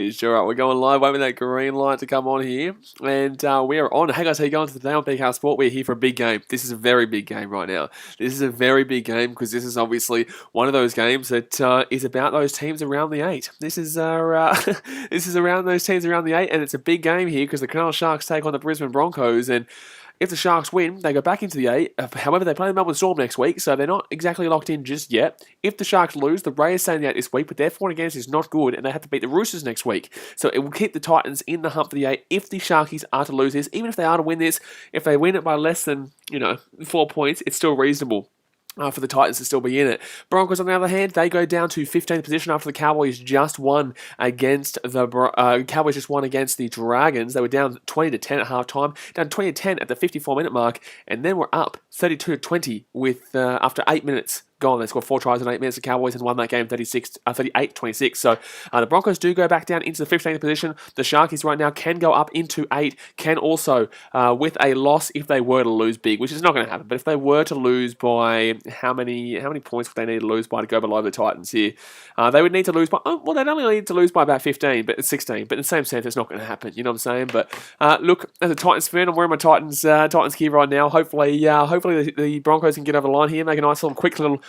You sure are. We're going live, waiting for that green light to come on here. And we are on. Hey guys, how you going today on BKR Sport? We're here for a big game. This is a very big game right now. This is a very big game because this is obviously one of those games that is about those teams around the 8. This is this is around those teams around the 8, and it's a big game here because the Cronulla Sharks take on the Brisbane Broncos, and if the Sharks win, they go back into the 8. However, they play the Melbourne Storm next week, so they're not exactly locked in just yet. If the Sharks lose, the Raiders stay in the 8 this week, but their form against is not good, and they have to beat the Roosters next week. So it will keep the Titans in the hunt for the 8 if the Sharkies are to lose this. Even if they are to win this, if they win it by less than 4 points, it's still reasonable for the Titans to still be in it. Broncos, on the other hand, they go down to 15th position after the Cowboys just won against the Dragons. They were down 20-10 at halftime, down 20-10 at the 54-minute mark, and then were up 32-20 with after 8 minutes gone. They scored 4 tries in 8 minutes. The Cowboys and won that game 38-26. So the Broncos do go back down into the 15th position. The Sharkies right now can go up into 8, can also, with a loss, if they were to lose big, which is not going to happen, but if they were to lose by, how many points would they need to lose by to go below the Titans here? They would need to lose by, they'd only need to lose by about 15, but 16. But in the same sense, it's not going to happen. You know what I'm saying? But look, as a Titans fan, I'm wearing my Titans gear right now. Hopefully the Broncos can get over the line here, make a nice little quick little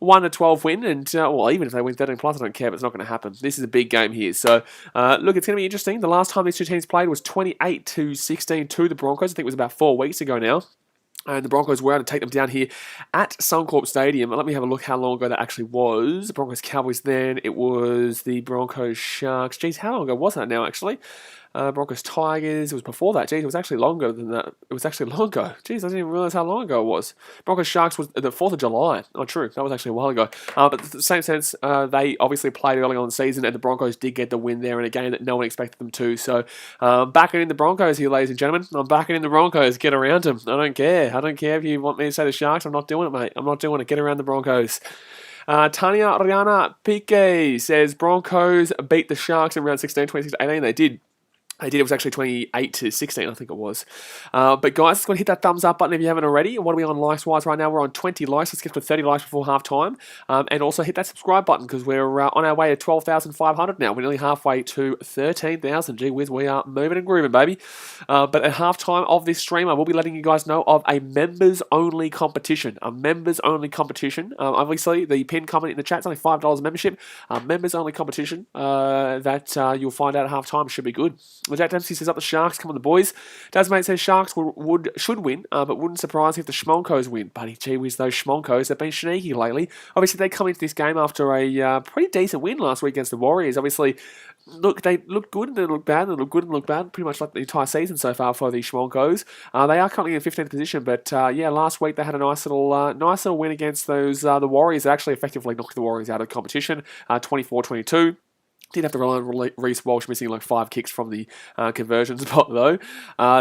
1-12 win, and even if they win 13 plus, I don't care, but it's not going to happen. This is a big game here. So, look, it's going to be interesting. The last time these two teams played was 28-16 to the Broncos. I think it was about 4 weeks ago now. And the Broncos were able to take them down here at Suncorp Stadium. Let me have a look how long ago that actually was. The Broncos Cowboys then. It was the Broncos Sharks. Geez, how long ago was that now, actually? Broncos Tigers. It was before that. Geez, it was actually longer than that. It was actually longer. Geez, I didn't even realize how long ago it was. Broncos Sharks was the 4th of July. Oh, true. That was actually a while ago. But in the same sense, they obviously played early on in the season, and the Broncos did get the win there in a game that no one expected them to. So, backing in the Broncos here, ladies and gentlemen. I'm backing in the Broncos. Get around them. I don't care. I don't care if you want me to say the Sharks. I'm not doing it, mate. I'm not doing it. Get around the Broncos. Tanya Rihanna Pique says Broncos beat the Sharks in round 16, 26-18. They did. It was actually 28-16, I think it was. But guys, just go and hit that thumbs up button if you haven't already. What are we on likes-wise right now? We're on 20 likes. Let's get to 30 likes before half-time. And also hit that subscribe button because we're on our way to 12,500 now. We're nearly halfway to 13,000. Gee whiz, we are moving and grooving, baby. But at half-time of this stream, I will be letting you guys know of a members-only competition. A members-only competition. Obviously, the pinned comment in the chat is only $5 membership. A members-only competition that you'll find out at half-time should be good. Jack Dempsey says, up the Sharks, come on the boys. Dasmate says Sharks should win, but wouldn't surprise if the Schmonkos win. Buddy, gee whiz, those Schmonkos have been sneaky lately. Obviously, they come into this game after a pretty decent win last week against the Warriors. Obviously, look, they look good and they look bad, and they look good and look bad, pretty much like the entire season so far for the Schmonkos. They are currently in 15th position, but last week they had a nice little win against those the Warriors. They actually effectively knocked the Warriors out of competition, 24-22. Did have to rely on Reece Walsh missing like 5 kicks from the conversion spot though.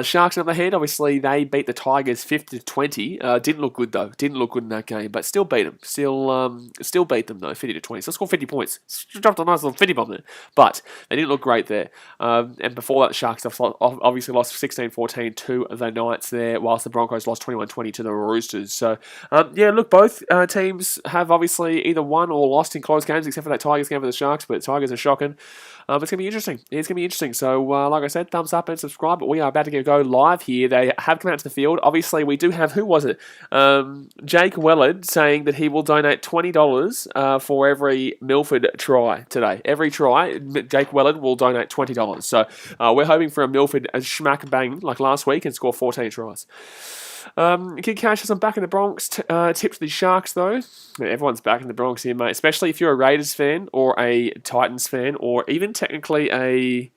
Sharks on the other hand, obviously they beat the Tigers 50-20. Didn't look good though. Didn't look good in that game, but still beat them. Still beat them though, 50-20. So scored 50 points. Dropped a nice little 50 bomb there, but they didn't look great there. And before that, Sharks obviously lost 16-14 to the Knights there, whilst the Broncos lost 21-20 to the Roosters. So look, both teams have obviously either won or lost in close games, except for that Tigers game for the Sharks. But Tigers are shocking. It's going to be interesting. It's going to be interesting. So, like I said, thumbs up and subscribe. But we are about to go live here. They have come out to the field. Obviously, we do have, who was it? Jake Wellard saying that he will donate $20 for every Milford try today. Every try, Jake Wellard will donate $20. So, we're hoping for a Milford smack bang like last week and score 14 tries. Kid Cash says, I'm back in the Bronx. Tips the Sharks, though. Everyone's back in the Bronx here, mate. Especially if you're a Raiders fan or a Titans fan or even technically a...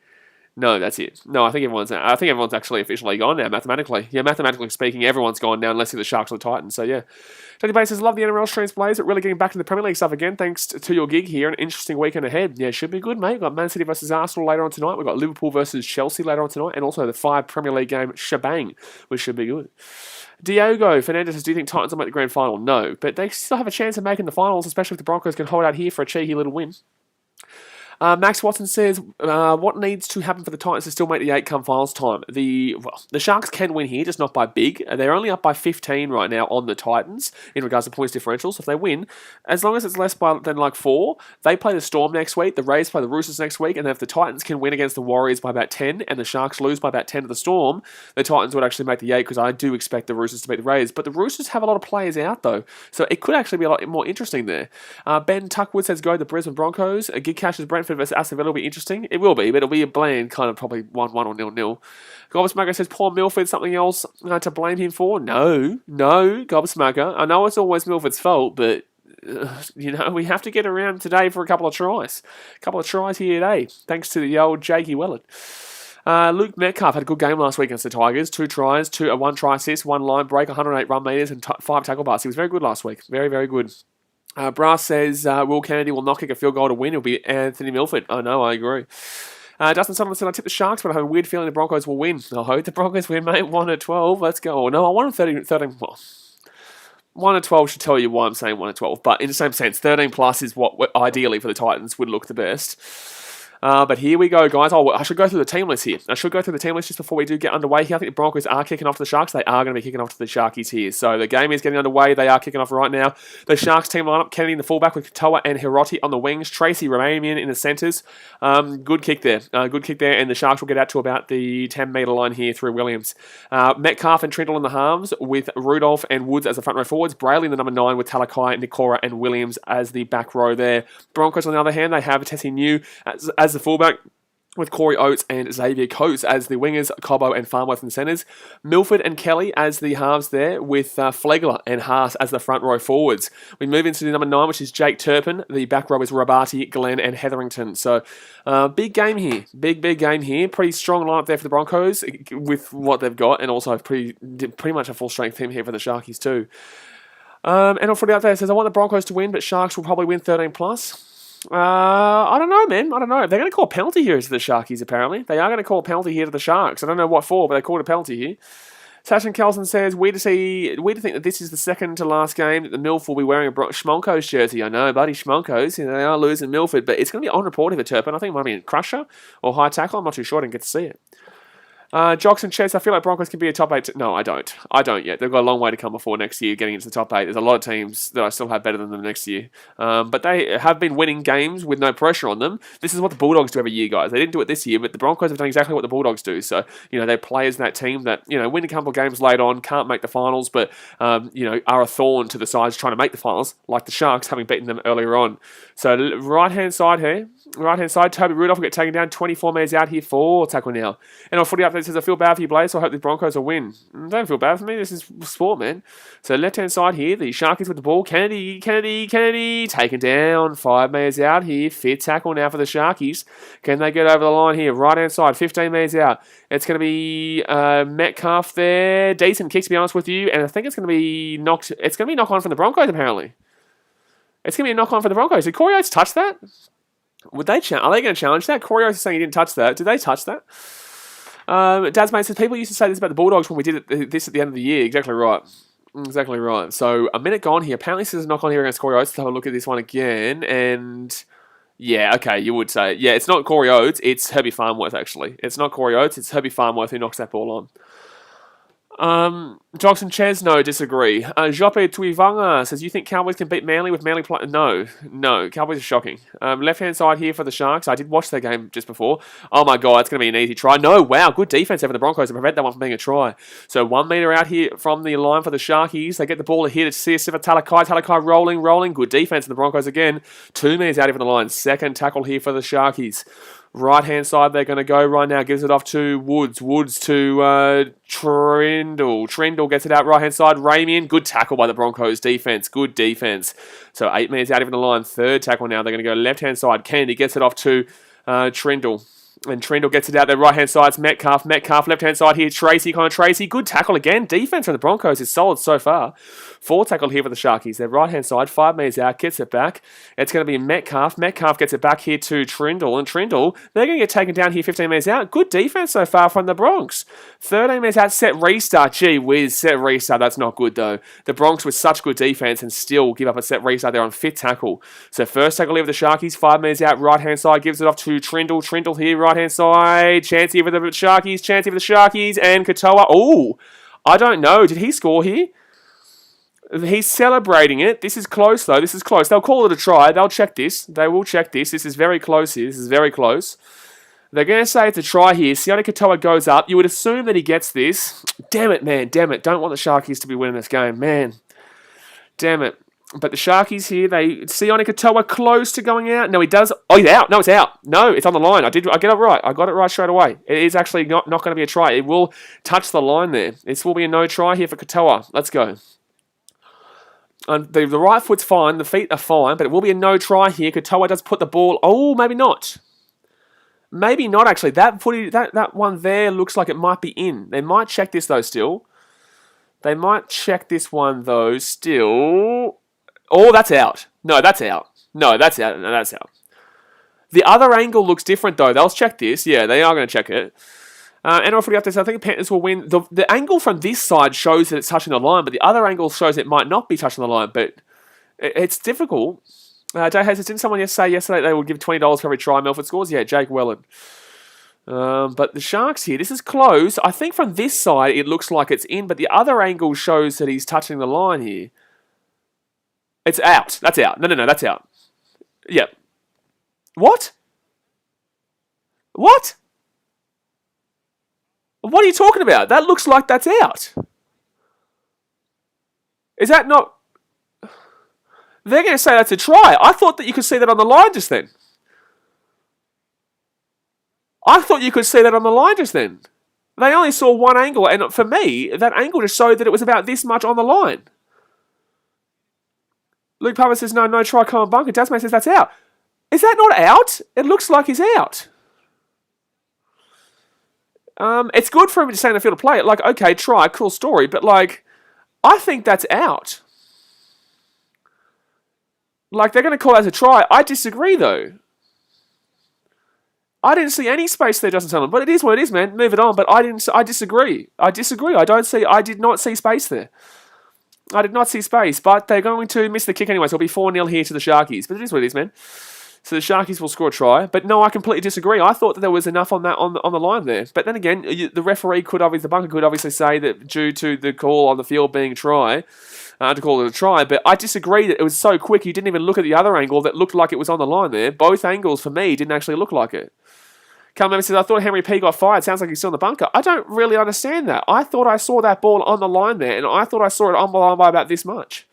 No, that's it. No, I think everyone's actually officially gone now, mathematically. Yeah, mathematically speaking, everyone's gone now unless you're the Sharks or the Titans. So, yeah. Tony Bates says, love the NRL streams, Blaze, but really getting back to the Premier League stuff again. Thanks to your gig here. An interesting weekend ahead. Yeah, should be good, mate. We've got Man City versus Arsenal later on tonight. We've got Liverpool versus Chelsea later on tonight. And also the 5 Premier League game shebang, which should be good. Diogo Fernandez says, do you think Titans will make the grand final? No, but they still have a chance of making the finals, especially if the Broncos can hold out here for a cheeky little win. Max Watson says, what needs to happen for the Titans to still make the 8 come finals time? The Sharks can win here, just not by big. They're only up by 15 right now on the Titans in regards to points differential. So if they win, as long as it's less than like 4, they play the Storm next week, the Rays play the Roosters next week, and if the Titans can win against the Warriors by about 10 and the Sharks lose by about 10 to the Storm, the Titans would actually make the 8 because I do expect the Roosters to beat the Rays. But the Roosters have a lot of players out though, so it could actually be a lot more interesting there. Ben Tuckwood says go to the Brisbane Broncos. Gig Cash's Brentford versus Aston Villa will be interesting. It will be, but it'll be a bland kind of probably 1-1 or 0-0. Gobsmacker says Paul Milford something else to blame him for? No, Gobsmacker. I know it's always Milford's fault, but we have to get around today for a couple of tries. A couple of tries here today, thanks to the old Jakey Welland. Luke Metcalf had a good game last week against the Tigers. 2 tries, 1 try assist, 1 line break, 108 run meters, and 5 tackle busts. He was very good last week. Very, very good. Brass says Will Kennedy will not kick a field goal to win. It'll be Anthony Milford. Oh, no, I agree. Justin Sutherland said, I tip the Sharks, but I have a weird feeling the Broncos will win. I hope the Broncos win, mate. 1-12. Let's go. Oh, no, I want 13. Well, 1-12 should tell you why I'm saying 1-12. But in the same sense, 13 plus is what ideally for the Titans would look the best. But here we go, guys. I should go through the team list here. I should go through the team list just before we do get underway here. I think the Broncos are kicking off to the Sharks. They are going to be kicking off to the Sharkies here. So the game is getting underway. They are kicking off right now. The Sharks team lineup, Kennedy in the fullback with Katoa and Hiroti on the wings. Tracy Romanian in the centres. Good kick there. And the Sharks will get out to about the 10-metre line here through Williams. Metcalf and Trindle in the halves with Rudolph and Woods as the front row forwards. Brayley in the number 9 with Talakai, Nikora and Williams as the back row there. Broncos, on the other hand, they have Tessie New as the fullback, with Corey Oates and Xavier Coates as the wingers, Cobbo and Farmworth in the centres. Milford and Kelly as the halves there, with Flegler and Haas as the front row forwards. We move into the number 9, which is Jake Turpin. The back row is Rabati, Glenn and Hetherington. So, big game here. Big game here. Pretty strong lineup there for the Broncos with what they've got, and also pretty much a full-strength team here for the Sharkies too. And on Footy Out there says, I want the Broncos to win, but Sharks will probably win 13 plus. I don't know, man. I don't know. They're going to call a penalty here to the Sharkies, apparently. They are going to call a penalty here to the Sharks. I don't know what for, but they called a penalty here. Sasha Kelson says, weird to think that this is the second to last game that the Milf will be wearing a Schmonkos jersey. I know, buddy, Schmonkos. They are losing Milford, but it's going to be unreported for Turpin. I think it might be in Crusher or High Tackle. I'm not too sure. I didn't get to see it. Jocks and Chess, I feel like Broncos can be a top 8. No, I don't. I don't yet. They've got a long way to come before next year getting into the top 8. There's a lot of teams that I still have better than them next year. But they have been winning games with no pressure on them. This is what the Bulldogs do every year, guys. They didn't do it this year, but the Broncos have done exactly what the Bulldogs do. So, they're players in that team that, win a couple of games late on, can't make the finals, but, are a thorn to the sides trying to make the finals, like the Sharks, having beaten them earlier on. So, right-hand side here. Right-hand side, Toby Rudolph will get taken down. 24 metres out here for tackle now. And on Footy Update says, I feel bad for you, Blaze, so I hope the Broncos will win. Don't feel bad for me. This is sport, man. So left-hand side here, the Sharkies with the ball. Kennedy, taken down. 5 metres out here. Fit tackle now for the Sharkies. Can they get over the line here? Right-hand side, 15 metres out. It's going to be Metcalf there. Decent kick, to be honest with you. And I think it's going to be knocked. It's going to be knock-on from the Broncos, apparently. It's going to be a knock-on for the Broncos. Did Corey Oates touch that? Are they going to challenge that? Corey Oates is saying he didn't touch that. Did they touch that? Dadsmate says, people used to say this about the Bulldogs when we did this at the end of the year. Exactly right. So, a minute gone here. Apparently, this is a knock-on here against Corey Oates. Let's have a look at this one again. And, yeah, okay, you would say. Yeah, it's not Corey Oates. It's Herbie Farmworth, actually. It's not Corey Oates. It's Herbie Farmworth who knocks that ball on. Johnson Chesno disagree. Jope Tuivanga says, you think Cowboys can beat Manly with Manly play? No, Cowboys are shocking. Left-hand side here for the Sharks. I did watch their game just before. Oh my God, it's going to be an easy try. No, wow, good defense there for the Broncos to prevent that one from being a try. So 1 metre out here from the line for the Sharkies. They get the ball here to Sifa Talakai. Talakai rolling. Good defense for the Broncos again. 2 metres out here from the line. Second tackle here for the Sharkies. Right-hand side, they're going to go right now. Gives it off to Woods. Woods to Trindle. Trindle gets it out right-hand side. Ramian. Good tackle by the Broncos defense. Good defense. So 8 minutes out even the line. Third tackle now. They're going to go left-hand side. Kennedy gets it off to Trindle. And Trindle gets it out there, right-hand side. It's Metcalf, left-hand side here. Tracy, Good tackle again. Defense from the Broncos is solid so far. 4 tackle here for the Sharkies. They're right-hand side, 5 metres out, gets it back. It's going to be Metcalf. Metcalf gets it back here to Trindle. And Trindle, they're going to get taken down here 15 metres out. Good defense so far from the Bronx. 13 metres out, set restart. Gee whiz, set restart. That's not good though. The Bronx with such good defense and still give up a set restart there on 5th tackle. So first tackle here for the Sharkies, 5 metres out, right-hand side, gives it off to Trindle. Trindle here, right-hand side. Chance here for the Sharkies, and Katoa. Oh, I don't know. Did he score here? He's celebrating it. This is close, though. This is close. They'll call it a try. They'll check this. They will check this. This is very close here. This is very close. They're going to say it's a try here. Sione Katoa goes up. You would assume that he gets this. Damn it, man. Damn it. Don't want the Sharkies to be winning this game. Man. Damn it. But the Sharkies here, Sione Katoa close to going out. No, he does. Oh, he's out. No, it's out. No, it's on the line. I get it right. I got it right straight away. It is actually not going to be a try. It will touch the line there. This will be a no try here for Katoa. Let's go. The right foot's fine. The feet are fine. But it will be a no try here. Katoa does put the ball. Oh, maybe not. Maybe not, actually. That one there looks like it might be in. They might check this, though, still. They might check this one, though, still. Oh, that's out. No, that's out. No, that's out. No, that's out. The other angle looks different, though. They'll check this. Yeah, they are going to check it. NRL footy updates. I think the Panthers will win. The angle from this side shows that it's touching the line, but the other angle shows it might not be touching the line. But it's difficult. Jay Hayes, didn't someone say yesterday they would give $20 for every try Milford scores? Yeah, Jake Wellen. But the Sharks here, this is close. I think from this side it looks like it's in, but the other angle shows that he's touching the line here. It's out. That's out. No, that's out. Yep. What? What? What are you talking about? That looks like that's out. Is that not... They're going to say that's a try. I thought that you could see that on the line just then. I thought you could see that on the line just then. They only saw one angle, and for me, that angle just showed that it was about this much on the line. Luke Papa says, no try, Colin Bunker. Dasman says that's out. Is that not out? It looks like he's out. It's good for him to stay in the field to play it. Like, okay, try, cool story, but like, I think that's out. Like, they're going to call it as a try. I disagree, though. I didn't see any space there, Justin Sunderland, but it is what it is, man. Move it on. But I disagree. I did not see space there. I did not see space, but they're going to miss the kick anyway, so it'll be 4-0 here to the Sharkies. But it is what it is, man. So the Sharkies will score a try. But no, I completely disagree. I thought that there was enough on that on the line there. But then again, the referee the bunker could obviously say that due to the call on the field being a try, to call it a try. But I disagree that it was so quick, you didn't even look at the other angle that looked like it was on the line there. Both angles, for me, didn't actually look like it. Callum says, I thought Henry P got fired. Sounds like he's still in the bunker. I don't really understand that. I thought I saw that ball on the line there, and I thought I saw it on the line by about this much.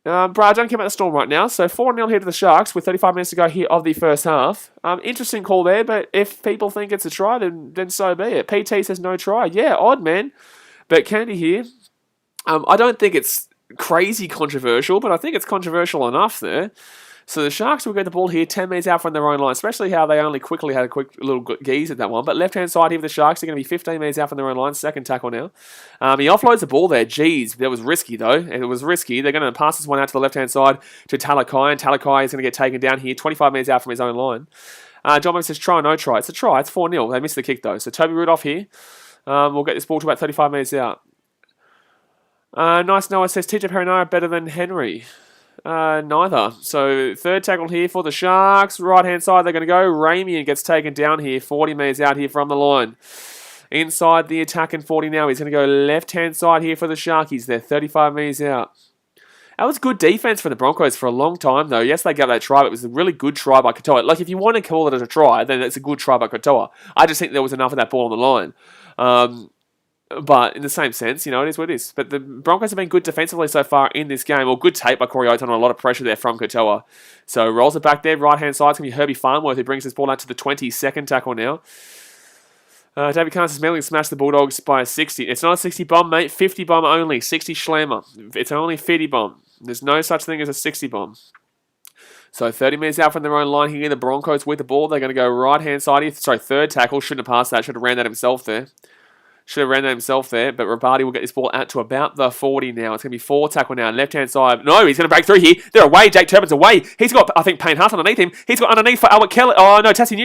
Brad, don't care about the Storm right now. So 4-0 here to the Sharks with 35 minutes to go here of the first half. Interesting call there, but if people think it's a try, then so be it. PT says no try. Yeah, odd, man. But Candy here, I don't think it's crazy controversial, but I think it's controversial enough there. So the Sharks will get the ball here 10 metres out from their own line, especially how they only quickly had a quick little geese at that one. But left-hand side here for the Sharks, they're going to be 15 metres out from their own line. Second tackle now. He offloads the ball there. Jeez, that was risky, though. It was risky. They're going to pass this one out to the left-hand side to Talakai, and Talakai is going to get taken down here 25 metres out from his own line. John Moe says, try or no try. It's a try. It's 4-0. They missed the kick, though. So Toby Rudolph here. We'll get this ball to about 35 metres out. Nice Noah says, TJ Perenara better than Henry. Neither. So third tackle here for the Sharks. Right hand side they're going to go. Ramian gets taken down here. 40 metres out here from the line. Inside the attack in 40 now. He's going to go left hand side here for the Sharkies. They're 35 metres out. That was good defense for the Broncos for a long time though. Yes, they got that try, but it was a really good try by Katoa. Like if you want to call it as a try, then it's a good try by Katoa. I just think there was enough of that ball on the line. But in the same sense, it is what it is. But the Broncos have been good defensively so far in this game. Well, good tape by Corey Oates on a lot of pressure there from Katoa. So rolls it back there. Right-hand side. It's going to be Herbie Farnworth who brings this ball out to the 22nd tackle now. David Carnes says, Melling smashed the Bulldogs by a 60. It's not a 60 bomb, mate. 50 bomb only. 60 schlammer. It's only 50 bomb. There's no such thing as a 60 bomb. So 30 metres out from their own line here, the Broncos with the ball. They're going to go right-hand side here. Sorry, third tackle. Shouldn't have passed that. Should have ran that himself there. But Rabadi will get this ball out to about the 40 now. It's going to be 4 tackle now. Left-hand side. No, he's going to break through here. They're away. Jake Turpin's away. He's got, I think, Payne Haas underneath him. He's got underneath for Albert Kelly. Oh, no, Tassie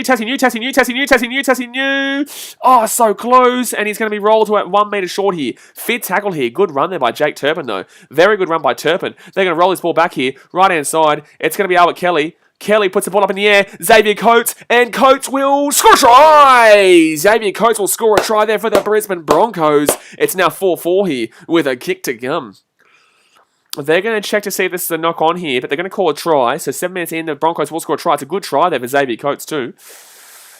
New. Oh, so close. And he's going to be rolled to at 1 metre short here. Fifth tackle here. Good run there by Jake Turpin, though. Very good run by Turpin. They're going to roll this ball back here. Right-hand side. It's going to be Albert Kelly. Kelly puts the ball up in the air. Xavier Coates. And Coates will score a try. Xavier Coates will score a try there for the Brisbane Broncos. It's now 4-4 here with a kick to come. They're going to check to see if this is a knock on here, but they're going to call a try. So 7 minutes in, the Broncos will score a try. It's a good try there for Xavier Coates too.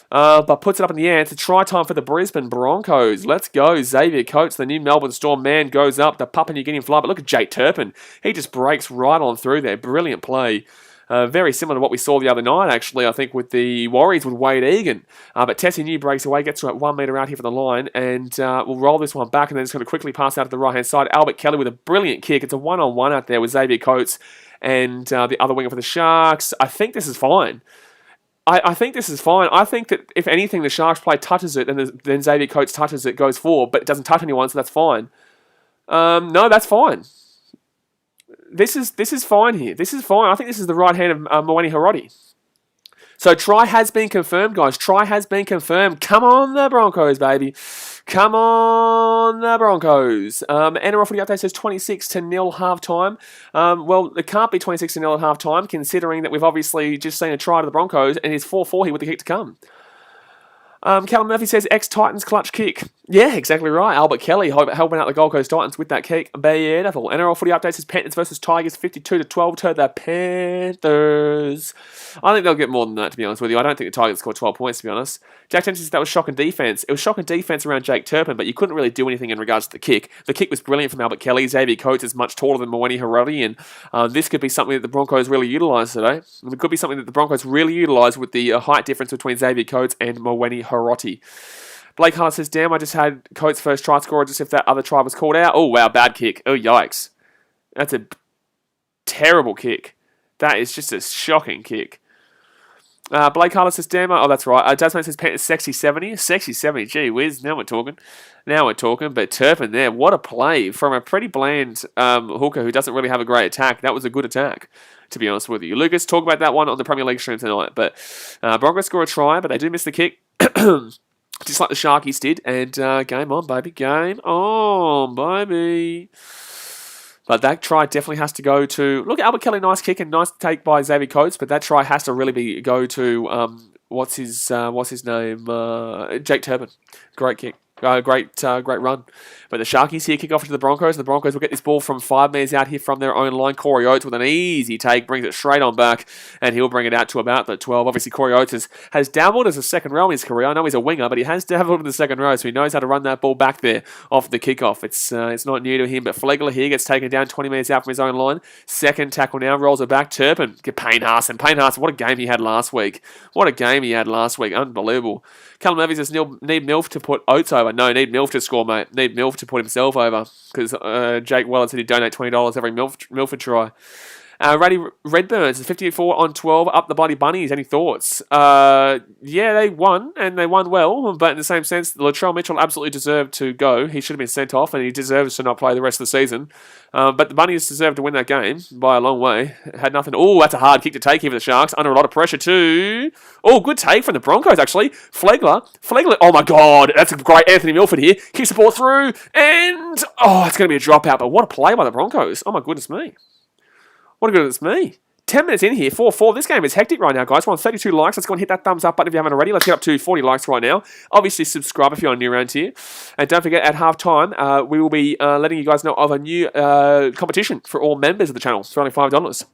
But puts it up in the air. It's a try time for the Brisbane Broncos. Let's go. Xavier Coates, the new Melbourne Storm man, goes up. The Papua New Guinea fly. But look at Jake Turpin. He just breaks right on through there. Brilliant play. Very similar to what we saw the other night, actually, I think, with the Warriors with Wade Egan. But Tessie New breaks away, gets to about 1 metre out here from the line, and we'll roll this one back, and then it's going to quickly pass out to the right-hand side. Albert Kelly with a brilliant kick. It's a one-on-one out there with Xavier Coates and the other winger for the Sharks. I think this is fine. I think this is fine. I think that, if anything, the Sharks play touches it, and then Xavier Coates touches it, goes forward, but it doesn't touch anyone, so that's fine. No, that's fine. This is fine here. This is fine. I think this is the right hand of Moeni Haroti. So try has been confirmed, guys. Try has been confirmed. Come on, the Broncos, baby. Come on, the Broncos. NRL footy update says 26-0 halftime. Well, it can't be 26-0 at halftime, considering that we've obviously just seen a try to the Broncos, and it's 4-4 here with the kick to come. Callum Murphy says ex-Titans clutch kick. Yeah, exactly right. Albert Kelly helping out the Gold Coast Titans with that kick. Beautiful. NRL footy update says Panthers versus Tigers 52-12 to the Panthers. I think they'll get more than that, to be honest with you. I don't think the Tigers scored 12 points, to be honest. Jack Tension says that was shocking defense. It was shocking defense around Jake Turpin, but you couldn't really do anything in regards to the kick. The kick was brilliant from Albert Kelly. Xavier Coates is much taller than Moeni Haroti, and this could be something that the Broncos really utilise today. It could be something that the Broncos really utilise with the height difference between Xavier Coates and Moeni Haroti. Blake Hunter says, damn, I just had Coates' first try scorer just if that other try was called out. Oh, wow, bad kick. Oh, yikes. That's a terrible kick. That is just a shocking kick. Blake Hunter says, damn, oh, that's right. Dasman says, Panthers sexy 70. Sexy 70, gee whiz, now we're talking. But Turpin there, what a play from a pretty bland hooker who doesn't really have a great attack. That was a good attack, to be honest with you. Lucas, talk about that one on the Premier League stream tonight. But Broncos score a try, but they do miss the kick. Just like the Sharkies did, and game on, baby, game on, baby. But that try definitely has to go to... Look, Albert Kelly, nice kick and nice take by Xavier Coates, but that try has to really go to, what's his name? Jake Turpin. Great kick. Great run. But the Sharkies here kick off to the Broncos. The Broncos will get this ball from 5 metres out here from their own line. Corey Oates with an easy take, brings it straight on back, and he'll bring it out to about the 12. Obviously, Corey Oates has dabbled as a second row in his career. I know he's a winger, but he has dabbled in the second row, so he knows how to run that ball back there off the kickoff. It's not new to him, but Flegler here gets taken down 20 metres out from his own line. Second tackle now, rolls it back. Turpin, get Payne Haas, what a game he had last week. Unbelievable. Callum Murphy says, need Milf to put Oates over. No, need Milf to score, mate. Need Milf to put himself over. Because Jake Weller said he'd donate $20 every Milford try. Raddy Redburns is 54-12, up the bloody bunnies. Any thoughts? Yeah, they won, and they won well, but in the same sense, Latrell Mitchell absolutely deserved to go. He should have been sent off, and he deserves to not play the rest of the season. But the bunnies deserved to win that game by a long way. Had nothing. Oh, that's a hard kick to take here for the Sharks. Under a lot of pressure too. Oh, good take from the Broncos, actually. Flegler. Oh my God, that's a great Anthony Milford here. Kicks the ball through, and it's going to be a dropout. But what a play by the Broncos. Oh my goodness me. What a goodness me. 10 minutes in here, 4-4. This game is hectic right now, guys. We're on 32 likes. Let's go and hit that thumbs up button if you haven't already. Let's get up to 40 likes right now. Obviously, subscribe if you're new around here. And don't forget, at halftime, we will be letting you guys know of a new competition for all members of the channel. It's only $5.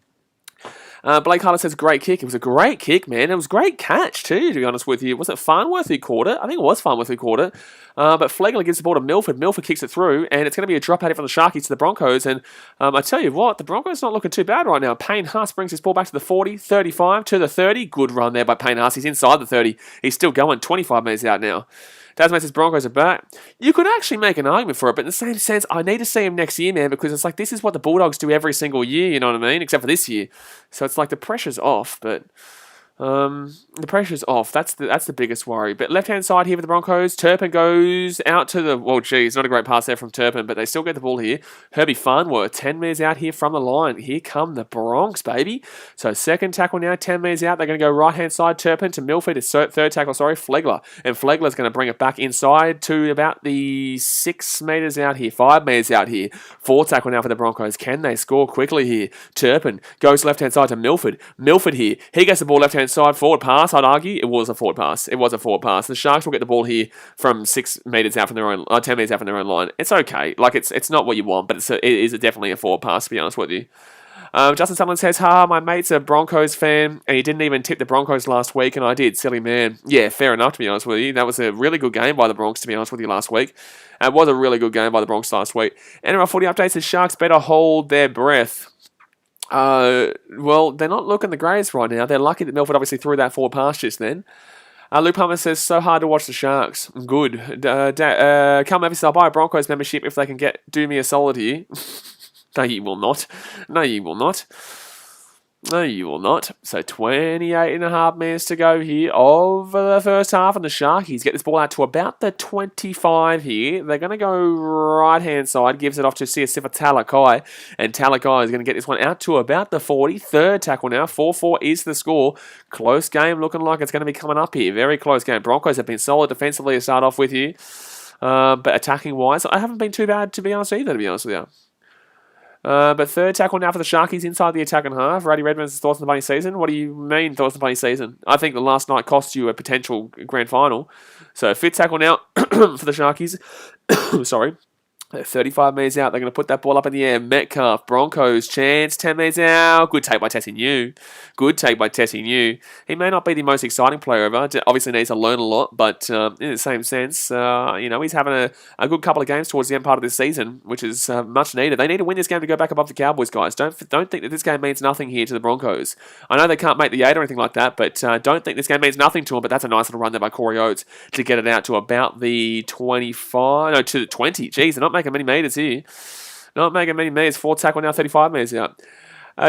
Blake Harder says, great kick. It was a great kick, man. It was a great catch, too, to be honest with you. Was it Farnworth who caught it? I think it was Farnworth who caught it. But Flegler gives the ball to Milford. Milford kicks it through, and it's going to be a drop out from the Sharkies to the Broncos. And I tell you what, the Broncos not looking too bad right now. Payne Haas brings his ball back to the 40, 35, to the 30. Good run there by Payne Haas. He's inside the 30. He's still going 25 metres out now. Tasman says Broncos are back. You could actually make an argument for it, but in the same sense, I need to see him next year, man, because it's like this is what the Bulldogs do every single year, you know what I mean? Except for this year. So it's like the pressure's off, but the pressure's off. That's the biggest worry. But left-hand side here for the Broncos. Turpin goes out to the... Well, geez, not a great pass there from Turpin, but they still get the ball here. Herbie Farnworth, 10 metres out here from the line. Here come the Bronx, baby. So second tackle now, 10 metres out. They're going to go right-hand side, Turpin to Milford. It's third tackle, Flegler. And Flegler's going to bring it back inside to about the 6 metres out here, 5 metres out here. Fourth tackle now for the Broncos. Can they score quickly here? Turpin goes left-hand side to Milford. Milford here. He gets the ball left-hand side, forward pass, I'd argue. It was a forward pass. The Sharks will get the ball here from 6 metres out from their own, 10 metres out from their own line. It's okay. Like, it's not what you want, but it is definitely a forward pass, to be honest with you. Justin Sutherland says, my mate's a Broncos fan, and he didn't even tip the Broncos last week, and I did. Silly man. Yeah, fair enough, to be honest with you. That was a really good game by the Bronx, to be honest with you, last week. It was a really good game by the Bronx last week. NRL 40 updates, the Sharks better hold their breath. Well, they're not looking the greatest right now. They're lucky that Milford obviously threw that forward pass just then. Luke Palmer says, so hard to watch the Sharks. Good. Come Memphis, I'll buy a Broncos membership if they can do me a solid here. No, you will not. No, you will not. No, you will not. So 28.5 minutes to go here of the first half, and the Sharkies get this ball out to about the 25 here. They're going to go right-hand side, gives it off to Siasifa Talakai, and Talakai is going to get this one out to about the 40. Third tackle now, 4-4 is the score. Close game, looking like it's going to be coming up here. Very close game. Broncos have been solid defensively to start off with here, but attacking-wise, I haven't been too bad, to be honest either, to be honest with you. But third tackle now for the Sharkies inside the attacking half. Raddy Redmond's thoughts on the Bunny season. What do you mean, thoughts on the Bunny season? I think the last night cost you a potential grand final. So fifth tackle now for the Sharkies. Sorry. 35 metres out. They're going to put that ball up in the air. Metcalf, Broncos, chance, 10 metres out. Good take by Tessie New. Good take by Tessie New. He may not be the most exciting player ever. Obviously needs to learn a lot, but in the same sense, he's having a good couple of games towards the end part of this season, which is much needed. They need to win this game to go back above the Cowboys, guys. Don't think that this game means nothing here to the Broncos. I know they can't make the 8 or anything like that, but don't think this game means nothing to them, but that's a nice little run there by Corey Oates to get it out to about the 25, no, to the 20. Jeez, they're not making many metres here. Not making many metres. Fourth tackle now, 35 metres out.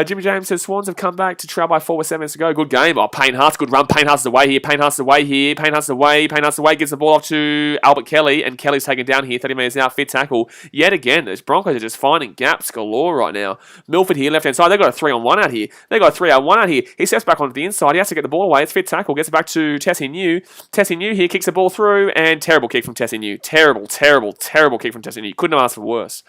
Jimmy James says, Swans have come back to trail by 4 with 7 minutes to go. Good game. Oh, Payne Haas, good run. Payne Haas is away here. Payne Haas is away here. Payne Haas is away. Payne Haas is away. Gives the ball off to Albert Kelly, and Kelly's taken down here. 30 metres out. Fifth tackle. Yet again, those Broncos are just finding gaps galore right now. Milford here, left-hand side. They've got a 3-on-1 out here. They've got a 3-on-1 out here. He steps back onto the inside. He has to get the ball away. It's fifth tackle. Gets it back to Tessie New. Tessie New here kicks the ball through, and terrible kick from Tessie New. Terrible kick from Tessie New. Couldn't have asked for worse.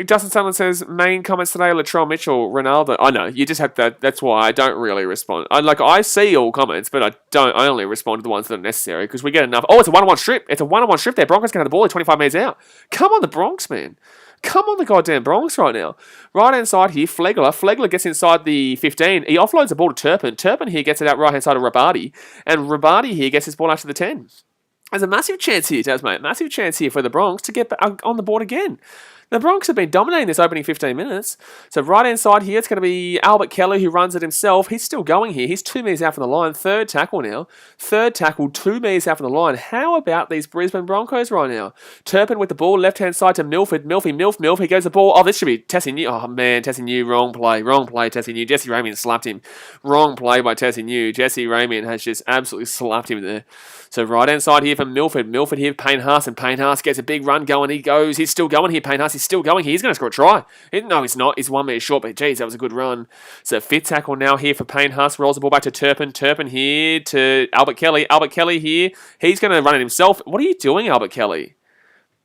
Justin Sutherland says, main comments today, Latrell Mitchell, Ronaldo. I know, you just have to, that's why I don't really respond. I see all comments, but I only respond to the ones that are necessary, because we get enough. Oh, it's a one-on-one strip. It's a one-on-one strip there. Broncos can have the ball at 25 metres out. Come on, the Bronx, man. Come on, the goddamn Bronx right now. Right-hand side here, Flegler. Flegler gets inside the 15. He offloads the ball to Turpin. Turpin here gets it out right-hand side of Rabadi. And Rabadi here gets his ball out to the 10. There's a massive chance here, mate. Massive chance here for the Bronx to get on the board again. The Bronx have been dominating this opening 15 minutes. So right-hand side here, it's going to be Albert Kelly who runs it himself. He's still going here. He's 2 metres out from the line. Third tackle now. Third tackle, 2 metres out from the line. How about these Brisbane Broncos right now? Turpin with the ball, left-hand side to Milford. Milf. He goes the ball. Oh, this should be Tessie New. Oh, man, Tessie New. Wrong play, Tessie New. Jesse Ramian slapped him. Wrong play by Tessie New. Jesse Ramian has just absolutely slapped him there. So right-hand side here for Milford. Milford here, Payne Haas, and Payne Haas gets a big run going. He's still going here, Payne Haas. He's still going here. He's going to score a try. No, he's not. He's 1 metre short, but geez, that was a good run. So fifth tackle now here for Payne Haas. Rolls the ball back to Turpin. Turpin here to Albert Kelly. Albert Kelly here. He's going to run it himself. What are you doing, Albert Kelly?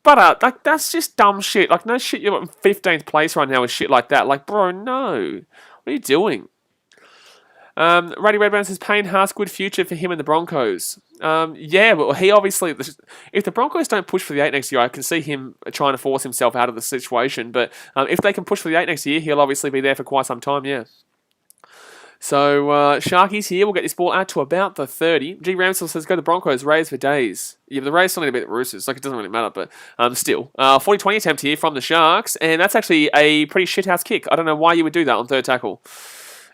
But that's just dumb shit. No shit, you're in 15th place right now with shit like that. Bro, no. What are you doing? Raddy Redburn says, Payne Haas, good future for him and the Broncos. Yeah, well, he obviously... If the Broncos don't push for the 8 next year, I can see him trying to force himself out of the situation. But if they can push for the 8 next year, he'll obviously be there for quite some time, yeah. So, Sharkies here. We'll get this ball out to about the 30. G. Ramsell says, go the Broncos, Rays for days. Yeah, but the Rays still need to beat the Roosters. It doesn't really matter, but still. 40-20 attempt here from the Sharks, and that's actually a pretty shithouse kick. I don't know why you would do that on third tackle.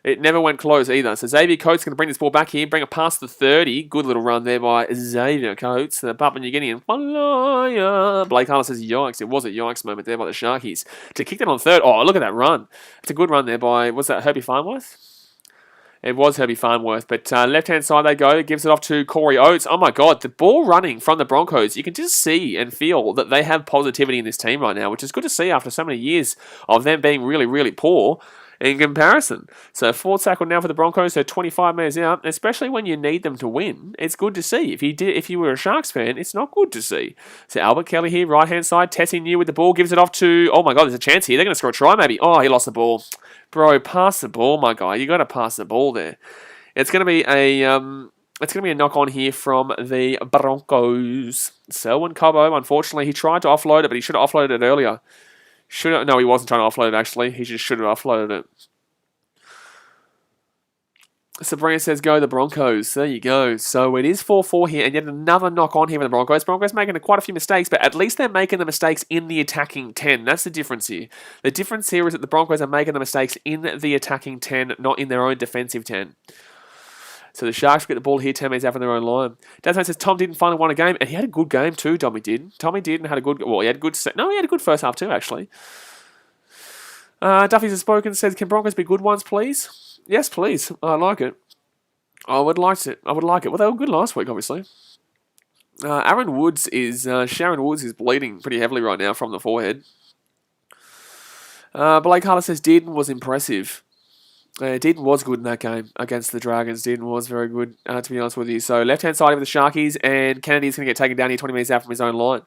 It never went close either. So Xavier Coates going to bring this ball back here, bring it past the 30. Good little run there by Xavier Coates. The Papua New Guinean. Blake Harlan says yikes. It was a yikes moment there by the Sharkies. To kick that on third. Oh, look at that run. It's a good run there by, was that Herbie Farnworth? It was Herbie Farnworth, but left-hand side they go. Gives it off to Corey Oates. Oh, my God. The ball running from the Broncos, you can just see and feel that they have positivity in this team right now, which is good to see after so many years of them being really, really poor in comparison. So fourth tackle now for the Broncos, so 25 metres out, especially when you need them to win. It's good to see. If you were a Sharks fan, it's not good to see. So Albert Kelly here, right-hand side, Tessie New with the ball, gives it off to, oh my God, there's a chance here. They're going to score a try maybe. Oh, he lost the ball. Bro, pass the ball, my guy. You got to pass the ball there. It's going to be a knock on here from the Broncos. Selwyn Cobbo, unfortunately, he tried to offload it, but he should have offloaded it earlier. No, he wasn't trying to offload it, actually. He just should have offloaded it. Sabrina says, go the Broncos. There you go. So it is 4-4 here, and yet another knock on here with the Broncos. Broncos making quite a few mistakes, but at least they're making the mistakes in the attacking 10. That's the difference here. The difference here is that the Broncos are making the mistakes in the attacking 10, not in their own defensive 10. So the Sharks get the ball here, 10 metres out from their own line. Desmond says Tom didn't finally win a game, and he had a good game too, Tommy did. Tommy did and had a good... Well, he had a good... he had a good first half too, actually. Duffy's has spoken, says, can Broncos be good ones, please? Yes, please. I like it. I would like it. Well, they were good last week, obviously. Sharon Woods is bleeding pretty heavily right now from the forehead. Blake Harlan says Dearden was impressive. Dearden was good in that game against the Dragons. Dearden was very good, to be honest with you. So left-hand side of the Sharkies, and Kennedy's going to get taken down here 20 metres out from his own line.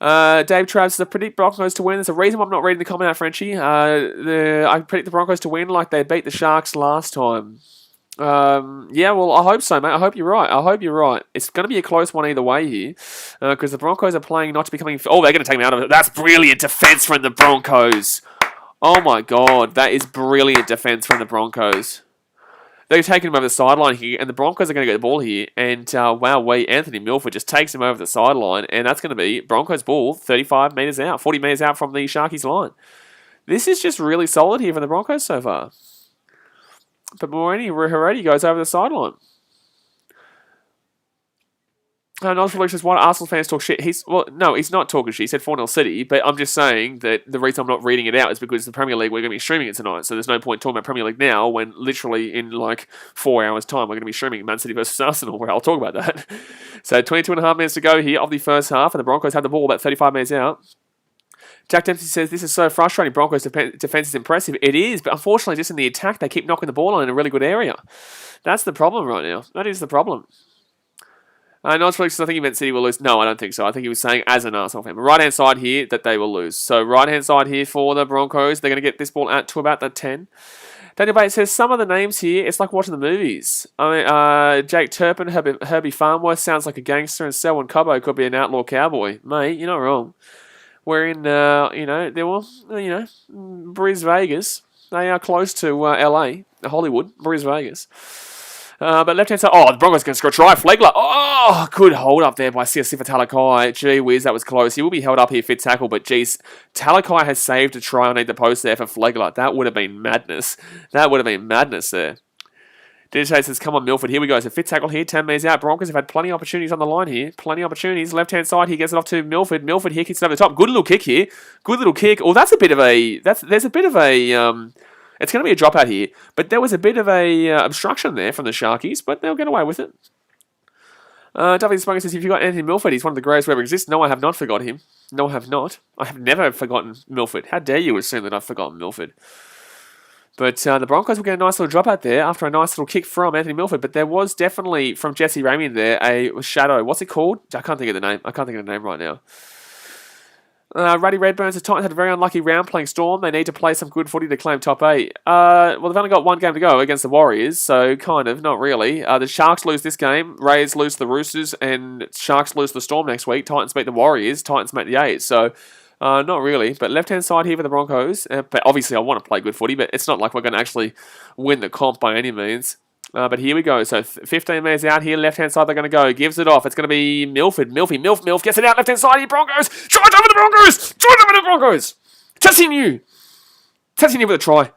Dave Travis says, I predict Broncos to win. There's a reason why I'm not reading the comment out, Frenchie. I predict the Broncos to win like they beat the Sharks last time. Yeah, well, I hope so, mate. I hope you're right. It's going to be a close one either way here, because the Broncos are playing not to be coming... Oh, they're going to take me out of it. That's brilliant defence from the Broncos. Oh, my God. That is brilliant defence from the Broncos. They're taking him over the sideline here, and the Broncos are going to get the ball here, and Anthony Milford just takes him over the sideline, and that's going to be Broncos ball 35 metres out, 40 metres out from the Sharkies line. This is just really solid here for the Broncos so far. But Morini goes over the sideline. Nosrelish says, why do Arsenal fans talk shit? He's not talking shit. He said 4-0 City, but I'm just saying that the reason I'm not reading it out is because the Premier League, we're going to be streaming it tonight, so there's no point talking about Premier League now when literally in like 4 hours' time we're going to be streaming Man City versus Arsenal, where I'll talk about that. So 22 and a half minutes to go here of the first half, and the Broncos have the ball about 35 minutes out. Jack Dempsey says, this is so frustrating. Broncos' defence is impressive. It is, but unfortunately just in the attack, they keep knocking the ball on in a really good area. That's the problem right now. That is the problem. Nosrelish says, I think he meant City will lose. No, I don't think so. I think he was saying as an Arsenal fan. But right-hand side here, that they will lose. So right-hand side here for the Broncos. They're going to get this ball out to about the 10. Daniel Bates says, some of the names here, it's like watching the movies. Jake Turpin, Herbie Farnworth sounds like a gangster, and Selwyn Cobbo could be an outlaw cowboy. Mate, you're not wrong. We're in, Bris Vegas. They are close to LA, Hollywood, Bris Vegas. But left-hand side, the Broncos going to score a try. Flegler, good hold up there by Sifa Talakai. Gee whiz, that was close. He will be held up here, fit tackle, but geez, Talakai has saved a try underneath the post there for Flegler. That would have been madness. There. DJ says, come on, Milford. Here we go. So fit tackle here, 10 metres out. Broncos have had plenty of opportunities on the line here. Plenty of opportunities. Left-hand side, he gets it off to Milford. Milford here kicks it over the top. Good little kick here. Oh, there's a bit of a... It's going to be a dropout here. But there was a bit of a obstruction there from the Sharkies, but they'll get away with it. Duffy Spunker says, if you got Anthony Milford, he's one of the greatest who ever exists. No, I have not forgotten him. No, I have not. I have never forgotten Milford. How dare you assume that I've forgotten Milford? But the Broncos will get a nice little dropout there after a nice little kick from Anthony Milford. But there was definitely, from Jesse Ramey there, a shadow. What's it called? I can't think of the name right now. Ruddy Redburn says, Titans had a very unlucky round playing Storm. They need to play some good footy to claim top 8. Well, they've only got one game to go against the Warriors, so kind of, not really. The Sharks lose this game, Rays lose the Roosters, and Sharks lose the Storm next week. Titans beat the Warriors, Titans beat the 8. So, not really. But left-hand side here for the Broncos. But obviously, I want to play good footy, but it's not like we're going to actually win the comp by any means. But here we go. So 15 metres out here, left-hand side they're going to go. Gives it off. It's going to be Milford. Milf. Gets it out, left-hand side here, Broncos. Charge over the Broncos. Tessie New with a try.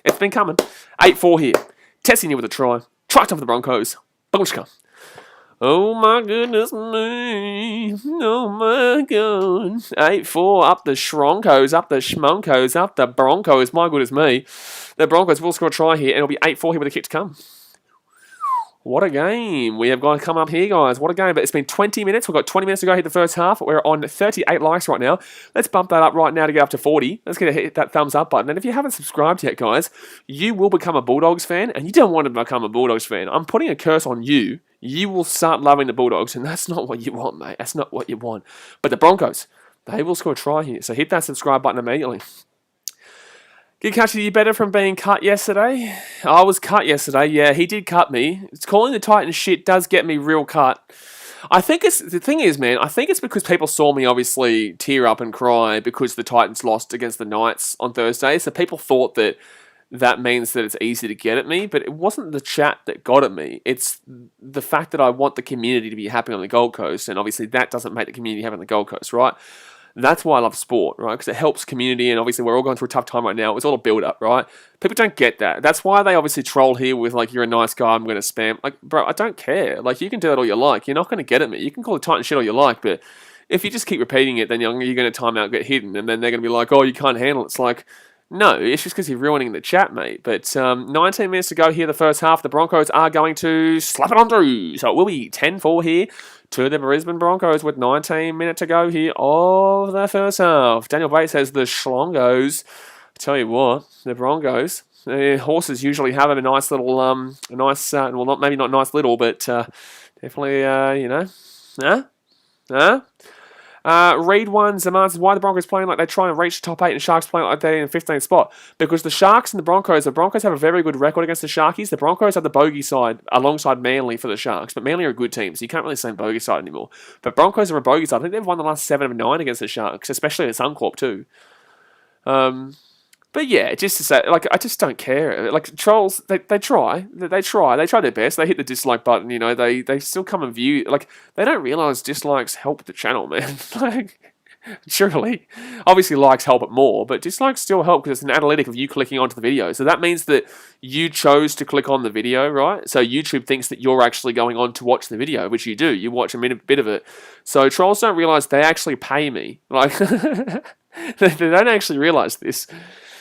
It's been coming. 8-4 here. Testing you with a try. Trucked off the Broncos. Bullshka. Oh my goodness me. Oh my god. 8-4 up the Shronkos, up the Schmonkos, up the Broncos. My goodness me. The Broncos will score a try here, and it'll be 8-4 here with a kick to come. What a game we have got to come up here, guys. What a game. But it's been 20 minutes. We've got 20 minutes to go here the first half. We're on 38 likes right now. Let's bump that up right now to get up to 40. Let's hit that thumbs up button. And if you haven't subscribed yet, guys, you will become a Bulldogs fan, and you don't want to become a Bulldogs fan. I'm putting a curse on you. You will start loving the Bulldogs, and that's not what you want, mate. That's not what you want. But the Broncos, they will score a try here. So hit that subscribe button immediately. Did Catch you better from being cut yesterday? I was cut yesterday. Yeah, he did cut me. It's calling the Titans shit does get me real cut. I think the thing is, man, I think it's because people saw me obviously tear up and cry because the Titans lost against the Knights on Thursday. So people thought that means that it's easy to get at me, but it wasn't the chat that got at me. It's the fact that I want the community to be happy on the Gold Coast, and obviously that doesn't make the community happy on the Gold Coast, right? That's why I love sport, right? Because it helps community, and obviously we're all going through a tough time right now. It's all a build-up, right? People don't get that. That's why they obviously troll here with, like, you're a nice guy, I'm going to spam. Like, bro, I don't care. Like, you can do that all you like. You're not going to get at me. You can call the Titan shit all you like, but if you just keep repeating it, then you're going to time out, get hidden, and then they're going to be like, oh, you can't handle it. It's like, no, it's just because you're ruining the chat, mate. But 19 minutes to go here, the first half. The Broncos are going to slap it on through. So it will be 10-4 here to the Brisbane Broncos with 19 minutes to go here of the first half. Daniel Bates says the Schlongos. I tell you what, the Broncos, the horses usually have a nice little, well, maybe not nice little, but definitely, Read one, Zaman says, why are the Broncos playing like they try and reach the top 8 and Sharks playing like they're in the 15th spot? Because the Sharks and the Broncos have a very good record against the Sharkies. The Broncos are the bogey side alongside Manly for the Sharks, but Manly are a good team, so you can't really say bogey side anymore. But Broncos are a bogey side. I think they've won the last 7 of 9 against the Sharks, especially at Suncorp too. But yeah, just to say, like, I just don't care. Like, trolls, they try their best. They hit the dislike button, you know, they still come and view, like, they don't realise dislikes help the channel, man. Like, surely. Obviously, likes help it more, but dislikes still help because it's an analytic of you clicking onto the video. So that means that you chose to click on the video, right? So YouTube thinks that you're actually going on to watch the video, which you do. You watch a bit of it. So trolls don't realise they actually pay me. Like, they don't actually realise this.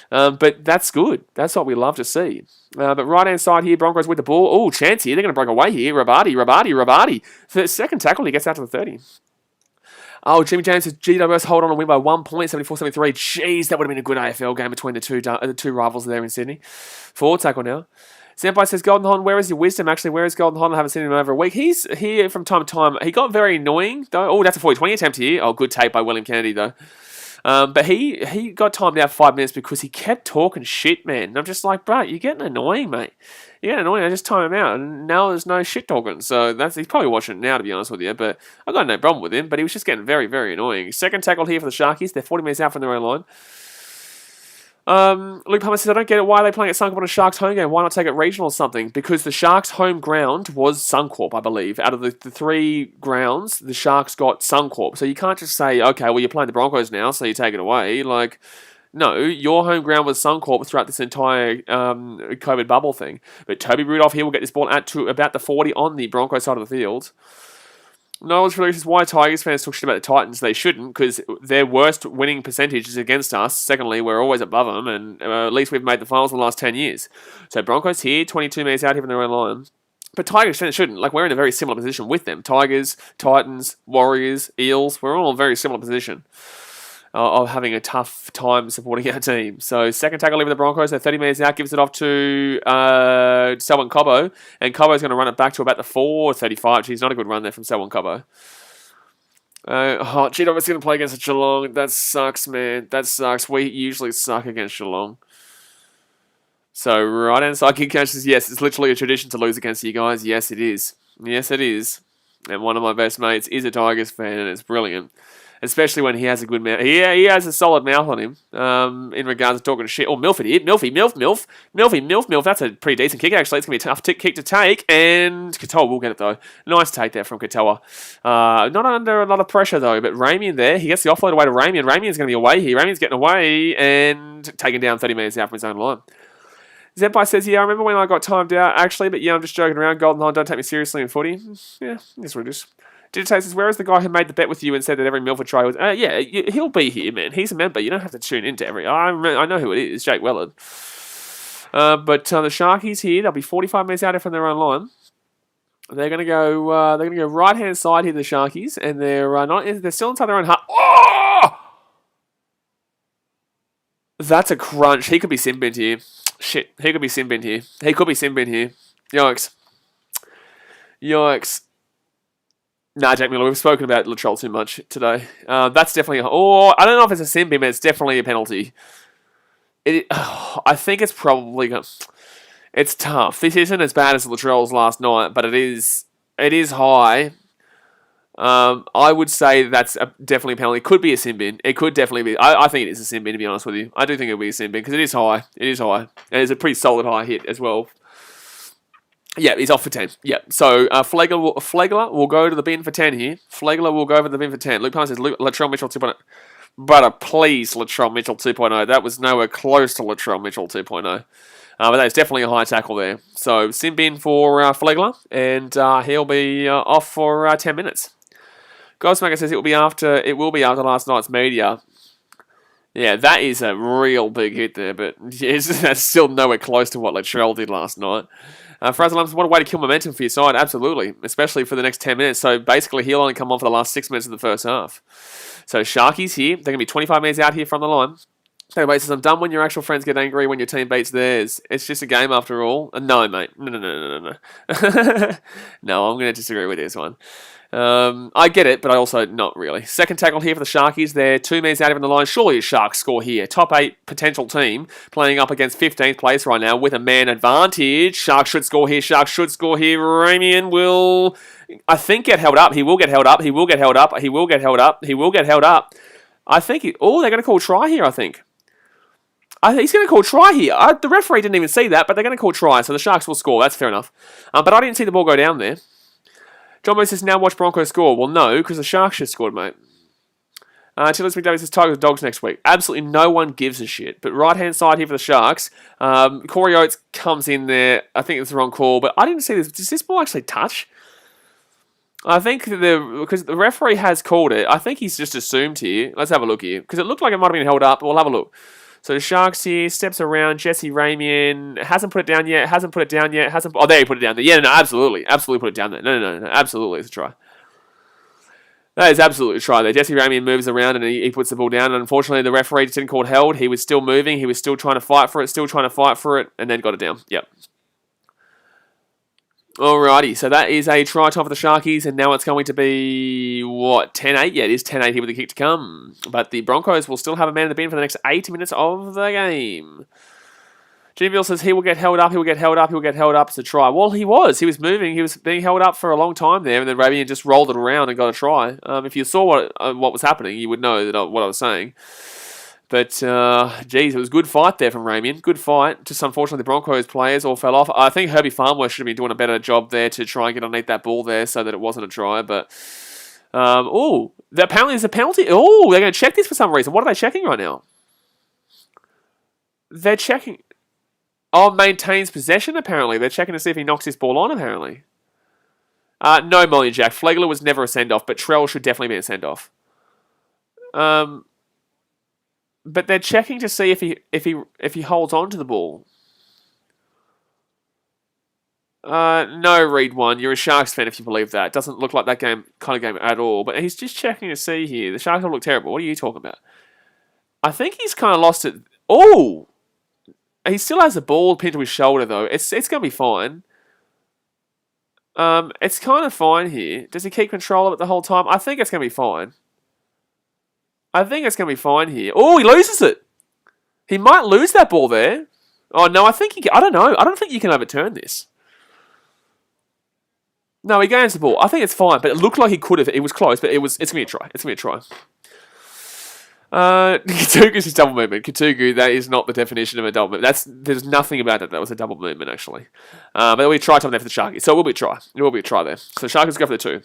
But that's good. That's what we love to see. But right-hand side here, Broncos with the ball. Oh, chance here. They're going to break away here. Rabadi. For the second tackle, he gets out to the 30. Oh, Jimmy James says GWS hold on and win by 1 point, 74-73. Jeez, that would have been a good AFL game between the two rivals there in Sydney. Forward tackle now. Senpai says, Golden Hon, where is your wisdom? Actually, where is Golden Hon? I haven't seen him in over a week. He's here from time to time. He got very annoying, though. Oh, that's a 40-20 attempt here. Oh, good take by William Kennedy, though. But he got timed out for 5 minutes because he kept talking shit, man. And I'm just like, bro, you're getting annoying, mate. You're getting annoying. I just time him out, and now there's no shit talking. So he's probably watching it now, to be honest with you. But I got no problem with him. But he was just getting very, very annoying. Second tackle here for the Sharkies. They're 40 minutes out from their own line. Luke Palmer says, I don't get it. Why are they playing at Suncorp on a Sharks home game? Why not take it regional or something? Because the Sharks' home ground was Suncorp, I believe. Out of the 3 grounds, the Sharks got Suncorp. So you can't just say, okay, well, you're playing the Broncos now, so you take it away. Like, no, your home ground was Suncorp throughout this entire COVID bubble thing. But Toby Rudolph here will get this ball out to about the 40 on the Broncos side of the field. Knowledge releases why Tigers fans talk shit about the Titans. They shouldn't, because their worst winning percentage is against us. Secondly, we're always above them, and at least we've made the finals in the last 10 years. So Broncos here, 22 minutes out here from their own line. But Tigers fans shouldn't. Like, we're in a very similar position with them. Tigers, Titans, Warriors, Eels, we're all in a very similar position of having a tough time supporting our team. So second tackle over the Broncos. They're 30 minutes out. Gives it off to Selwyn Cobbo. And Cobbo's going to run it back to about the 4:35. Geez, not a good run there from Selwyn Cobbo. GWS going to play against Geelong. That sucks, man. That sucks. We usually suck against Geelong. So right hand side kick catches. Yes, it's literally a tradition to lose against you guys. Yes, it is. Yes, it is. And one of my best mates is a Tigers fan, and it's brilliant. Especially when he has a good mouth. He has a solid mouth on him in regards to talking shit. Oh, Milford here. Milf. That's a pretty decent kick, actually. It's going to be a tough kick to take. And Katoa will get it, though. Nice take there from Katoa. Not under a lot of pressure, though. But Ramian there. He gets the offload away to Ramian. Ramian's going to be away here. Ramian's getting away and taken down 30 metres out from his own line. Zenpai says, yeah, I remember when I got timed out, actually, but yeah, I'm just joking around. Golden Line, don't take me seriously in footy. Yeah, that's what it is. Digitator says, where is the guy who made the bet with you and said that every Milford try was... yeah, he'll be here, man. He's a member. You don't have to tune into every... I know who it is, Jake Wellard. But the Sharkies here, they'll be 45 metres out from their own line. They're going to go. They're going to go right hand side here, the Sharkies, and they're not. They're still inside their own half. Oh! That's a crunch. He could be sin-binned here. Shit, he could be sin-binned here. He could be sin-binned here. Yikes. Yikes. Nah, Jack Miller, we've spoken about Latrell too much today. That's definitely... I don't know if it's a sin-bin, but it's definitely a penalty. I think it's probably... It's tough. This isn't as bad as Latrell's last night, but it is high. I would say that's definitely a penalty. It could be a sin bin. It could definitely be. I think it is a sin bin, to be honest with you. I do think it'll be a sin bin because it is high. It is high. And it's a pretty solid high hit as well. Yeah, he's off for 10. Yeah, so Flegler will go to the bin for 10 here. Flegler will go over the bin for 10. Luke Palmer says Latrell Mitchell 2.0. But please, Latrell Mitchell 2.0. That was nowhere close to Latrell Mitchell 2.0. But that is definitely a high tackle there. So, sin bin for Flegler, and he'll be off for 10 minutes. Ghostmaker says it will be after last night's media. Yeah, that is a real big hit there, but that's still nowhere close to what Latrell did last night. Frazzle, what a way to kill momentum for your side, absolutely, especially for the next 10 minutes. So basically, he'll only come on for the last 6 minutes of the first half. So Sharkies here, they're going to be 25 minutes out here from the line. Anyway, says, I'm done when your actual friends get angry when your team beats theirs. It's just a game after all. No, mate. No. No, I'm going to disagree with this one. I get it, but I also not really. Second tackle here for the Sharkies. They're 2 minutes out of the line. Surely a Sharks score here. Top 8 potential team playing up against 15th place right now with a man advantage. Sharks should score here. Sharks should score here. Ramian will, I think, get held up. He will get held up. He will get held up. He will get held up. He will get held up. I think, they're going to call try here, I think. He's going to call try here. The referee didn't even see that, but they're going to call try, so the Sharks will score. That's fair enough. But I didn't see the ball go down there. John Moose says, now watch Broncos score. Well, no, because the Sharks just scored, mate. Tillis McDavid says, Tigers Dogs next week. Absolutely no one gives a shit. But right-hand side here for the Sharks, Corey Oates comes in there. I think it's the wrong call, but I didn't see this. Does this ball actually touch? I think because the referee has called it, I think he's just assumed here. Let's have a look here. Because it looked like it might have been held up. We'll have a look. So the Sharks here, steps around, Jesse Ramian, hasn't put it down yet, oh, there he put it down there. Yeah, no, absolutely put it down there. No, absolutely, it's a try. That is absolutely a try there. Jesse Ramian moves around and he puts the ball down, and unfortunately the referee just didn't call it held. He was still moving, he was still trying to fight for it, and then got it down. Yep. Alrighty, so that is a try time for the Sharkies, and now it's going to be, 10-8? Yeah, it is 10-8 here with the kick to come. But the Broncos will still have a man in the bin for the next 80 minutes of the game. Jimmy says he will get held up, it's a try. Well, he was moving, he was being held up for a long time there, and then Rabian just rolled it around and got a try. If you saw what was happening, you would know that what I was saying. But, geez, it was a good fight there from Ramian. Good fight. Just unfortunately, the Broncos players all fell off. I think Herbie Farnworth should have been doing a better job there to try and get underneath that ball there so that it wasn't a try. But, apparently there's a penalty. Oh, they're going to check this for some reason. What are they checking right now? They're checking. Oh, maintains possession, apparently. They're checking to see if he knocks this ball on, apparently. No, Molly Jack. Flegler was never a send-off, but Trell should definitely be a send-off. But they're checking to see if he holds on to the ball. No, Reed one. You're a Sharks fan if you believe that. It doesn't look like that kind of game at all. But he's just checking to see here. The Sharks will look terrible. What are you talking about? I think he's kind of lost it. Oh! He still has the ball pinned to his shoulder, though. It's going to be fine. It's kind of fine here. Does he keep control of it the whole time? I think it's going to be fine. I think it's going to be fine here. Oh, he loses it. He might lose that ball there. Oh, no, I don't know. I don't think you can overturn this. No, he gains the ball. I think it's fine, but it looked like he could have. It was close, but it's going to be a try. It's going to be a try. Katugu's is double movement. Katugu, that is not the definition of a double movement. There's nothing about it that was a double movement, actually. But it'll be a try time there for the Sharkies. So it will be a try. It will be a try there. So Sharkies go for the 2.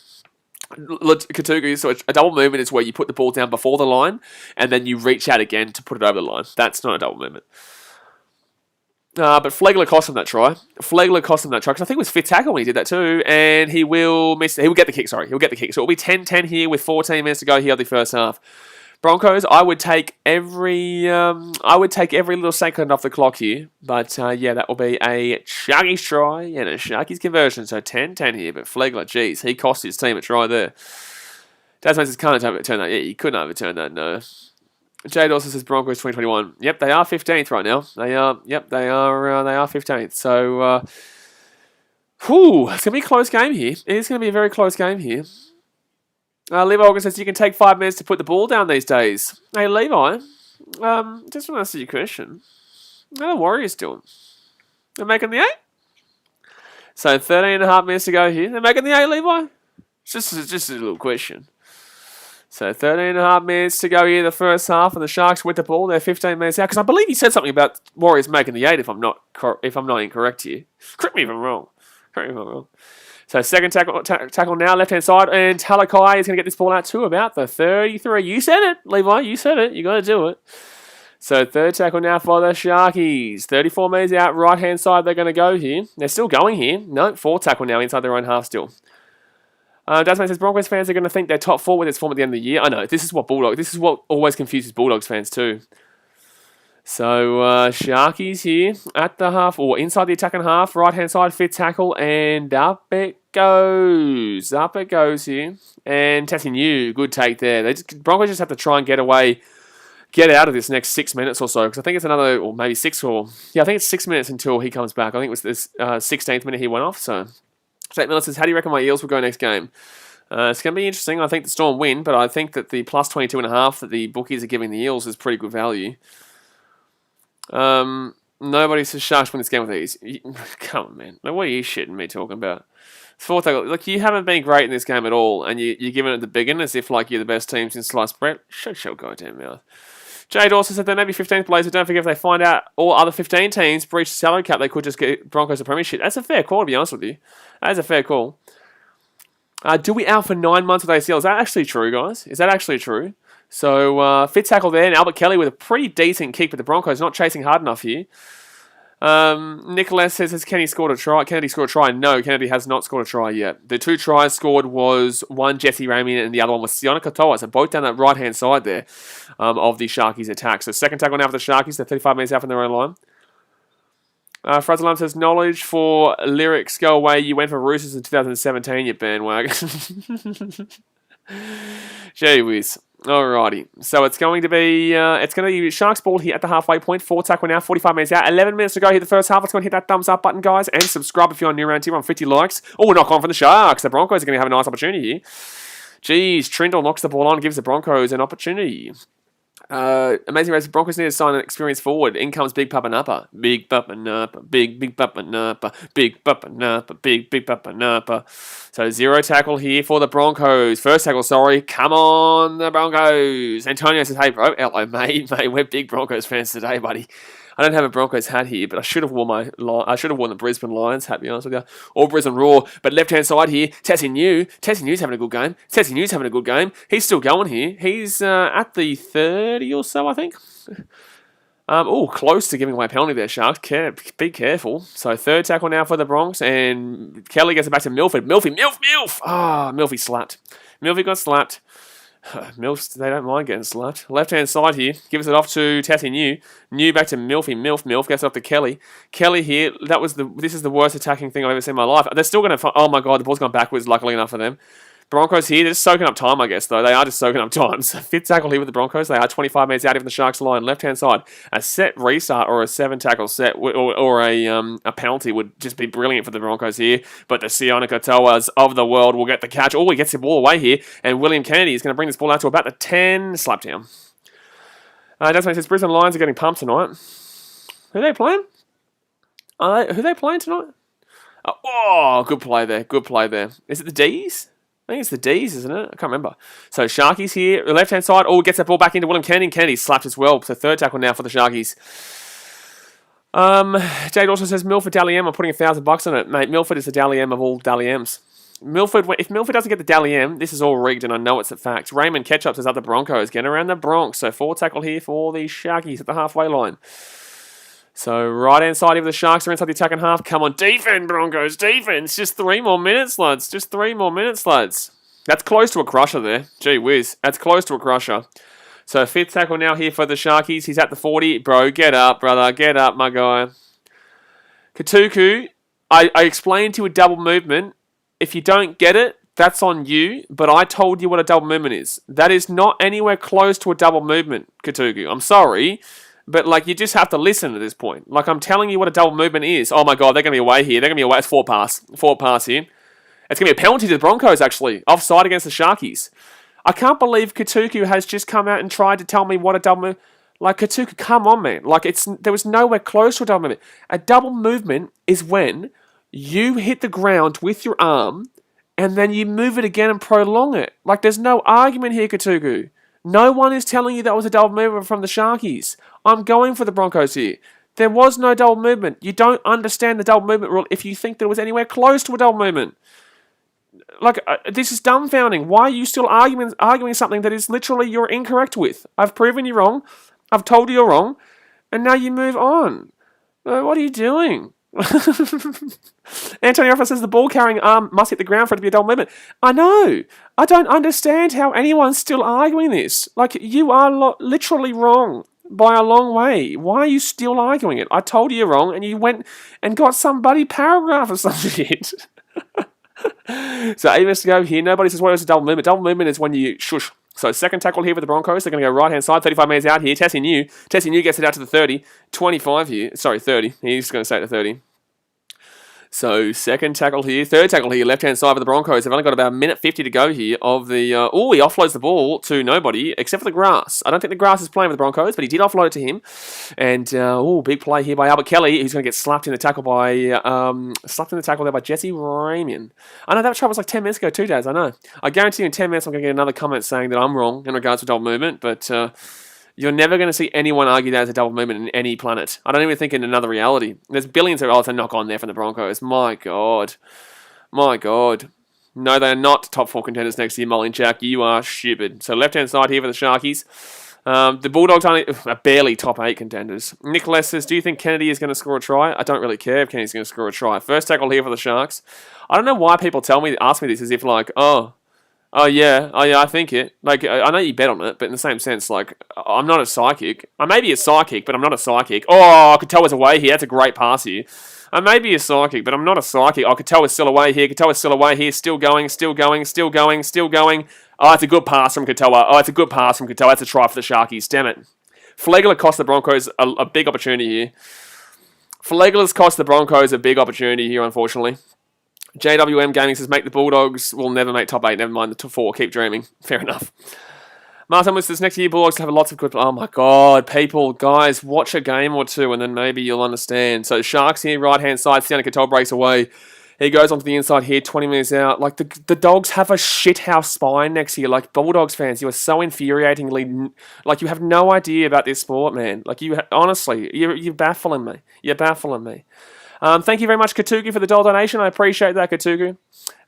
Katugu, so a double movement is where you put the ball down before the line and then you reach out again to put it over the line. That's not a double movement. But Flegler cost him that try. Because I think it was fifth tackle when he did that too. And he will miss. He will get the kick, sorry. He'll get the kick. So it'll be 10-10 here with 14 minutes to go here of the first half. Broncos, I would take every little second off the clock here. But yeah, that will be a Sharkies try and a Sharkies conversion. So 10-10 here. But Flegler, geez, he cost his team a try there. Tasman says can't overturn that. Yeah, you couldn't overturn that, no. Jade also says Broncos 2021. Yep, they are 15th right now. They are 15th. So, it's going to be a close game here. It is going to be a very close game here. Levi Morgan says you can take 5 minutes to put the ball down these days. Hey, Levi, just want to ask you a question. How are the Warriors doing? They're making the 8? So 13.5 minutes to go here. They're making the 8, Levi? Just a little question. So 13.5 minutes to go here the first half, and the Sharks with the ball. They're 15 minutes out. Because I believe he said something about Warriors making the 8, if I'm not incorrect here. Correct me if I'm wrong. So second tackle now, left-hand side, and Talakai is going to get this ball out to about the 33. You said it, Levi. You said it. You got to do it. So third tackle now for the Sharkies. 34 metres out, right-hand side they're going to go here. They're still going here. No, fourth tackle now inside their own half still. Dasman says Broncos fans are going to think they're top 4 with this form at the end of the year. I know, this is what always confuses Bulldogs fans too. So, Sharkies here at the half, or inside the attacking half, right-hand side, fifth tackle, and up it goes. Up it goes here. And Tassinu, good take there. Broncos just have to try and get out of this next 6 minutes or so, because I think it's another, or maybe 6 or... Yeah, I think it's 6 minutes until he comes back. I think it was this 16th minute he went off, so... Jake Miller says, how do you reckon my Eels will go next game? It's going to be interesting. I think the Storm win, but I think that the plus 22.5 that the bookies are giving the Eels is pretty good value. Nobody says Sharks win this game with ease. Come on, man. Like, what are you shitting me talking about? Fourth tackle. Look, you haven't been great in this game at all, and you're giving it the big one as if like you're the best team since sliced bread. Shut your goddamn mouth. Jade also said they may be 15th place, but don't forget if they find out all other 15 teams breach the salary cap, they could just get Broncos a premiership. That's a fair call, to be honest with you. That is a fair call. Do we out for 9 months with ACL? Is that actually true, guys? Is that actually true? So, fifth tackle there, and Albert Kelly with a pretty decent kick, but the Broncos not chasing hard enough here. Nicholas says, has Kennedy scored a try? Kennedy scored a try? No, Kennedy has not scored a try yet. The 2 tries scored was one Jesse Ramey and the other one was Sione Katoa. So both down that right-hand side there of the Sharkies attack. So second tackle now for the Sharkies. They're 35 minutes out from their own line. Frazalam says, knowledge for lyrics go away. You went for Roosters in 2017, you bandwagon. Gee whiz. Alrighty, so it's going to be Sharks ball here at the halfway point. 4 tackle now, 45 minutes out, 11 minutes to go here the first half. Let's go and hit that thumbs up button, guys, and subscribe if you're on new round 2 on 50 likes. Oh, knock on from the Sharks. The Broncos are going to have a nice opportunity here. Jeez, Trindle knocks the ball on, gives the Broncos an opportunity. Amazing race. Broncos need to sign an experienced forward. In comes Big Papa Napa. Big Papa Napa. Big Papa Napa. Big Papa Napa. Big Papa Napa. So 0 tackle here for the Broncos. First tackle, sorry. Come on, the Broncos. Antonio says, hey, bro. Hello, mate. We're big Broncos fans today, buddy. I don't have a Broncos hat here, but I should have worn the Brisbane Lions hat, to be honest with you. Or Brisbane Roar. But left-hand side here, Tassinu's having a good game. Tassinu's having a good game. He's still going here. He's at the 30 or so, I think. Close to giving away a penalty there, Sharks. Be careful. So third tackle now for the Bronx, and Kelly gets it back to Milford. Milf! Milfy slapped. Milfy got slapped. Milfs, they don't mind getting slapped. Left-hand side here, gives it off to Tassinu. New back to Milfy. Milf gets it off to Kelly. Kelly here, this is the worst attacking thing I've ever seen in my life. They're still going to, oh my god, the ball's gone backwards, luckily enough for them. Broncos here, they're just soaking up time, I guess, though. They are just soaking up time. So fifth tackle here with the Broncos. They are 25 minutes out of the Sharks line. Left-hand side, a set restart or a 7-tackle set or a penalty would just be brilliant for the Broncos here. But the Sione Katoas of the world will get the catch. Oh, he gets the ball away here. And William Kennedy is going to bring this ball out to about the 10. Slap down. That's what he says. Brisbane Lions are getting pumped tonight. Who are they playing? Who are they playing tonight? Good play there. Is it the D's? I think it's the D's, isn't it? I can't remember. So Sharkies here, left-hand side. Gets that ball back into William Kennedy. Kennedy slapped as well. So third tackle now for the Sharkies. Jade also says Milford Dally M. I'm putting $1,000 on it, mate. Milford is the Dally M of all Dally M's. If Milford doesn't get the Dally M, this is all rigged, and I know it's a fact. Raymond Ketchup says up the Broncos, getting around the Bronx. So 4 tackle here for the Sharkies at the halfway line. So right-hand side of the Sharks are inside the attacking half. Come on, defend, Broncos, defense. Just 3 more minutes, lads. Just 3 more minutes, lads. That's close to a crusher there. Gee whiz. That's close to a crusher. So 5th tackle now here for the Sharkies. He's at the 40. Bro, get up, brother. Get up, my guy. Katuku, I explained to you a double movement. If you don't get it, that's on you. But I told you what a double movement is. That is not anywhere close to a double movement, Katuku. I'm sorry. But, like, you just have to listen at this point. Like, I'm telling you what a double movement is. Oh, my God, they're going to be away here. They're going to be away. It's forward pass here. It's going to be a penalty to the Broncos, actually. Offside against the Sharkies. I can't believe Katuku has just come out and tried to tell me what a double movement... Like, Katuku, come on, man. Like, there was nowhere close to a double movement. A double movement is when you hit the ground with your arm and then you move it again and prolong it. Like, there's no argument here, Katuku. No one is telling you that was a double movement from the Sharkies. I'm going for the Broncos here. There was no double movement. You don't understand the double movement rule if you think there was anywhere close to a double movement. Like, this is dumbfounding. Why are you still arguing something that is literally you're incorrect with? I've proven you wrong. I've told you you're wrong. And now you move on. What are you doing? Antonio Alpha says the ball carrying arm must hit the ground for it to be a double movement. I know. I don't understand how anyone's still arguing this. Like, you are literally wrong by a long way. Why are you still arguing it? I told you you're wrong, and you went and got some bloody paragraph or some shit. So 8 minutes to go here. Nobody says what is a double movement. Double movement is when you shush. So 2nd tackle here for the Broncos. They're going to go right-hand side. 35 metres out here. Tessie New gets it out to the 30. 25 here. Sorry, 30. He's going to stay at the 30. So 2nd tackle here. 3rd tackle here. Left-hand side for the Broncos. They've only got about a minute 50 to go here of the... he offloads the ball to nobody except for the grass. I don't think the grass is playing with the Broncos, but he did offload it to him. And, big play here by Albert Kelly, who's going to get slapped in the tackle there by Jesse Ramian. I know that try was like 10 minutes ago too, Daz. I know. I guarantee you in 10 minutes I'm going to get another comment saying that I'm wrong in regards to double movement, but... you're never going to see anyone argue that as a double movement in any planet. I don't even think in another reality. There's billions of dollars to knock on there from the Broncos. My God. My God. No, they're not top 4 contenders next year, Molly and Jack. You are stupid. So left-hand side here for the Sharkies. The Bulldogs are barely top 8 contenders. Nicholas says, do you think Kennedy is going to score a try? I don't really care if Kennedy's going to score a try. 1st tackle here for the Sharks. I don't know why people ask me this as if like, Oh yeah, I think it. Like, I know you bet on it, but in the same sense, like, I'm not a psychic. I may be a psychic, but I'm not a psychic. Oh, Katoa's away here. That's a great pass here. I may be a psychic, but I'm not a psychic. Oh, Katoa's still away here. Katoa's still away here. Still going. Oh, it's a good pass from Katoa. That's a try for the Sharkies. Damn it. Flegler cost the Broncos a big opportunity here. Flegler's cost the Broncos a big opportunity here, unfortunately. JWM Gaming says, make the Bulldogs will never make top 8. Never mind the top 4. Keep dreaming. Fair enough. Martin says, next year Bulldogs have lots of good... Oh my God, people, guys, watch a game or two and then maybe you'll understand. So Sharks here, right-hand side. Sione Katoa breaks away. He goes onto the inside here, 20 minutes out. Like, the Dogs have a shithouse spine next year. Like, Bulldogs fans, you are so infuriatingly... Like, you have no idea about this sport, man. Like, honestly, you're baffling me. You're baffling me. Thank you very much, Katuku, for the dollar donation. I appreciate that, Katuku.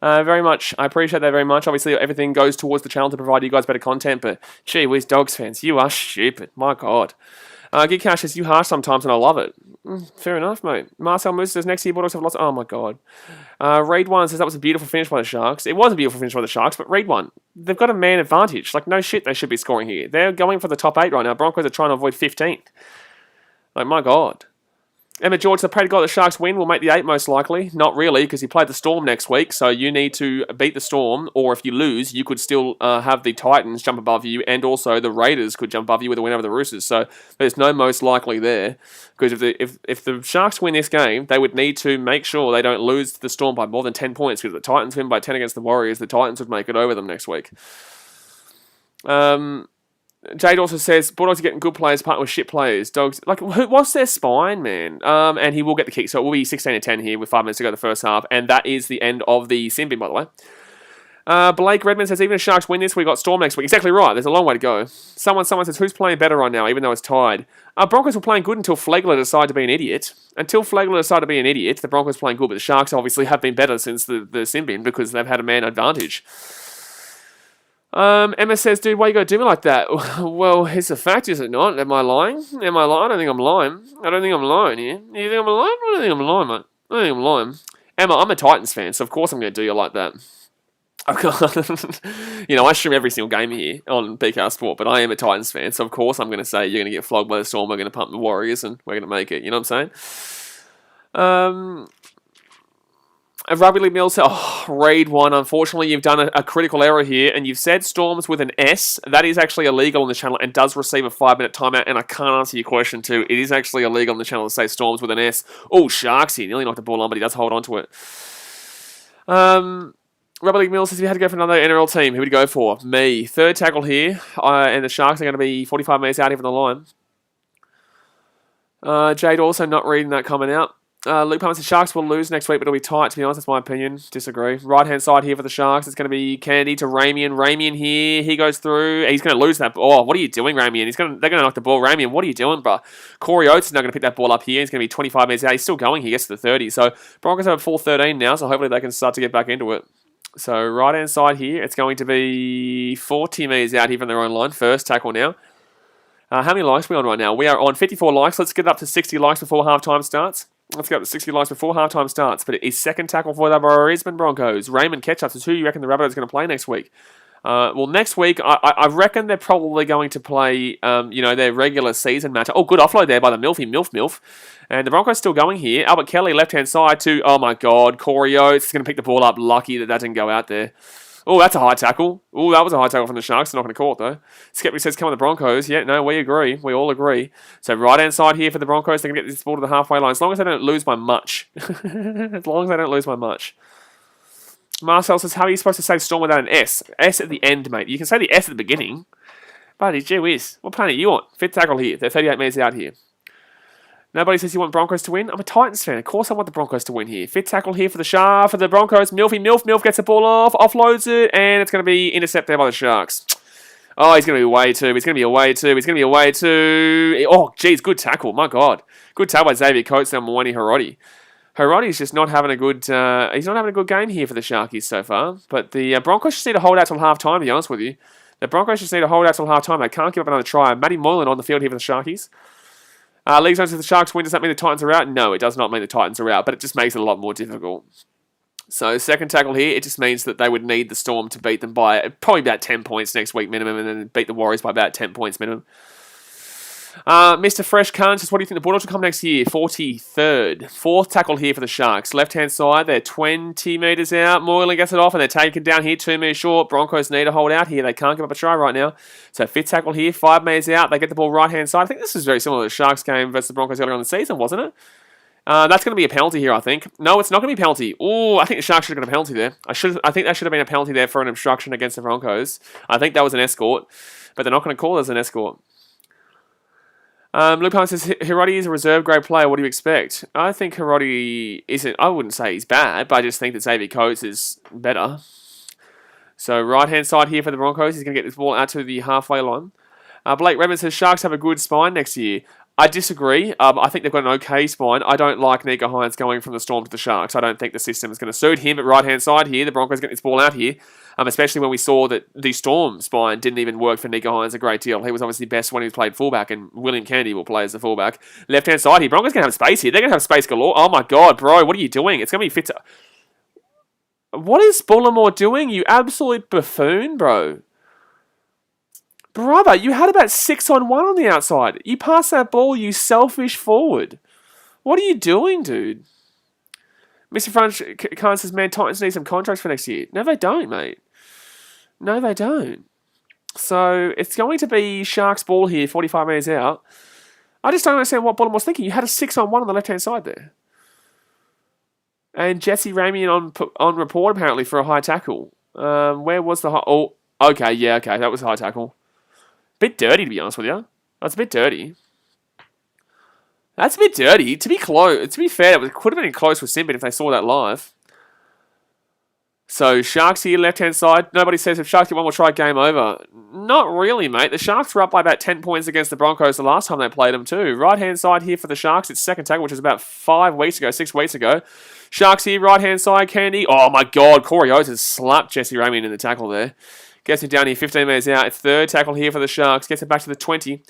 Very much. I appreciate that very much. Obviously, everything goes towards the channel to provide you guys better content, but gee whiz, Dogs fans, you are stupid. My God. Gig Cash says, you harsh sometimes, and I love it. Fair enough, mate. Marcel Moose says, next year, Bulldogs have lots... Oh, my God. Reed 1 says, that was a beautiful finish by the Sharks. It was a beautiful finish by the Sharks, but Reed 1, they've got a man advantage. Like, no shit, they should be scoring here. They're going for the top 8 right now. Broncos are trying to avoid 15th. Like, my God. Emma George, the pray to God the Sharks win will make the 8 most likely. Not really, because he played the Storm next week, so you need to beat the Storm, or if you lose, you could still have the Titans jump above you, and also the Raiders could jump above you with a win over the Roosters. So there's no most likely there, because if the Sharks win this game, they would need to make sure they don't lose to the Storm by more than 10 points, because if the Titans win by 10 against the Warriors, the Titans would make it over them next week. Jade also says, Bulldogs are getting good players partnered with shit players. Dogs, like, what's their spine, man? And he will get the kick. So it will be 16-10 here with 5 minutes to go the first half. And that is the end of the sin bin, by the way. Blake Redmond says, even if Sharks win this, we got Storm next week. Exactly right. There's a long way to go. Someone says, who's playing better right now, even though it's tied? Broncos were playing good until Flegler decided to be an idiot. Until Flegler decided to be an idiot, the Broncos playing good. But the Sharks obviously have been better since the sin bin because they've had a man advantage. Emma says, dude, why you got to do me like that? Well, it's a fact, is it not? Am I lying? Am I lying? I don't think I'm lying. I don't think I'm lying here. You think I'm lying? I don't think I'm lying, mate. I don't think I'm lying. Emma, I'm a Titans fan, so of course I'm going to do you like that. I stream every single game here on BKR Sport, but I am a Titans fan, so of course I'm going to say you're going to get flogged by the Storm, we're going to pump the Warriors, and we're going to make it. You know what I'm saying? Rugby League Mills said, Raid 1, unfortunately you've done a critical error here, and you've said Storms with an S. That is actually illegal on the channel and does receive a 5-minute timeout, and I can't answer your question too. It is actually illegal on the channel to say Storms with an S. Oh, Sharks here. Nearly knocked the ball on, but he does hold on to it. Rugby League Mills says if you had to go for another NRL team, who would you go for? Me. Third tackle here, and the Sharks are going to be 45 metres out here from the line. Jade also not reading that comment out. Luke Palmer says Sharks will lose next week, but it'll be tight, to be honest. That's my opinion. Disagree. Right-hand side here for the Sharks. It's going to be Candy to Ramian. Ramian here. He goes through. He's going to lose that. Oh, what are you doing, Ramian? They're going to knock the ball. Ramian, what are you doing, bro? Corey Oates is now going to pick that ball up here. He's going to be 25 metres out. He's still going. He gets to the 30. So Broncos have a full 13 now, so hopefully they can start to get back into it. So right-hand side here, it's going to be 40 metres out here from their own line. First tackle now. How many likes are we on right now? We are on 54 likes. Let's get it up to 60 likes before halftime starts. Let's get up to 60 likes before halftime starts. But it is second tackle for the Brisbane Broncos. Raymond Ketchup is who you reckon the Rabbitohs are going to play next week? Next week, I reckon they're probably going to play, their regular season match. Oh, good offload there by the Milf. And the Broncos still going here. Albert Kelly, left-hand side to, oh my God, Corey Oates is going to pick the ball up. Lucky that didn't go out there. Oh, that's a high tackle. Oh, that was a high tackle from the Sharks. They're not going to call it, though. Skeptic says, come on, the Broncos. Yeah, no, we agree. We all agree. So right-hand side here for the Broncos. They can get this ball to the halfway line. As long as they don't lose by much. As long as they don't lose by much. Marcel says, how are you supposed to say Storm without an S? S at the end, mate. You can say the S at the beginning. Buddy, gee whiz. What planet are you on? Fifth tackle here. They're 38 metres out here. Nobody says you want Broncos to win. I'm a Titans fan. Of course I want the Broncos to win here. Fifth tackle here for the Broncos. Milf gets the ball off, offloads it, and it's going to be intercepted by the Sharks. Oh, he's going to be away too. He's going to be away too. Oh, geez, good tackle. My God. Good tackle by Xavier Coates and Mwani Hiroti. Hirotti's just not having a good he's not having a good game here for the Sharkies so far. But the Broncos just need to hold out till half time, to be honest with you. The Broncos just need to hold out till half time. They can't give up another try. Matty Moylan on the field here for the Sharkies. League Zone says the Sharks win. Does that mean the Titans are out? No, it does not mean the Titans are out, but it just makes it a lot more difficult. So second tackle here, it just means that they would need the Storm to beat them by probably about 10 points next week minimum, and then beat the Warriors by about 10 points minimum. Mr. Fresh Khan says, what do you think the Bulldogs will come next year? 43rd. Fourth tackle here for the Sharks. Left-hand side, they're 20 metres out. Moylan gets it off, and they're taken down here, 2 metres short. Broncos need to hold out here. They can't give up a try right now. So fifth tackle here, 5 metres out. They get the ball right-hand side. I think this is very similar to the Sharks game versus the Broncos earlier on the season, wasn't it? That's going to be a penalty here, I think. No, it's not going to be a penalty. Oh, I think the Sharks should have got a penalty there. I think that should have been a penalty there for an obstruction against the Broncos. I think that was an escort, but they're not going to call it as an escort. Luke Palmer says, Hiroti is a reserve grade player. What do you expect? I think Hiroti isn't, I wouldn't say he's bad, but I just think that Xavier Coates is better. So right-hand side here for the Broncos. He's going to get this ball out to the halfway line. Blake Redmond says, Sharks have a good spine next year. I disagree. I think they've got an okay spine. I don't like Nico Hines going from the Storm to the Sharks. I don't think the system is going to suit him. At right-hand side here, the Broncos get this ball out here, especially when we saw that the Storm spine didn't even work for Nico Hines a great deal. He was obviously best when he was played fullback, and William Kennedy will play as the fullback. Left-hand side here, Broncos going to have space here. They're going to have space galore. Oh my God, bro, what are you doing? It's going to be fit to... What is Bullimore doing, you absolute buffoon, bro? Brother, you had about 6-on-1 on the outside. You passed that ball, you selfish forward. What are you doing, dude? Mr. French Khan says, man, Titans need some contracts for next year. No, they don't, mate. No, they don't. So, it's going to be Sharks ball here, 45 metres out. I just don't understand what Bullen was thinking. You had a 6-on-1 on the left-hand side there. And Jesse Ramian on report, apparently, for a high tackle. Where was the high... Oh, okay, yeah, okay, that was a high tackle. Bit dirty, to be honest with you. That's a bit dirty. That's a bit dirty. To be fair, it could have been close with Simbin if they saw that live. So, Sharks here, left-hand side. Nobody says if Sharks get one more try, game over. Not really, mate. The Sharks were up by about 10 points against the Broncos the last time they played them too. Right-hand side here for the Sharks. It's second tackle, which is about 6 weeks ago. Sharks here, right-hand side, Candy. Oh, my God. Corey Oates has slapped Jesse Ramian in the tackle there. Gets him down here, 15 metres out. It's third tackle here for the Sharks. Gets it back to the 20.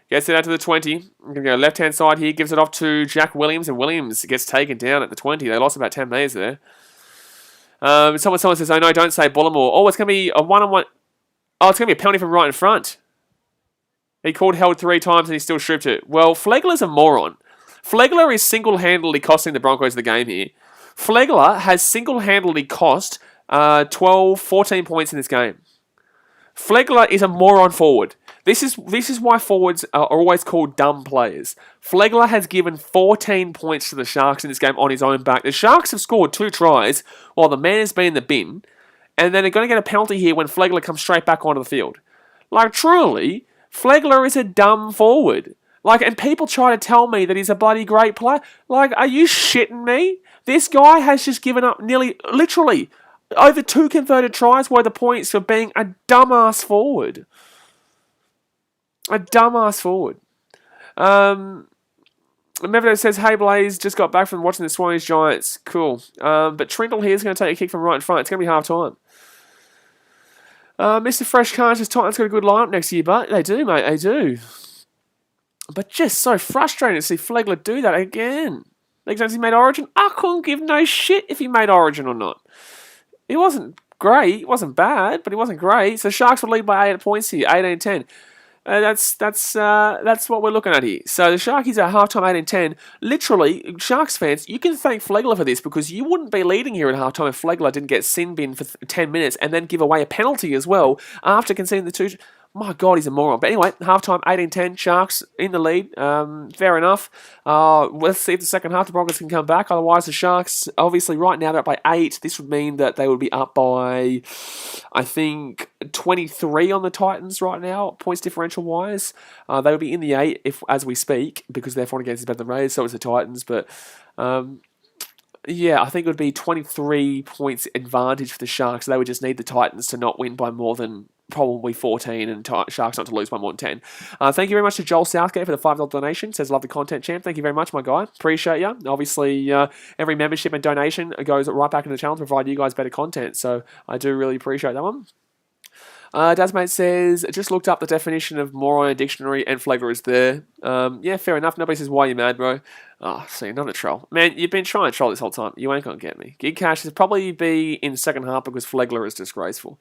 Gets it out to the 20. I'm going to go left-hand side here. Gives it off to Jack Williams. And Williams gets taken down at the 20. They lost about 10 metres there. Someone says, oh no, don't say Bullimore. Oh, it's going to be a one-on-one. Oh, it's going to be a penalty from right in front. He called held 3 times and he still stripped it. Well, Flegler's a moron. Flegler is single-handedly costing the Broncos the game here. Flegler has single-handedly cost 12, 14 points in this game. Flegler is a moron forward. This is why forwards are always called dumb players. Flegler has given 14 points to the Sharks in this game on his own back. The Sharks have scored 2 tries while the man has been in the bin, and then they're going to get a penalty here when Flegler comes straight back onto the field. Like, truly, Flegler is a dumb forward. Like, and people try to tell me that he's a bloody great player. Like, are you shitting me? This guy has just given up literally, over 2 converted tries worth of points for being a dumbass forward. A dumbass forward. Mevido says, hey Blaze, just got back from watching the Swans Giants. Cool. But Trinkle here is going to take a kick from right in front. It's going to be half time. Mr. Fresh Carnes says Titans got a good lineup next year, but they do, mate. They do. But just so frustrating to see Flegler do that again. Next time he made Origin, I couldn't give no shit if he made Origin or not. It wasn't great. It wasn't bad, but it wasn't great. So Sharks will lead by 8 points here, 18-10. That's what we're looking at here. So the Sharkies are halftime 18-10. Literally, Sharks fans, you can thank Flegler for this because you wouldn't be leading here at halftime if Flegler didn't get sin bin for 10 minutes and then give away a penalty as well after conceding the 2. My God, he's a moron. But anyway, halftime 18-10, Sharks in the lead. Fair enough. Let's see if the second half the Broncos can come back. Otherwise, the Sharks, obviously, right now they're up by 8. This would mean that they would be up by, I think, 23 on the Titans right now, points differential-wise. They would be in the 8 as we speak because their 40 games is better than Rays, so is the Titans. But yeah, I think it would be 23 points advantage for the Sharks. They would just need the Titans to not win by more than probably 14 and Sharks not to lose by more than 10. Thank you very much to Joel Southgate for the $5 donation. Says, love the content, champ. Thank you very much, my guy. Appreciate you. Obviously, every membership and donation goes right back into the channel to provide you guys better content. So I do really appreciate that one. Dasmate says, just looked up the definition of moron in a dictionary and Flegler is there. Yeah, fair enough. Nobody says, why are you mad, bro? Oh, see, another troll. Man, you've been trying to troll this whole time. You ain't going to get me. Gig Cash will probably be in the second half because Flegler is disgraceful.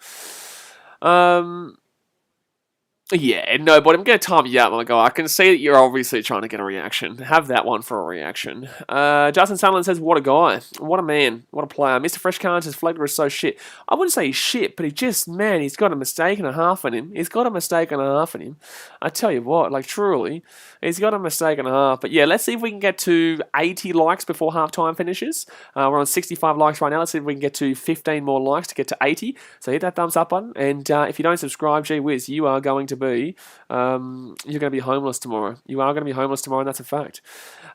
Yeah, no, but I'm going to time you out, my guy. I can see that you're obviously trying to get a reaction. Have that one for a reaction. Justin Sutherland says, what a guy. What a man. What a player. Mr. Fresh Khan says, Flegler is so shit. I wouldn't say he's shit, but he's got a mistake and a half in him. He's got a mistake and a half in him. I tell you what, like, truly, he's got a mistake and a half. But yeah, let's see if we can get to 80 likes before halftime finishes. We're on 65 likes right now. Let's see if we can get to 15 more likes to get to 80. So hit that thumbs up button. And if you don't subscribe, gee whiz, you are going to be you're going to be homeless tomorrow. You are going to be homeless tomorrow, and that's a fact.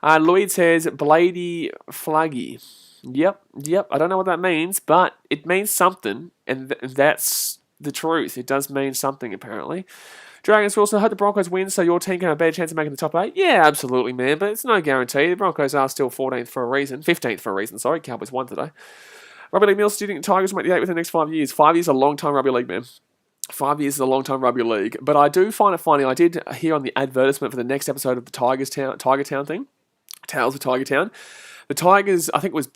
Lloyd says, Blady Flaggy. Yep. I don't know what that means, but it means something, and that's the truth. It does mean something, apparently. Dragons Wilson, I hope the Broncos win, so your team can have a better chance of making the top 8. Yeah, absolutely, man, but it's no guarantee. The Broncos are still 14th for a reason. 15th for a reason, sorry. Cowboys won today. Rugby League Mills, do you think the Tigers will make the 8 within the next 5 years? 5 years is a long time, Rugby League, man. 5 years is a long time rugby league, but I do find it funny. I did hear on the advertisement for the next episode of the Tiger Town thing, Tales of Tiger Town. The Tigers, I think it was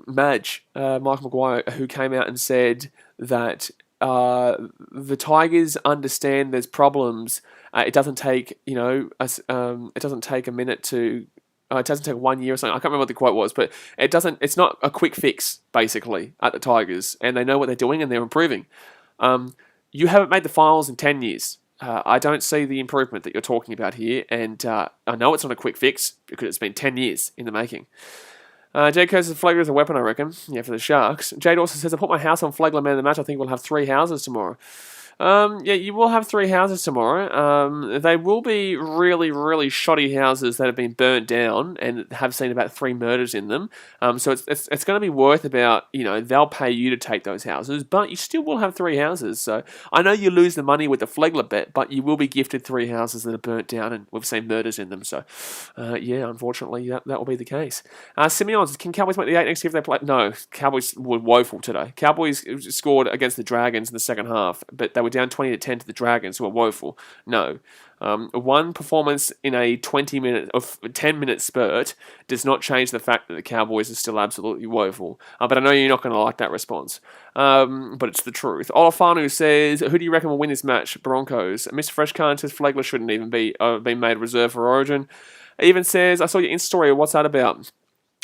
Madge, Michael Maguire, who came out and said that the Tigers understand there's problems. It doesn't take, it doesn't take a minute to. It doesn't take 1 year or something. I can't remember what the quote was, but it's not a quick fix basically at the Tigers, and they know what they're doing and they're improving. You haven't made the finals in 10 years. I don't see the improvement that you're talking about here, and I know it's not a quick fix because it's been 10 years in the making. Jay Curse says Flegler is a weapon, I reckon. Yeah, for the Sharks. Jade also says, I put my house on Flegler man of the match. I think we'll have 3 houses tomorrow. Yeah, you will have three houses tomorrow. They will be really, really shoddy houses that have been burnt down and have seen about 3 murders in them. So it's going to be worth about, they'll pay you to take those houses, but you still will have 3 houses. So I know you lose the money with the Flegler bet, but you will be gifted 3 houses that are burnt down and we've seen murders in them. So, yeah, unfortunately, that will be the case. Simeons, can Cowboys make the 8 next year if they play? No, Cowboys were woeful today. Cowboys scored against the Dragons in the second half, but they were down 20-10 to the Dragons, who were woeful. No. One performance in a 10-minute spurt does not change the fact that the Cowboys are still absolutely woeful. But I know you're not going to like that response. But it's the truth. Olafanu says, who do you reckon will win this match? Broncos. Mr. Freshkhan says Flegler shouldn't even be made reserve for Origin. Even says, I saw your Insta story. What's that about?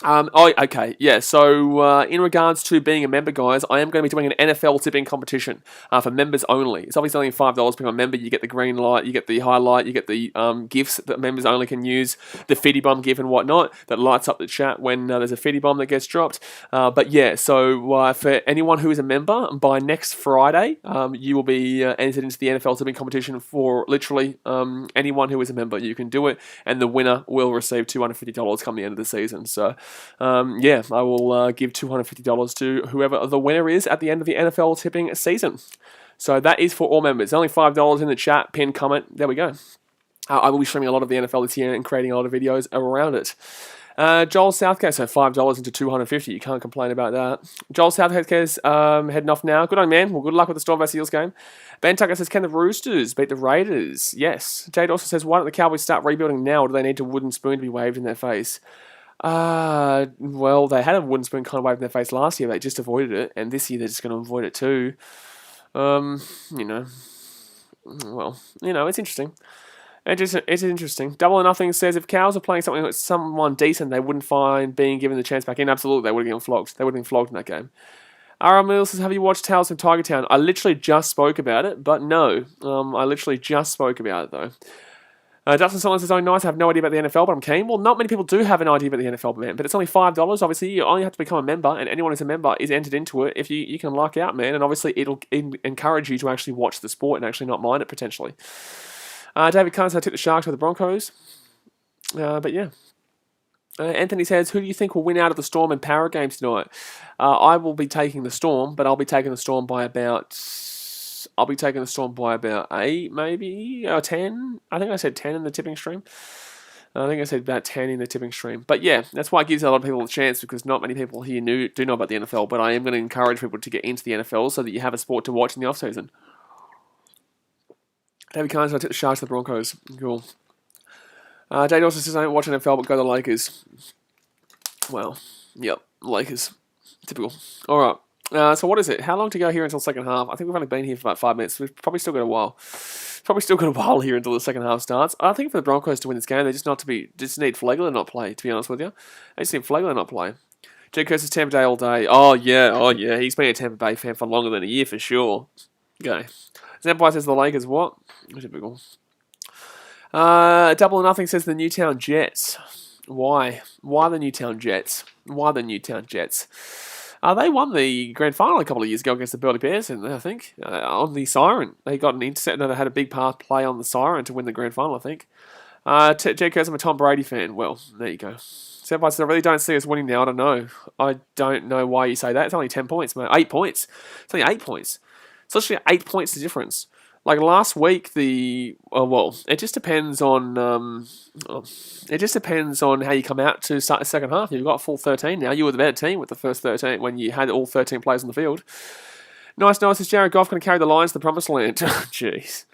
Okay, yeah, so in regards to being a member, guys, I am going to be doing an NFL tipping competition for members only. It's obviously only $5 per member. You get the green light, you get the highlight, you get the gifts that members only can use, the Fitty Bomb gift and whatnot that lights up the chat when there's a Fitty Bomb that gets dropped. But yeah, so for anyone who is a member, by next Friday, you will be entered into the NFL tipping competition for literally anyone who is a member. You can do it, and the winner will receive $250 come the end of the season. So, yeah, I will give $250 to whoever the winner is at the end of the NFL tipping season. So that is for all members. Only $5 in the chat, pin, comment. There we go. I will be streaming a lot of the NFL this year and creating a lot of videos around it. Joel Southgate, so $5 into $250. You can't complain about that. Joel Southgate's heading off now. Good on, man. Well, good luck with the Storm vs. Eels game. Ben Tucker says, can the Roosters beat the Raiders? Yes. Jade also says, why don't the Cowboys start rebuilding now, or do they need a wooden spoon to be waved in their face? Well, they had a wooden spoon kind of waved in their face last year. They just avoided it, and this year they're just going to avoid it too. It's interesting. It's interesting. Double or Nothing says, if Cows are playing something with someone decent, they wouldn't find being given the chance back in. Absolutely, they would have been flogged. They would have been flogged in that game. R.L. Mills says, have you watched Tales from Tiger Town? I literally just spoke about it, but no. I literally just spoke about it, though. Dustin Solomon says, oh, nice, I have no idea about the NFL, but I'm keen. Well, not many people do have an idea about the NFL, man, but it's only $5. Obviously, you only have to become a member, and anyone who's a member is entered into it if you can luck out, man, and obviously it'll encourage you to actually watch the sport and actually not mind it, potentially. David Carnes, I took the Sharks with the Broncos, but yeah. Anthony says, who do you think will win out of the Storm and Power game tonight? I will be taking the Storm, but I'll be taking the Storm by about 8, maybe, or 10. I think I said 10 in the tipping stream. I think I said about 10 in the tipping stream. But yeah, that's why it gives a lot of people a chance, because not many people here do know about the NFL, but I am going to encourage people to get into the NFL so that you have a sport to watch in the off-season. David Carnes, I took the Sharks to the Broncos. Cool. Jade also says, I don't watch NFL, but go to the Lakers. Well, yep, Lakers. Typical. All right. So what is it? How long to go here until second half? I think we've only been here for about 5 minutes. We've probably still got a while. Here until the second half starts. I think for the Broncos to win this game, they just need Flegler to not play, to be honest with you. They just need Flegler to not play. Jake Kurtz is Tampa Bay all day. Oh, yeah. He's been a Tampa Bay fan for longer than a year, for sure. Okay. Zampire says the Lakers what? Typical. Double or Nothing says the Newtown Jets. Why? Why the Newtown Jets? They won the grand final a couple of years ago against the Burleigh Bears, I think, on the Siren. They got an intercept, they had a big part play on the Siren to win the grand final, I think. Jake Kurtz, I'm a Tom Brady fan. Well, there you go. Zampire says, I really don't see us winning now. I don't know. I don't know why you say that. It's only 10 points, mate. 8 points. It's only 8 points. It's literally 8 points the difference. Like last week, it just depends on how you come out to start the second half. You've got a full 13 now. You were the better team with the first 13 when you had all 13 players on the field. Nice. Is Jared Goff going to carry the Lions to the promised land? Jeez.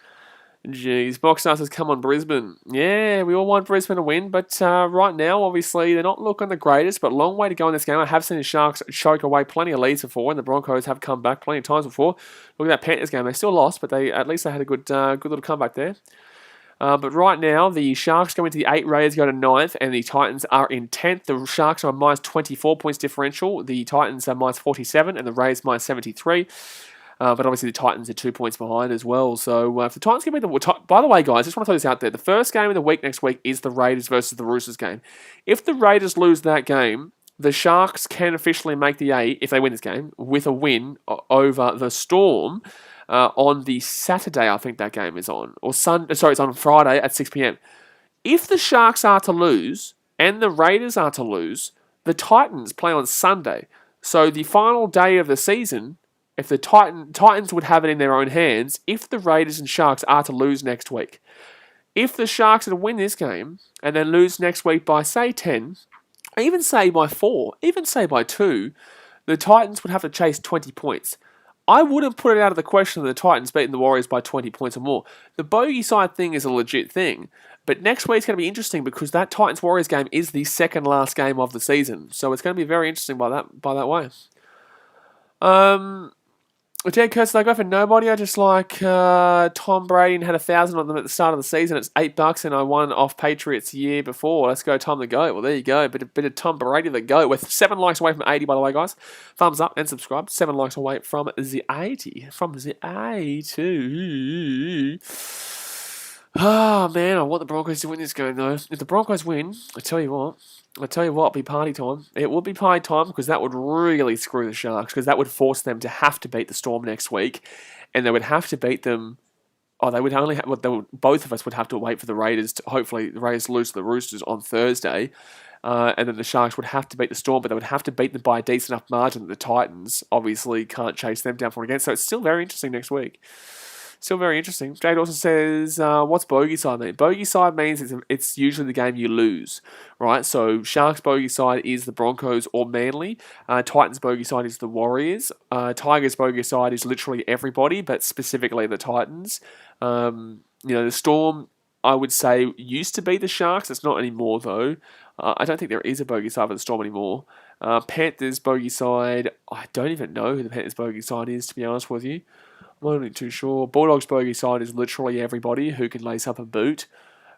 Boxstar says, come on, Brisbane. Yeah, we all want Brisbane to win, but right now, obviously, they're not looking the greatest, but long way to go in this game. I have seen the Sharks choke away plenty of leads before, and the Broncos have come back plenty of times before. Look at that Panthers game. They still lost, but at least they had a good little comeback there. But right now, the Sharks go into the 8, Raiders go to 9th, and the Titans are in 10th. The Sharks are minus 24 points differential. The Titans are minus 47, and the Raiders minus 73. But obviously the Titans are 2 points behind as well. So if the Titans can beat by the way, guys, I just want to throw this out there. The first game of the week next week is the Raiders versus the Roosters game. If the Raiders lose that game, the Sharks can officially make the 8, if they win this game, with a win over the Storm. on the Saturday. I think that game is on, or Sorry, it's on Friday at 6 p.m. If the Sharks are to lose and the Raiders are to lose, the Titans play on Sunday. So the final day of the season, if the Titans would have it in their own hands if the Raiders and Sharks are to lose next week. If the Sharks are to win this game and then lose next week by, say, 10, even say by 4, even say by 2, the Titans would have to chase 20 points. I wouldn't put it out of the question that the Titans beating the Warriors by 20 points or more. The bogey side thing is a legit thing. But next week's going to be interesting because that Titans-Warriors game is the second last game of the season. So it's going to be very interesting by that way. Ted Kurtz, they go for nobody. I just like Tom Brady and had 1,000 on them at the start of the season. It's $8 and I won off Patriots the year before. Let's go Tom the GOAT. Well, there you go. Bit of Tom Brady the GOAT. We're 7 likes away from 80, by the way, guys. Thumbs up and subscribe. 7 likes away from the 80. From the 80. Oh, man, I want the Broncos to win this game, though. If the Broncos win, I tell you what, it'll be party time. It would be party time because that would really screw the Sharks because that would force them to have to beat the Storm next week. And they would have to beat them. Oh, they would only have, both of us would have to wait for the Raiders to, hopefully, the Raiders lose to the Roosters on Thursday. And then the Sharks would have to beat the Storm, but they would have to beat them by a decent enough margin that the Titans obviously can't chase them down for again. So it's still very interesting next week. Still very interesting. Jade also says, what's bogey side mean? Bogey side means it's usually the game you lose, right? So Sharks bogey side is the Broncos or Manly. Titans bogey side is the Warriors. Tigers bogey side is literally everybody, but specifically the Titans. The Storm, I would say, used to be the Sharks. It's not anymore, though. I don't think there is a bogey side for the Storm anymore. Panthers bogey side, I don't even know who the Panthers bogey side is, to be honest with you. I'm not really too sure. Bulldogs bogey side is literally everybody who can lace up a boot.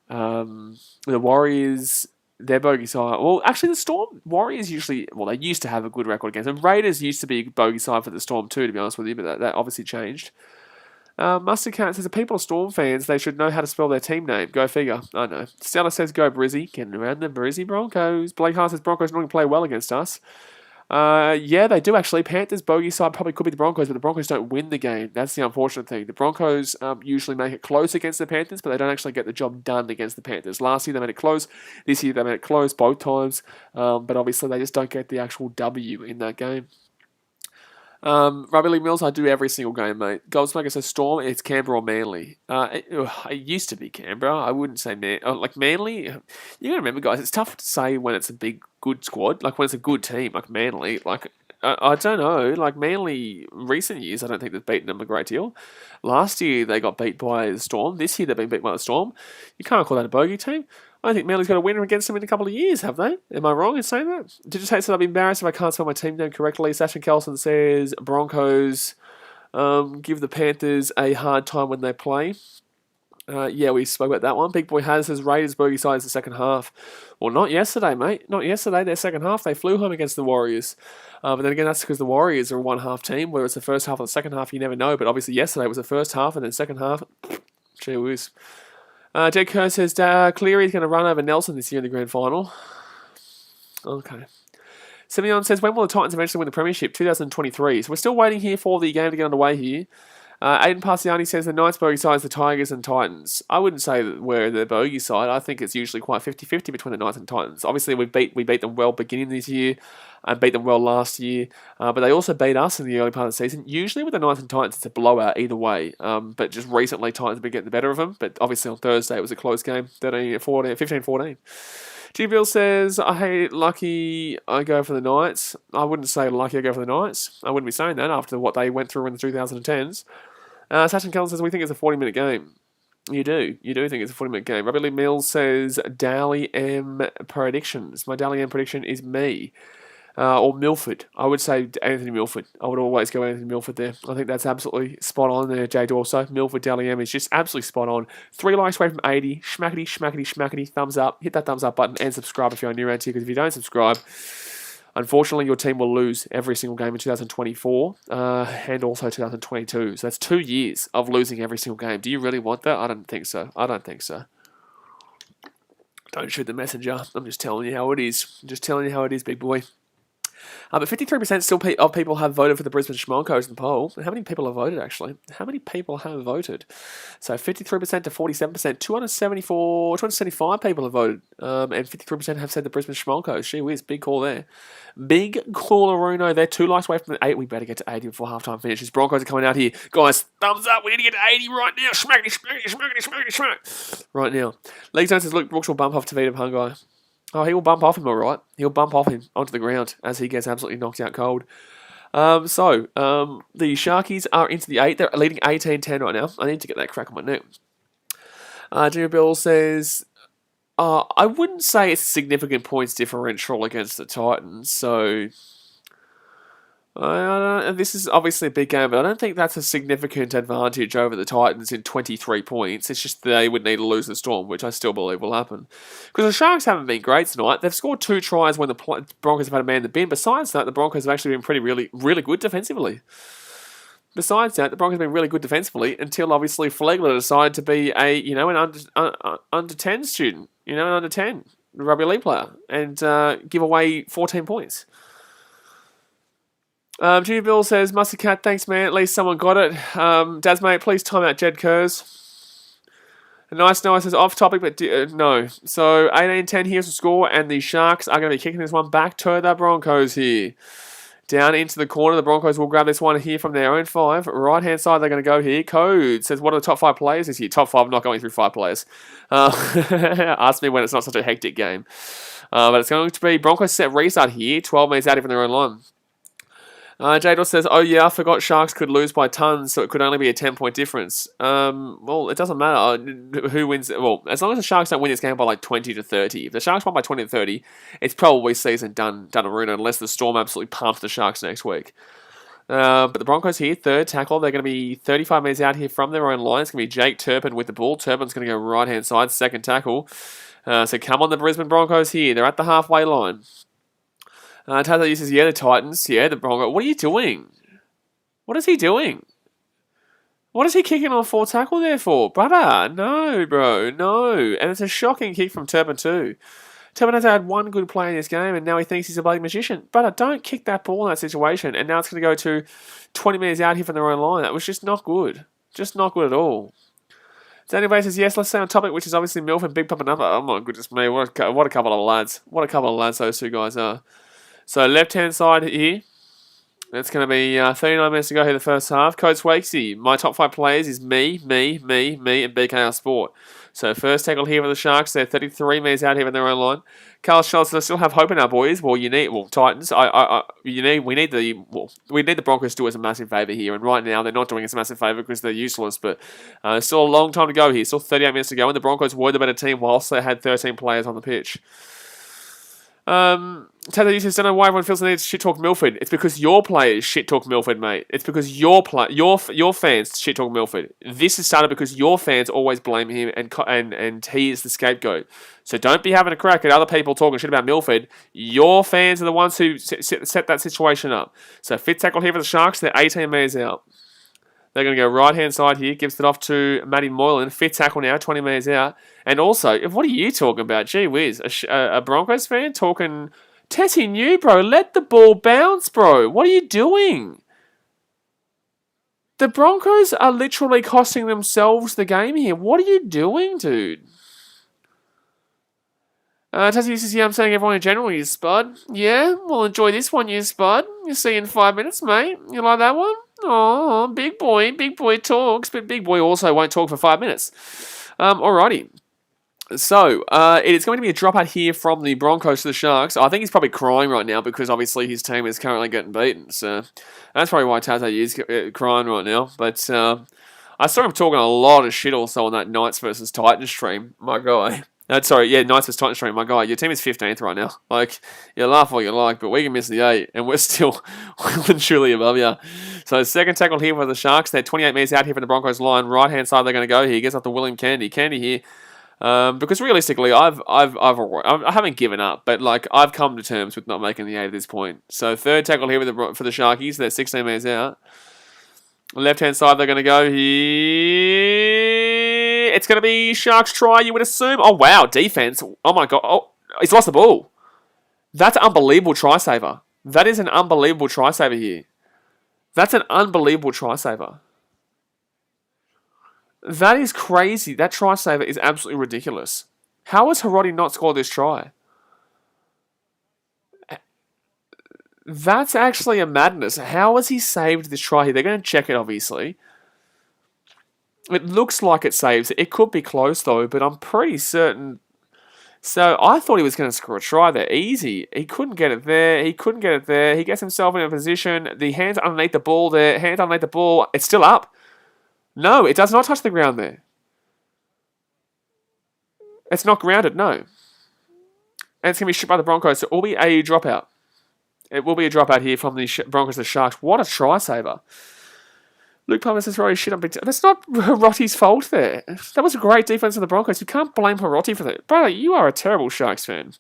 The Warriors, their bogey side... Well, actually, the Storm, Warriors usually... Well, they used to have a good record against them. Raiders used to be bogey side for the Storm too, to be honest with you, but that obviously changed. Mustard Cat says, the people are Storm fans, they should know how to spell their team name. Go figure. I know. Stella says, go Brizzy. Getting around the Brizzy Broncos. Blake Hart says, Broncos normally play well against us. Yeah, they do actually. Panthers bogey side probably could be the Broncos, but the Broncos don't win the game. That's the unfortunate thing. The Broncos usually make it close against the Panthers, but they don't actually get the job done against the Panthers. Last year they made it close. This year they made it close both times, but obviously they just don't get the actual W in that game. Rugby League Mills, I do every single game, mate. Goldsmaker says Storm, it's Canberra or Manly. It used to be Canberra. I wouldn't say Manly. You gotta remember, guys, it's tough to say when it's a big, good squad. Like when it's a good team, like Manly. Like I don't know. Like Manly, recent years, I don't think they've beaten them a great deal. Last year they got beat by the Storm. This year they've been beat by the Storm. You can't call that a bogey team. I think Manly's got a winner against them in a couple of years, have they? Am I wrong in saying that? Did you say so? I'd be embarrassed if I can't spell my team name correctly. Sasha Kelson says Broncos give the Panthers a hard time when they play. Yeah, we spoke about that one. Big Boy has says Raiders bogey side is the second half. Well, not yesterday, mate. Not yesterday. Their second half, they flew home against the Warriors. But then again, that's because the Warriors are a one-half team, where it's the first half or the second half, you never know. But obviously yesterday was the first half, and then second half, gee whiz. Jed Kerr says Cleary's going to run over Nelson this year in the grand final. Okay. Simeon says, when will the Titans eventually win the premiership? 2023. So we're still waiting here for the game to get underway here. Aiden Parsiani says the Knights bogey side is the Tigers and Titans. I wouldn't say that we're the bogey side. I think it's usually quite 50-50 between the Knights and Titans. Obviously, we beat them well beginning this year and beat them well last year. But they also beat us in the early part of the season. Usually with the Knights and Titans, it's a blowout either way. But just recently, Titans have been getting the better of them. But obviously on Thursday, it was a close game, 15-14. G-Bill says, I hate lucky, I go for the Knights. I wouldn't say lucky, I go for the Knights. I wouldn't be saying that after what they went through in the 2010s. Sachin Kellen says, we think it's a 40-minute game. You do think it's a 40-minute game. Rugby League Mills says, Dally M predictions. My Dally M prediction is me. Or Milford. I would say Anthony Milford. I would always go Anthony Milford there. I think that's absolutely spot on there, Jay Dorso. Milford Dally M is just absolutely spot on. 3 likes away from 80. Schmackety, schmackety, schmackety. Thumbs up. Hit that thumbs up button and subscribe if you're new around here, because if you don't subscribe, unfortunately, your team will lose every single game in 2024 and also 2022. So that's 2 years of losing every single game. Do you really want that? I don't think so. Don't shoot the messenger. I'm just telling you how it is. Big boy. But 53% still of people have voted for the Brisbane Broncos in the poll. How many people have voted, actually? How many people have voted? So 53% to 47%, 275 people have voted. And 53% have said the Brisbane Broncos. Gee whiz, big call there. Big call, Aruno. They're 2 likes away from the 8. We better get to 80 before halftime finishes. Broncos are coming out here. Guys, thumbs up. We need to get to 80 right now. Smackity. Right now. League Zone says Luke Brooks will bump off Tavita Pungai. Oh, he will bump off him, all right. He'll bump off him onto the ground as he gets absolutely knocked out cold. The Sharkies are into the 8. They're leading 18-10 right now. I need to get that crack on my neck. Junior Bill says, I wouldn't say it's a significant points differential against the Titans, so this is obviously a big game, but I don't think that's a significant advantage over the Titans in 23 points. It's just they would need to lose the Storm, which I still believe will happen. Because the Sharks haven't been great tonight. They've scored 2 tries when the Broncos have had a man in the bin. Besides that, the Broncos have actually been really good defensively. Besides that, the Broncos have been really good defensively until obviously Flegler decided to be an under 10 student, an under 10 rugby league player, and give away 14 points. Jimmy Bill says, Mustard Cat, thanks, man. At least someone got it. Daz, mate, please time out Jed Kurz. Nice says, off topic, but no. So, 18-10, here's the score, and the Sharks are going to be kicking this one back to the Broncos here. Down into the corner, the Broncos will grab this one here from their own 5. Right-hand side, they're going to go here. Code says, what are the top 5 players this year? Top 5, not going through 5 players. Ask me when it's not such a hectic game. But it's going to be Broncos set restart here. 12 minutes out from their own line. Jador says, oh yeah, I forgot Sharks could lose by tons, so it could only be a 10-point difference. Well, it doesn't matter who wins. Well, as long as the Sharks don't win this game by like 20 to 30. If the Sharks won by 20 to 30, it's probably season done Aruna, unless the Storm absolutely pumps the Sharks next week. But the Broncos here, third tackle. They're going to be 35 metres out here from their own line. It's going to be Jake Turpin with the ball. Turpin's going to go right-hand side, second tackle. So come on, the Brisbane Broncos here. They're at the halfway line. Taylor says, yeah, the Titans. Yeah, the Broncos. What are you doing? What is he doing? What is he kicking on 4 tackle there for? Brother, no, bro, no. And it's a shocking kick from Turpin too. Turpin has had 1 good play in this game, and now he thinks he's a bloody magician. Brother, don't kick that ball in that situation. And now it's going to go to 20 metres out here from their own line. That was just not good. Just not good at all. Daniel Bay says, yes, let's stay on topic, which is obviously Milford, Big Papa Number. Oh my goodness me, what a couple of lads. What a couple of lads those 2 guys are. So left-hand side here, it's going to be 39 minutes to go here the first half. Coach Wakesy, my top 5 players is me, and BKR Sport. So first tackle here for the Sharks. They're 33 metres out here in their own line. Carl Schultz, I still have hope in our boys. Well, Titans. We need the Broncos to do us a massive favour here. And right now they're not doing us a massive favour because they're useless. But still a long time to go here. Still 38 minutes to go, and the Broncos were the better team whilst they had 13 players on the pitch. Taylor, you says, don't know why everyone feels the need to shit talk Milford. It's because your players shit talk Milford, mate. It's because your fans shit talk Milford. This has started because your fans always blame him, and he is the scapegoat. So don't be having a crack at other people talking shit about Milford. Your fans are the ones who set that situation up. So fifth tackle here for the Sharks. They're 18 metres out. They're going to go right-hand side here. Gives it off to Matty Moylan. Fifth tackle now, 20 metres out. And also, what are you talking about? Gee whiz, a Broncos fan talking... Tessie New, bro. Let the ball bounce, bro. What are you doing? The Broncos are literally costing themselves the game here. What are you doing, dude? Tessie says, yeah, I'm saying everyone in general, you spud. Yeah, well, enjoy this one, you spud. You'll see you in 5 minutes, mate. You like that one? Oh, big boy talks, but big boy also won't talk for 5 minutes. Alrighty. So, it is going to be a dropout here from the Broncos to the Sharks. I think he's probably crying right now because obviously his team is currently getting beaten. So, that's probably why Tazo is crying right now. But, I saw him talking a lot of shit also on that Knights versus Titans stream. My guy. Knights versus Titans stream. My guy, your team is 15th right now. Like, you laugh what you like, but we can miss the 8, and we're still well and truly above you. So, second tackle here for the Sharks. They're 28 metres out here from the Broncos line. Right-hand side, they're going to go here. Gets up to William Candy. Candy here. Because realistically, I haven't given up, but like I've come to terms with not making the 8 at this point. So third tackle here for the Sharkies. They're 16 metres out. Left hand side, they're going to go here. It's going to be Sharks try, you would assume. Oh wow, defense. Oh my god. Oh, he's lost the ball. That's an unbelievable try saver. That is an unbelievable try saver here. That's an unbelievable try saver. That is crazy. That try saver is absolutely ridiculous. How has Hiroti not scored this try? That's actually a madness. How has he saved this try here? They're going to check it, obviously. It looks like it saves it. It could be close, though, but I'm pretty certain. So I thought he was going to score a try there. Easy. He couldn't get it there. He couldn't get it there. He gets himself in a position. The hands underneath the ball there. Hands underneath the ball. It's still up. No, it does not touch the ground there. It's not grounded, no. And it's going to be stripped by the Broncos, so it will be a dropout. It will be a dropout here from the Broncos to the Sharks. What a try saver. Luke Palmer says Hiroti shit on big. That's not Hiroti's fault there. That was a great defense of the Broncos. You can't blame Hiroti for that. Brother, you are a terrible Sharks fan.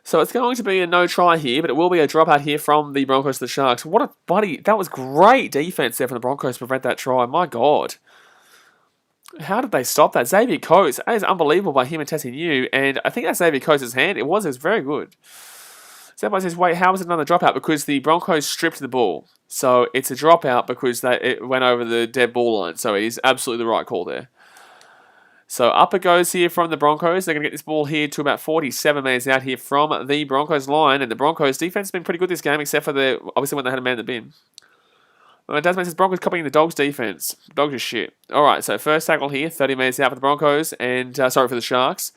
So it's going to be a no try here, but it will be a dropout here from the Broncos to the Sharks. What a buddy. That was great defense there from the Broncos to prevent that try. My God. How did they stop that? Xavier Coates. That is unbelievable by him and Tessie New. And I think that's Xavier Coates' hand. It was very good. Somebody says, wait, how was it another dropout? Because the Broncos stripped the ball. So it's a dropout because it went over the dead ball line. So it is absolutely the right call there. So up it goes here from the Broncos. They're going to get this ball here to about 47 metres out here from the Broncos line. And the Broncos defense has been pretty good this game, except for obviously when they had a man in the bin. Tasman says Broncos copying the Dogs defense. Dogs are shit. All right, so first tackle here, 30 metres out for the Broncos. And for the Sharks.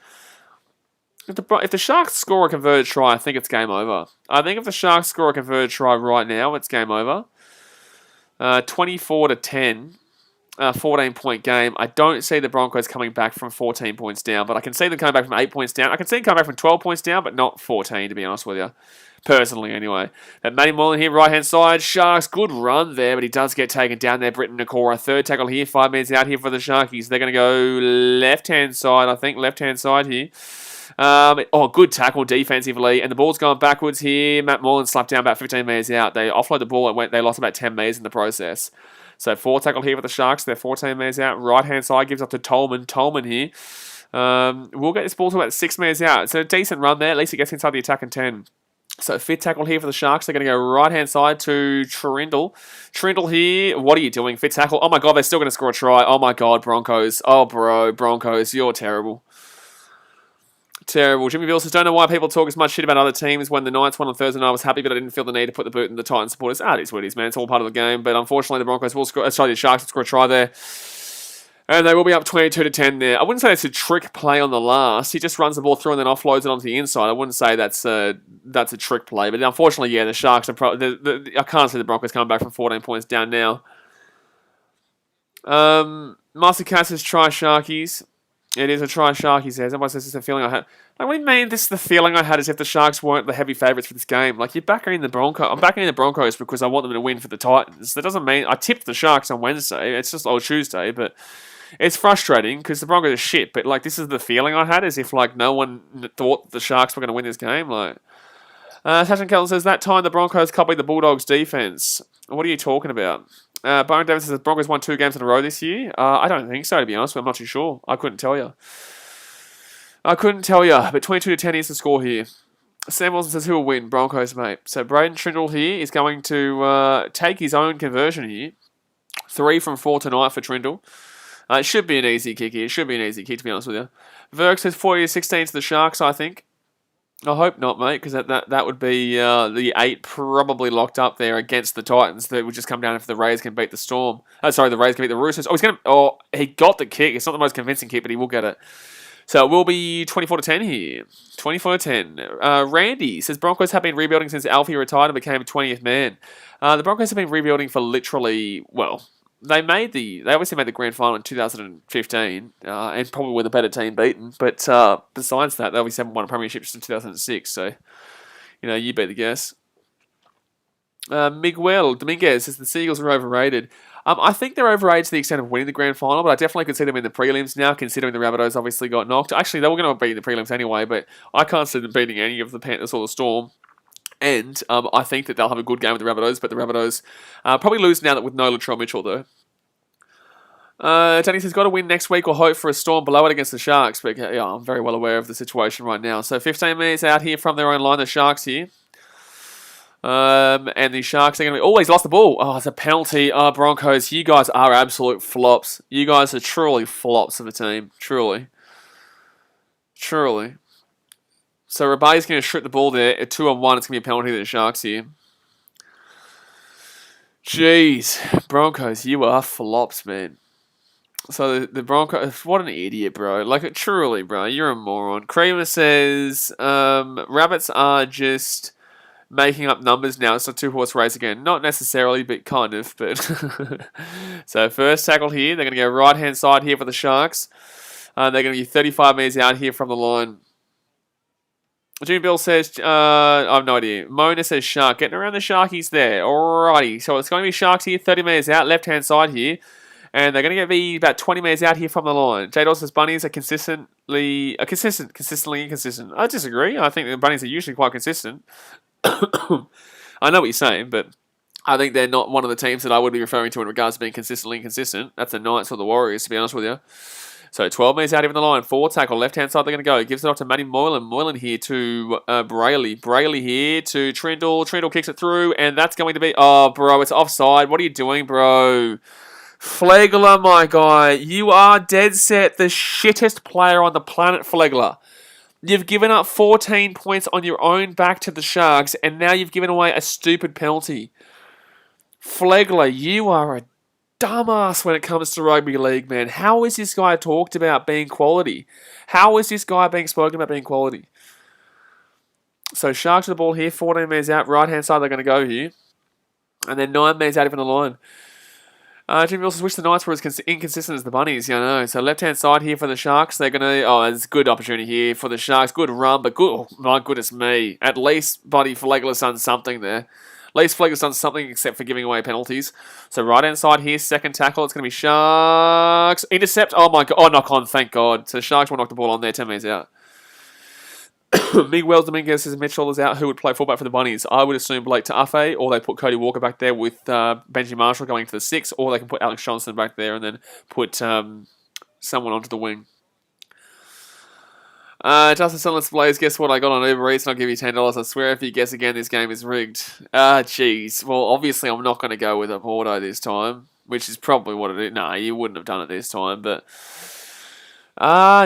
If the Sharks score a converted try, I think it's game over. I think if the Sharks score a converted try right now, it's game over. 24-10, 14-point game. I don't see the Broncos coming back from 14 points down, but I can see them coming back from 8 points down. I can see them coming back from 12 points down, but not 14, to be honest with you. Personally, anyway. And Matty Moylan here, right-hand side. Sharks, good run there, but he does get taken down there. Britton Nakora, third tackle here, 5 minutes out here for the Sharkies. They're going to go left-hand side, I think. Left-hand side here. Good tackle defensively, and the ball's going backwards here. Matt Moylan slapped down about 15 metres out. They offload the ball, they lost about 10 metres in the process. So 4 tackle here for the Sharks. They're 14 metres out. Right-hand side gives up to Tolman. Tolman here. We'll get this ball to about 6 metres out. It's a decent run there. At least it gets inside the attack and 10. So fifth tackle here for the Sharks. They're going to go right-hand side to Trindle. Trindle here. What are you doing? Fifth tackle. Oh, my God. They're still going to score a try. Oh, my God. Broncos. Oh, bro. Broncos. You're terrible. Terrible. Jimmy Bill says, don't know why people talk as much shit about other teams when the Knights won on Thursday night. I was happy, but I didn't feel the need to put the boot in the Titans supporters. It is what it is, man. It's all part of the game. But unfortunately, the Broncos will score. The Sharks will score a try there. And they will be up 22-10 there. I wouldn't say it's a trick play on the last. He just runs the ball through and then offloads it onto the inside. I wouldn't say that's a trick play. But unfortunately, yeah, the Sharks are probably... I can't see the Broncos coming back from 14 points down now. Master Cat says, try Sharkies. It is a try Sharkies there. Somebody says it's the feeling I had. Like, what do you mean this is the feeling I had as if the Sharks weren't the heavy favourites for this game? Like, you're backing in the Broncos. I'm backing in the Broncos because I want them to win for the Titans. That doesn't mean... I tipped the Sharks on Wednesday. It's just Tuesday, but... It's frustrating because the Broncos are shit, but like this is the feeling I had as if like no one thought the Sharks were going to win this game. Like, Sasha Kelton says that time the Broncos copied the Bulldogs defense. What are you talking about? Byron Davis says the Broncos won 2 games in a row this year. I don't think so, to be honest. I'm not too sure. I couldn't tell you. But 22-10 is the score here. Sam Wilson says who will win? Broncos, mate. So Braden Trindle here is going to take his own conversion here. 3 from 4 tonight for Trindle. It should be an easy kick here. It should be an easy kick, to be honest with you. Verk says 40-16 to the Sharks, I think. I hope not, mate, because that would be the 8 probably locked up there against the Titans. That would just come down if the Rays can beat the Storm. The Rays can beat the Roosters. He got the kick. It's not the most convincing kick, but he will get it. So it will be 24-10 here. 24-10. Randy says Broncos have been rebuilding since Alfie retired and became a 20th man. The Broncos have been rebuilding for literally, They obviously made the grand final in 2015, and probably were the better team beaten. But besides that, they obviously haven't won a premiership since 2006. So, you beat the guess. Miguel Dominguez says the Seagulls are overrated. I think they're overrated to the extent of winning the grand final, but I definitely could see them in the prelims now, considering the Rabbitohs obviously got knocked. Actually, they were going to beat the prelims anyway, but I can't see them beating any of the Panthers or the Storm. And I think that they'll have a good game with the Rabbitohs, but the Rabbitohs probably lose now with no Latrell Mitchell, though. Danny says, got to win next week or hope for a Storm below it against the Sharks. But yeah, I'm very well aware of the situation right now. So 15 minutes out here from their own line, the Sharks here. And the Sharks are going to be... Oh, he's lost the ball. Oh, it's a penalty. Oh, Broncos, you guys are absolute flops. You guys are truly flops of a team. Truly. Truly. So Rabay's going to strip the ball there. At 2-on-1, it's going to be a penalty to the Sharks here. Jeez. Broncos, you are flops, man. So the Broncos... What an idiot, bro. Like, truly, bro. You're a moron. Creamer says... Rabbits are just... making up numbers now. It's a two-horse race again. Not necessarily, but kind of. But so first tackle here. They're going to go right-hand side here for the Sharks. They're going to be 35 metres out here from the line. Jimmy Bill says, I have no idea. Mona says Shark. Getting around the Sharkies there. Alrighty. So it's going to be Sharks here, 30 metres out, left-hand side here. And they're going to be about 20 metres out here from the line. J. Dawson's Bunnies are consistently inconsistent. I disagree. I think the Bunnies are usually quite consistent. I know what you're saying, but I think they're not one of the teams that I would be referring to in regards to being consistently inconsistent. That's the Knights or the Warriors, to be honest with you. So 12 metres out even the line. Forward tackle, left-hand side they're going to go. Gives it off to Matty Moylan. Moylan here to Brayley. Brayley here to Trindle. Trindle kicks it through, and that's going to be... Oh, bro, it's offside. What are you doing, bro? Flegler, my guy. You are dead set the shittest player on the planet, Flegler. You've given up 14 points on your own back to the Sharks, and now you've given away a stupid penalty. Flegler, you are a dumbass when it comes to rugby league, man. How is this guy talked about being quality? How is this guy being spoken about being quality? So Sharks with the ball here, 14 metres out, right-hand side they're going to go here. And then 9 metres out even the line. Jimmy Wilson wish the Knights were as inconsistent as the Bunnies, you know. So left-hand side here for the Sharks. They're going to... Oh, there's a good opportunity here for the Sharks. Good run, but good... Oh, my goodness me. At least Buddy Flegler's done something there. At least Flegler's done something except for giving away penalties. So right-hand side here, second tackle. It's going to be Sharks. Intercept. Oh, my God. Oh, knock on. Thank God. So the Sharks will knock the ball on there. 10 metres out. Miguel Dominguez says Mitchell is out. Who would play fullback for the Bunnies? I would assume Blake Ta'afe, or they put Cody Walker back there with Benji Marshall going for the 6, or they can put Alex Johnson back there and then put someone onto the wing. Justin Sunless Blaze, guess what? I got on Uber Eats and I'll give you $10. I swear if you guess again, this game is rigged. Jeez. Well, obviously I'm not going to go with a Porto this time, which is probably what it is. No, you wouldn't have done it this time, but...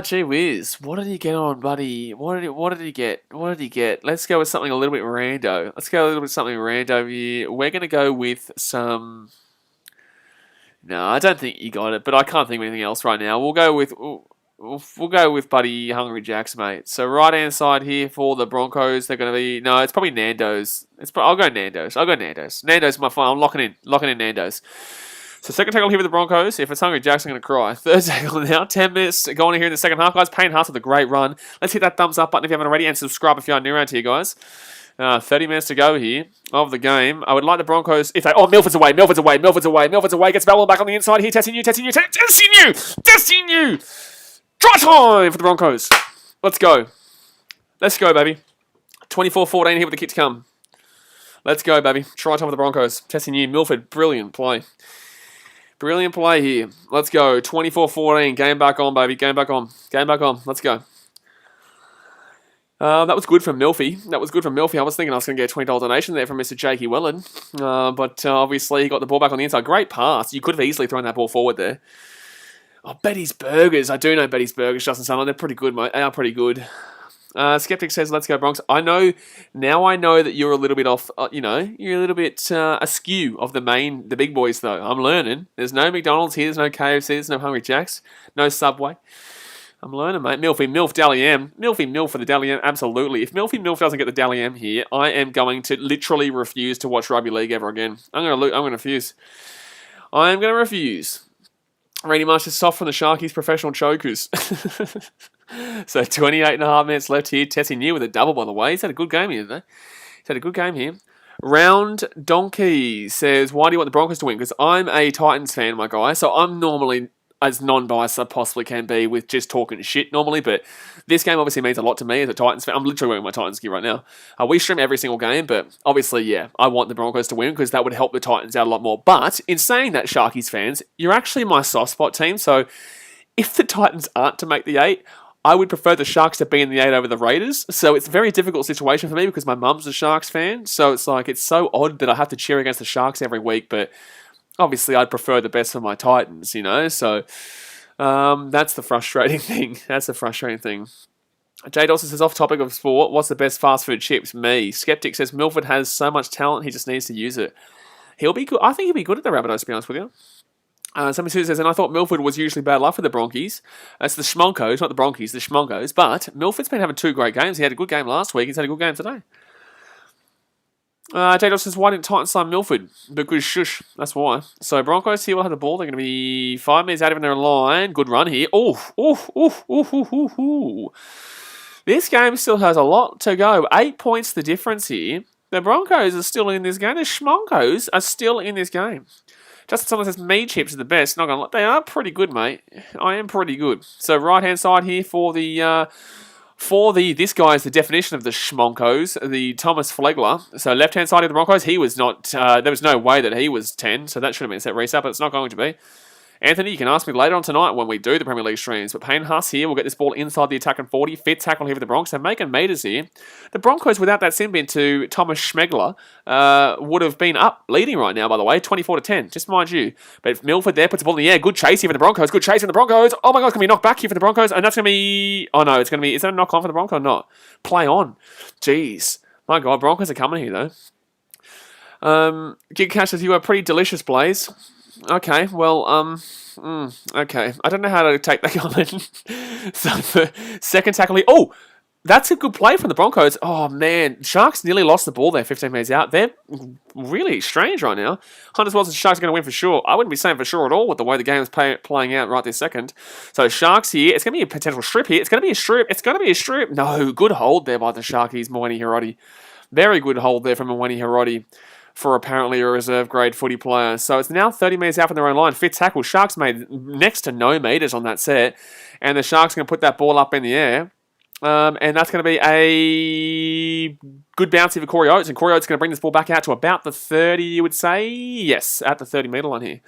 gee whiz. What did he get on, buddy? What did he get? What did he get? Let's go with something a little bit rando. Here. We're going to go with some... No, I don't think you got it, but I can't think of anything else right now. We'll go with Buddy Hungry Jacks, mate. So right-hand side here for the Broncos, they're going to be... No, it's probably Nando's. I'll go Nando's. Nando's my phone. I'm locking in Nando's. So second tackle here with the Broncos. If it's Hungry Jacks, I'm going to cry. Third tackle now. 10 minutes going here in the second half, guys. Payne Haas with a great run. Let's hit that thumbs up button if you haven't already, and subscribe if you are new around here, guys. 30 minutes to go here of the game. I would like the Broncos, if they... Oh, Milford's away. Gets Bellwell back on the inside here. Testing you. Try time for the Broncos. Let's go, baby. 24-14 here with the kick to come. Let's go, baby. Try time for the Broncos. Testing you. Milford, brilliant play. Brilliant play here. Let's go. 24-14. Game back on, baby. Game back on. Let's go. That was good from Milfy. I was thinking I was going to get a $20 donation there from Mr. Jakey Wellen. But obviously he got the ball back on the inside. Great pass. You could have easily thrown that ball forward there. Oh, Betty's Burgers. I do know Betty's Burgers, Justin Sunderland. They're pretty good, mate. They are pretty good. Skeptic says, let's go Bronx. I know that you're a little bit off, you're a little bit askew of the big boys, though. I'm learning. There's no McDonald's here. There's no KFC. There's no Hungry Jacks. No Subway. I'm learning, mate. Milf, Dally M. Milf for the Dally M, absolutely. If Milf doesn't get the Dally M here, I am going to literally refuse to watch rugby league ever again. I'm going to refuse. I am going to refuse. Randy Marsh is soft from the Sharkies professional chokers. So 28.5 minutes left here. Tessie New with a double, by the way. He's had a good game here. Round Donkey says, why do you want the Broncos to win? Because I'm a Titans fan, my guy. So I'm normally as non-biased as I possibly can be with just talking shit normally. But this game obviously means a lot to me as a Titans fan. I'm literally wearing my Titans gear right now. We stream every single game, but obviously, yeah, I want the Broncos to win because that would help the Titans out a lot more. But in saying that, Sharkies fans, you're actually my soft spot team. So if the Titans aren't to make the 8, I would prefer the Sharks to be in the 8 over the Raiders. So it's a very difficult situation for me because my mum's a Sharks fan. So it's like, it's so odd that I have to cheer against the Sharks every week. But obviously I'd prefer the best for my Titans, you know. So that's the frustrating thing. That's the frustrating thing. Jay Dawson says, off topic of sport, what's the best fast food chips? Me. Skeptic says, Milford has so much talent, he just needs to use it. He'll be good. I think he'll be good at the Rabbitohs, to be honest with you. Somebody says, and I thought Milford was usually bad luck for the Bronkies. It's the Schmonkos, not the Bronkies, the Schmonkos. But Milford's been having 2 great games. He had a good game last week. He's had a good game today. J-Dog says, why didn't Titans sign Milford? Because shush, that's why. So Broncos here will have the ball. They're going to be 5 minutes out of their line. Good run here. This game still has a lot to go. 8 points the difference here. The Broncos are still in this game. The Schmonkos are still in this game. Justin someone says, meat chips are the best. Not gonna lie, they are pretty good, mate. I am pretty good. So right-hand side here for the this guy is the definition of the Schmonkos, the Thomas Flegler. So left-hand side of the Broncos, he was not, there was no way that he was 10, so that should have been a set reset, but it's not going to be. Anthony, you can ask me later on tonight when we do the Premier League streams. But Payne Haas here will get this ball inside the attacking 40. Fit tackle here for the Broncos. They're making meters here. The Broncos, without that sin bin to Thomas Schmegler, would have been up leading right now, by the way, 24-10. Just mind you. But if Milford there puts the ball in the air. Good chase here for the Broncos. Good chase for the Broncos. Oh my God, it's going to be knocked back here for the Broncos. And that's going to be... Oh no, it's going to be... Is that a knock on for the Broncos or not? Play on. Jeez. My God, Broncos are coming here though. Gig Cash says, you are pretty delicious, Blaze. Okay, well, okay. I don't know how to take that comment. So the second tackle here. Oh, that's a good play from the Broncos. Oh, man. Sharks nearly lost the ball there 15 metres out. They're really strange right now. Hunters Wells and Sharks are going to win for sure. I wouldn't be saying for sure at all with the way the game is playing out right this second. So Sharks here. It's going to be a potential strip here. It's going to be a strip. It's going to be a strip. No, good hold there by the Sharkies, Mwene Hiroti. Very good hold there from Mwene Hiroti for apparently a reserve grade footy player. So it's now 30 metres out from their own line. Fit tackle. Sharks made next to no metres on that set. And the Sharks are going to put that ball up in the air. And that's going to be a good bounce here for Corey Oates. And Corey Oates is going to bring this ball back out to about the 30, you would say. Yes, at the 30 metre line here.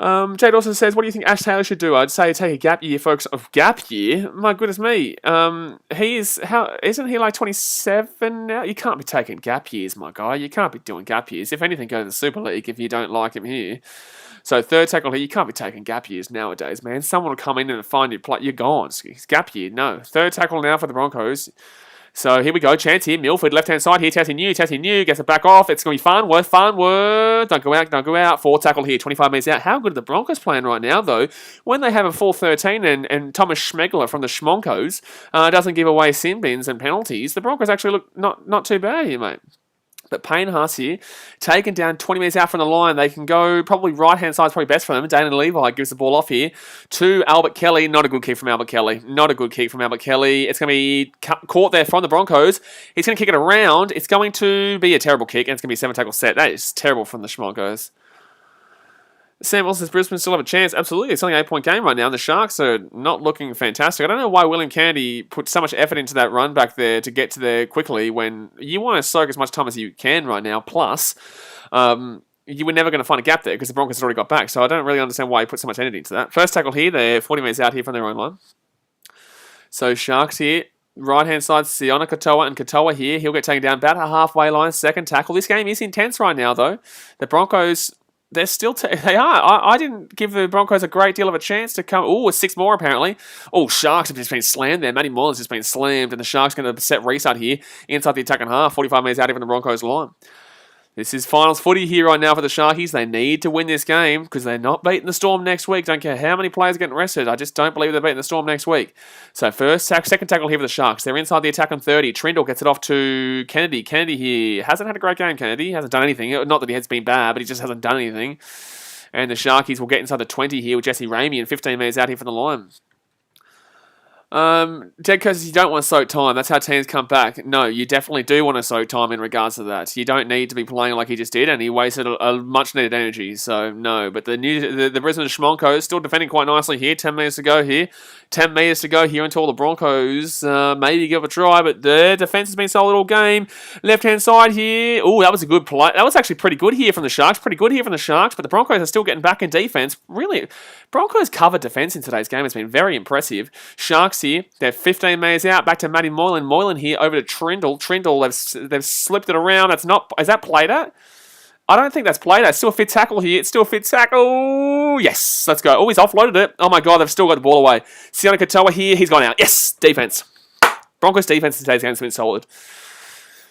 Jay Dawson says, what do you think Ash Taylor should do? I'd say take a gap year, folks. Of gap year? My goodness me. Isn't he like 27 now? You can't be taking gap years, my guy. You can't be doing gap years. If anything, go to the Super League if you don't like him here. So third tackle here, you can't be taking gap years nowadays, man. Someone will come in and find you, you're gone. It's gap year, no. Third tackle now for the Broncos. So here we go, chance here, Milford, left-hand side here, Tassie New, gets it back off, it's going to be Farnworth, don't go out, fourth tackle here, 25 metres out. How good are the Broncos playing right now, though, when they have a full 13 and Thomas Schmegler from the Schmonkos doesn't give away sin bins and penalties, the Broncos actually look not too bad here, mate. But Payne Haas here, taken down 20 metres out from the line. They can go probably right-hand side is probably best for them. Dana Levi gives the ball off here to Albert Kelly. Not a good kick from Albert Kelly. It's going to be caught there from the Broncos. He's going to kick it around. It's going to be a terrible kick, and it's going to be a 7-tackle set. That is terrible from the Schmonkos. Sam Wilson says Brisbane still have a chance. Absolutely. It's only an 8-point game right now. And the Sharks are not looking fantastic. I don't know why William Kennedy put so much effort into that run back there to get to there quickly when you want to soak as much time as you can right now. Plus, you were never going to find a gap there because the Broncos had already got back. So I don't really understand why he put so much energy into that. First tackle here. They're 40 metres out here from their own line. So Sharks here. Right-hand side, Siona Katoa and Katoa here. He'll get taken down about a halfway line. Second tackle. This game is intense right now, though. The Broncos... They're still... they are. I didn't give the Broncos a great deal of a chance to come... Oh, 6 more, apparently. Oh, Sharks have just been slammed there. Matty Moylan's just been slammed, and the Sharks going to set restart here inside the attacking half. 45 metres out even the Broncos line. This is finals footy here right now for the Sharkies. They need to win this game because they're not beating the Storm next week. Don't care how many players are getting rested. I just don't believe they're beating the Storm next week. So second tackle here for the Sharks. They're inside the attack on 30. Trindle gets it off to Kennedy. Kennedy here hasn't had a great game, Kennedy. Hasn't done anything. Not that he has been bad, but he just hasn't done anything. And the Sharkies will get inside the 20 here with Jesse Ramey and 15 metres out here from the line. Dead Curses, you don't want to soak time. That's how teams come back. No, you definitely do want to soak time in regards to that. You don't need to be playing like he just did, and he wasted a much needed energy. So no, but the Brisbane Schmonkos still defending quite nicely here. 10 metres to go here. 10 metres to go here until the Broncos maybe give it a try, but their defence has been solid all game. Left hand side here. Oh, that was a good play. That was actually pretty good here from the Sharks. But the Broncos are still getting back in defence. Really, Broncos covered defence in today's game has been very impressive. Sharks Sharks here. They're 15 metres out. Back to Matty Moylan. Moylan here over to Trindle. Trindle, they've slipped it around. That's not... Is that played at? I don't think that's played at. It's still a fit tackle here. It's still a fit tackle. Yes, let's go. Oh, he's offloaded it. Oh my God, they've still got the ball away. Sione Katoa here. He's gone out. Yes, defence. Broncos defence in today's game has been solid.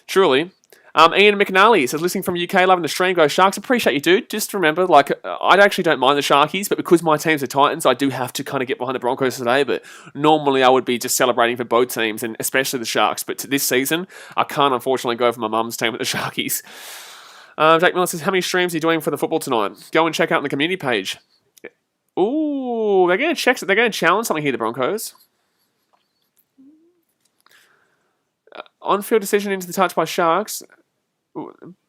Truly. Ian McNally says, listening from UK, loving the stream, go Sharks. Appreciate you, dude. Just remember, like, I actually don't mind the Sharkies, but because my teams are Titans, I do have to kind of get behind the Broncos today. But normally I would be just celebrating for both teams, and especially the Sharks. But this season, I can't unfortunately go for my mum's team with the Sharkies. Jake Miller says, how many streams are you doing for the football tonight? Go and check out on the community page. Ooh, they're going to challenge something here, the Broncos. On-field decision into the touch by Sharks.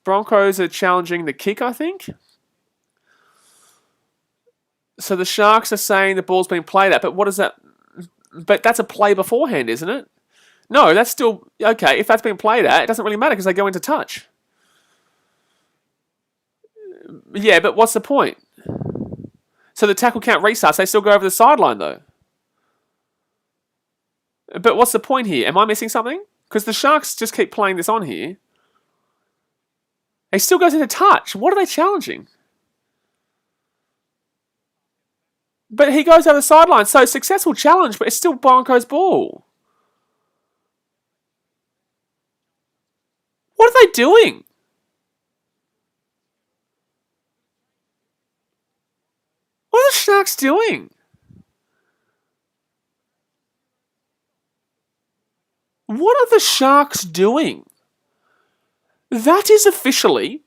Broncos are challenging the kick, I think. So the Sharks are saying the ball's been played at, but what is that? But that's a play beforehand, isn't it? No, that's still... Okay, if that's been played at, it doesn't really matter because they go into touch. Yeah, but what's the point? So the tackle count restarts, they still go over the sideline, though. But what's the point here? Am I missing something? Because the Sharks just keep playing this on here. He still goes into touch. What are they challenging? But he goes over the sideline. So successful challenge, but it's still Broncos ball. What are they doing? What are the Sharks doing? What are the Sharks doing? That is officially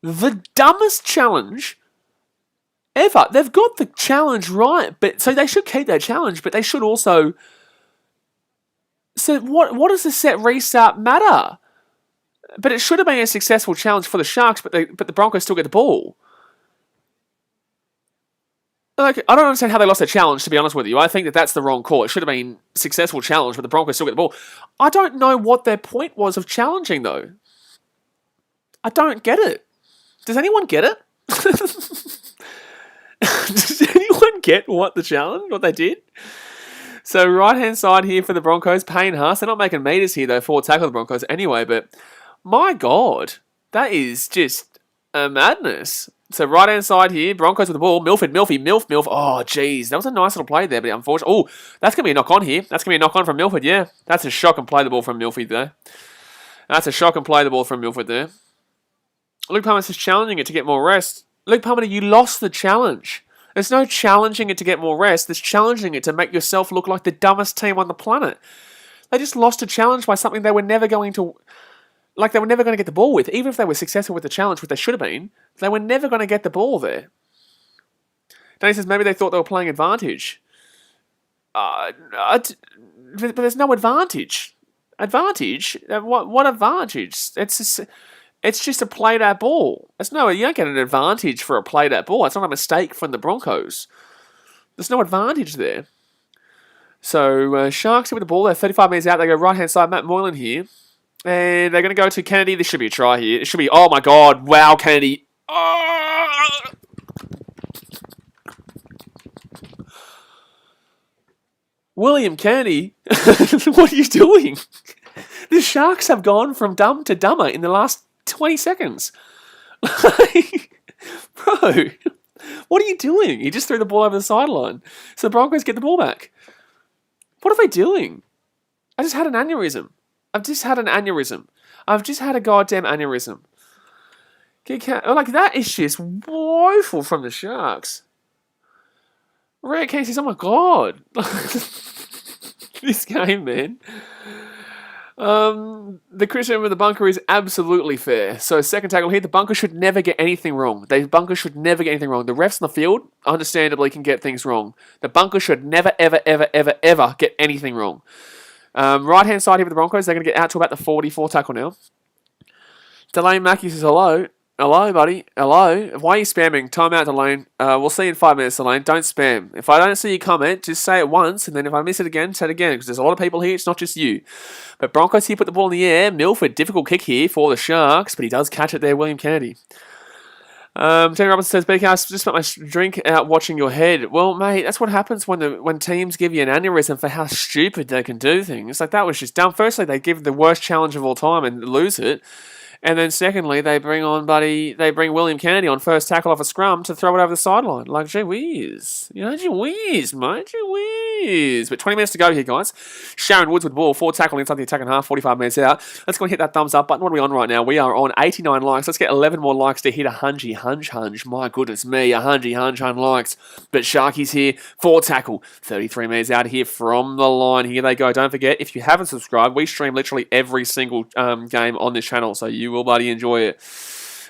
the dumbest challenge ever. They've got the challenge right, but so they should keep their challenge, but they should also... So what does the set restart matter? But it should have been a successful challenge for the Sharks, but the Broncos still get the ball. Like, I don't understand how they lost their challenge, to be honest with you. I think that that's the wrong call. It should have been a successful challenge, but the Broncos still get the ball. I don't know what their point was of challenging, though. I don't get it. Does anyone get it? Does anyone get what they did? So, right-hand side here for the Broncos, Payne Haas. They're not making meters here, though, for tackle the Broncos anyway, but my God, that is just a madness. So right-hand side here, Broncos with the ball. Milford. Oh, jeez. That was a nice little play there, but unfortunately... Oh, that's going to be a knock-on here. That's going to be a knock-on from Milford, yeah. That's a shock and play the ball from Milford there. Luke Palmer says challenging it to get more rest. Luke Palmer, you lost the challenge. There's no challenging it to get more rest. There's challenging it to make yourself look like the dumbest team on the planet. They just lost a challenge by something they were never going to... Like, they were never going to get the ball with. Even if they were successful with the challenge, which they should have been, they were never going to get the ball there. Danny says maybe they thought they were playing advantage. But there's no advantage. Advantage? What advantage? It's just a played-out ball. You don't get an advantage for a played-out ball. It's not a mistake from the Broncos. There's no advantage there. So, Sharks with the ball. They're 35 metres out. They go right-hand side. Matt Moylan here. And they're going to go to Kennedy. This should be a try here. It should be... Oh, my God. Wow, Kennedy. Oh! William Kennedy? What are you doing? The Sharks have gone from dumb to dumber in the last 20 seconds. Bro, what are you doing? He just threw the ball over the sideline. So the Broncos get the ball back. What are they doing? I just had an aneurysm. I've just had a goddamn aneurysm. Like, that is just woeful from the Sharks. Rare cases, oh my God. This game, man. The criticism of the bunker is absolutely fair. So, second tackle here, the bunker should never get anything wrong. The bunker should never get anything wrong. The refs on the field, understandably, can get things wrong. The bunker should never, ever, ever, ever, ever get anything wrong. Right-hand side here with the Broncos, they're going to get out to about the 44 tackle now. Delane Mackey says, hello. Hello, buddy. Hello. Why are you spamming? Time out, Delane. We'll see you in 5 minutes, Delane. Don't spam. If I don't see your comment, just say it once, and then if I miss it again, say it again, because there's a lot of people here. It's not just you. But Broncos here put the ball in the air. Milford, difficult kick here for the Sharks, but he does catch it there, William Kennedy. Jamie Robinson says, BK, I just spent my drink out watching your head. Well, mate, that's what happens when teams give you an aneurysm for how stupid they can do things. Like, that was just dumb. Firstly, they give the worst challenge of all time and lose it. And then secondly, they bring William Kennedy on first tackle off a scrum to throw it over the sideline. Like, gee whiz. Gee whiz, mate. Gee whiz. But 20 minutes to go here, guys. Sharon Woods with ball, forward tackle inside the attacking half, 45 minutes out. Let's go and hit that thumbs up button. What are we on right now? We are on 89 likes. Let's get 11 more likes to hit a hunch. My goodness me, a hunch likes. But Sharkies here, forward tackle, 33 minutes out here from the line. Here they go. Don't forget, if you haven't subscribed, we stream literally every single game on this channel, so you will bloody enjoy it.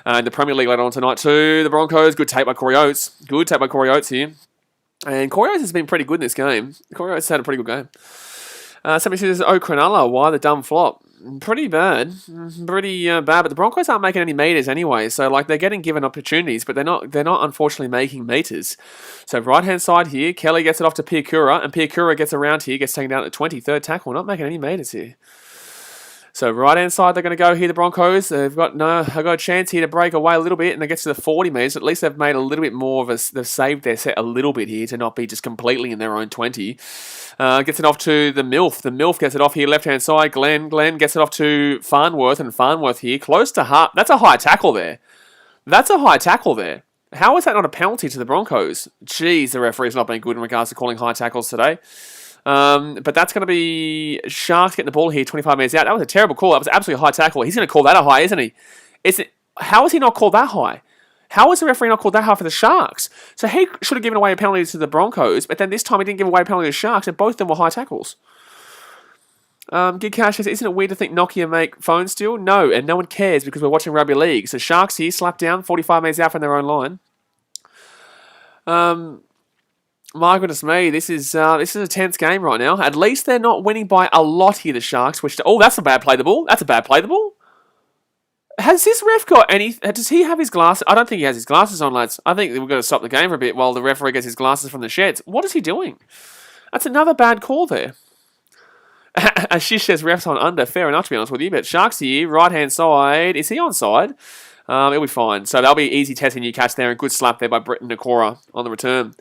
The Premier League later on tonight too. The Broncos, good tape by Corey Oates. Good tape by Corey Oates here. And Corey Oates has been pretty good in this game. Corey Oates had a pretty good game. Somebody says, Cronulla, why the dumb flop? Pretty bad. Pretty bad, but the Broncos aren't making any meters anyway, so like they're getting given opportunities, but they're not unfortunately making meters. So right hand side here, Kelly gets it off to Piakura, and Piakura gets around here, gets taken down at 20, third tackle, not making any meters here. So right-hand side, they're going to go here, the Broncos. They've got a chance here to break away a little bit, and they get to the 40 metres. At least they've made a little bit more of they've saved their set a little bit here to not be just completely in their own 20. Gets it off to the MILF. The MILF gets it off here, left-hand side. Glenn gets it off to Farnworth, and Farnworth here, close to half. That's a high tackle there. How is that not a penalty to the Broncos? Jeez, the referee's not been good in regards to calling high tackles today. But that's going to be Sharks getting the ball here 25 minutes out. That was a terrible call. That was absolutely a high tackle. He's going to call that a high, isn't he? How has he not called that high? How has the referee not called that high for the Sharks? So he should have given away a penalty to the Broncos, but then this time he didn't give away a penalty to the Sharks, and both of them were high tackles. Gig Cash says, isn't it weird to think Nokia make phones still? No, and no one cares because we're watching rugby league. So Sharks here, slapped down, 45 minutes out from their own line. My goodness me, this is a tense game right now. At least they're not winning by a lot here, the Sharks. That's a bad play the ball. That's a bad play the ball. Has this ref got any... Does he have his glasses? I don't think he has his glasses on, lads. I think we've got to stop the game for a bit while the referee gets his glasses from the sheds. What is he doing? That's another bad call there. Ashish says refs on under. Fair enough, to be honest with you. But Sharks here, right-hand side. Is he onside? He'll be fine. So that'll be easy testing you catch there. And good slap there by Britton Nakora on the return.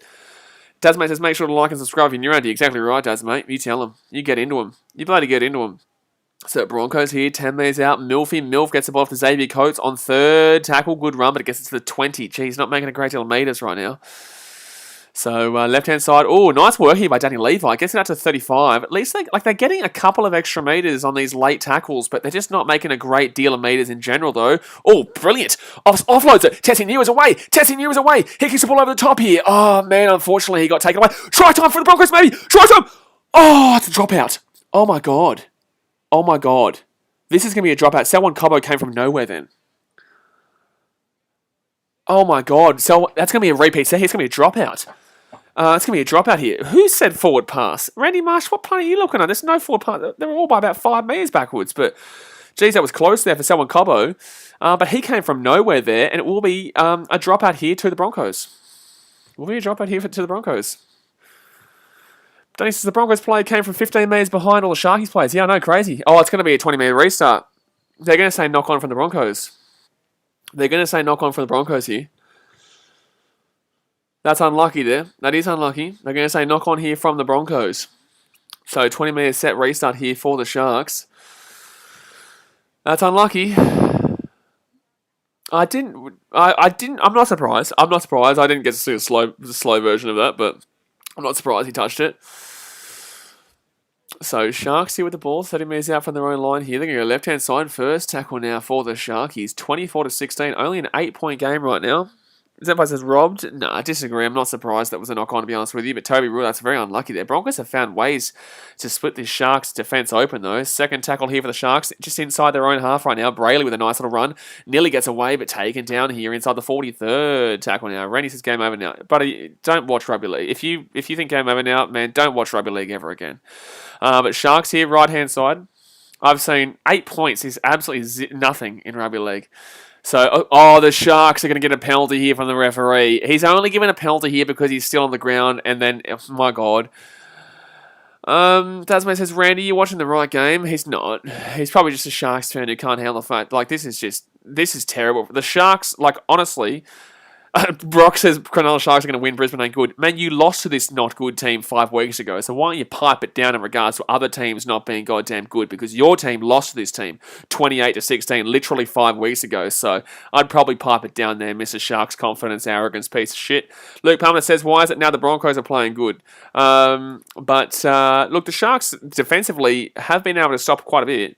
Dazmate says, make sure to like and subscribe if you're new around here. Exactly right, Dazmate. You tell him. You get into him. You bloody get into him. So Broncos here, 10 metres out. Milf gets the ball off to Xavier Coates on third tackle. Good run, but it gets it to the 20. Geez, not making a great deal of metres right now. So left-hand side. Oh, nice work here by Danny Levi. Gets it out to 35. At least they're getting a couple of extra metres on these late tackles, but they're just not making a great deal of metres in general, though. Oh, brilliant. Offloads it. Tessie New is away. He kicks the ball over the top here. Oh, man, unfortunately, he got taken away. Try time for the Broncos, maybe. Try time. Oh, it's a dropout. Oh, my God. This is going to be a dropout. Selwyn Cobbo came from nowhere then. Oh, my God. So that's going to be a repeat. So here's going to be a dropout. It's going to be a dropout here. Who said forward pass? Randy Marsh, what plane are you looking at? There's no forward pass. They were all by about 5 metres backwards. But, geez, that was close there for Selwyn Cobbo. But he came from nowhere there, and it will be a dropout here to the Broncos. Will be a dropout here to the Broncos. Danny says the Broncos play came from 15 metres behind all the Sharkies players. Yeah, I know, crazy. Oh, it's going to be a 20-metre restart. They're going to say knock on from the Broncos. Here. That's unlucky there. That is unlucky. They're going to say knock on here from the Broncos. So 20-metre set restart here for the Sharks. That's unlucky. I'm not surprised. I didn't get to see the slow version of that, but I'm not surprised he touched it. So Sharks here with the ball, 30 metres out from their own line here. They're going to go left-hand side first. Tackle now for the Sharkies. 24-16. Only an 8-point game right now. Zenpai says robbed. No, I disagree. I'm not surprised that was a knock-on, to be honest with you. But Toby Rule, that's very unlucky there. Broncos have found ways to split this Sharks defence open, though. Second tackle here for the Sharks, just inside their own half right now. Brayley with a nice little run. Nearly gets away, but taken down here inside the 43rd tackle now. Randy says game over now. Buddy, don't watch rugby league. If you think game over now, man, don't watch rugby league ever again. But Sharks here, right-hand side. I've seen 8 points is absolutely nothing in rugby league. So, the Sharks are going to get a penalty here from the referee. He's only given a penalty here because he's still on the ground, and then, oh my God. Tasman says, Randy, you're watching the right game. He's not. He's probably just a Sharks fan who can't handle the fact. Like, this is terrible. The Sharks, like, honestly, Brock says Cronulla Sharks are going to win. Brisbane ain't good. Man, you lost to this not good team 5 weeks ago. So why don't you pipe it down in regards to other teams not being goddamn good? Because your team lost to this team 28-16 literally 5 weeks ago. So I'd probably pipe it down there, Mr. Sharks confidence, arrogance, piece of shit. Luke Palmer says, why is it now the Broncos are playing good? Look, the Sharks defensively have been able to stop quite a bit.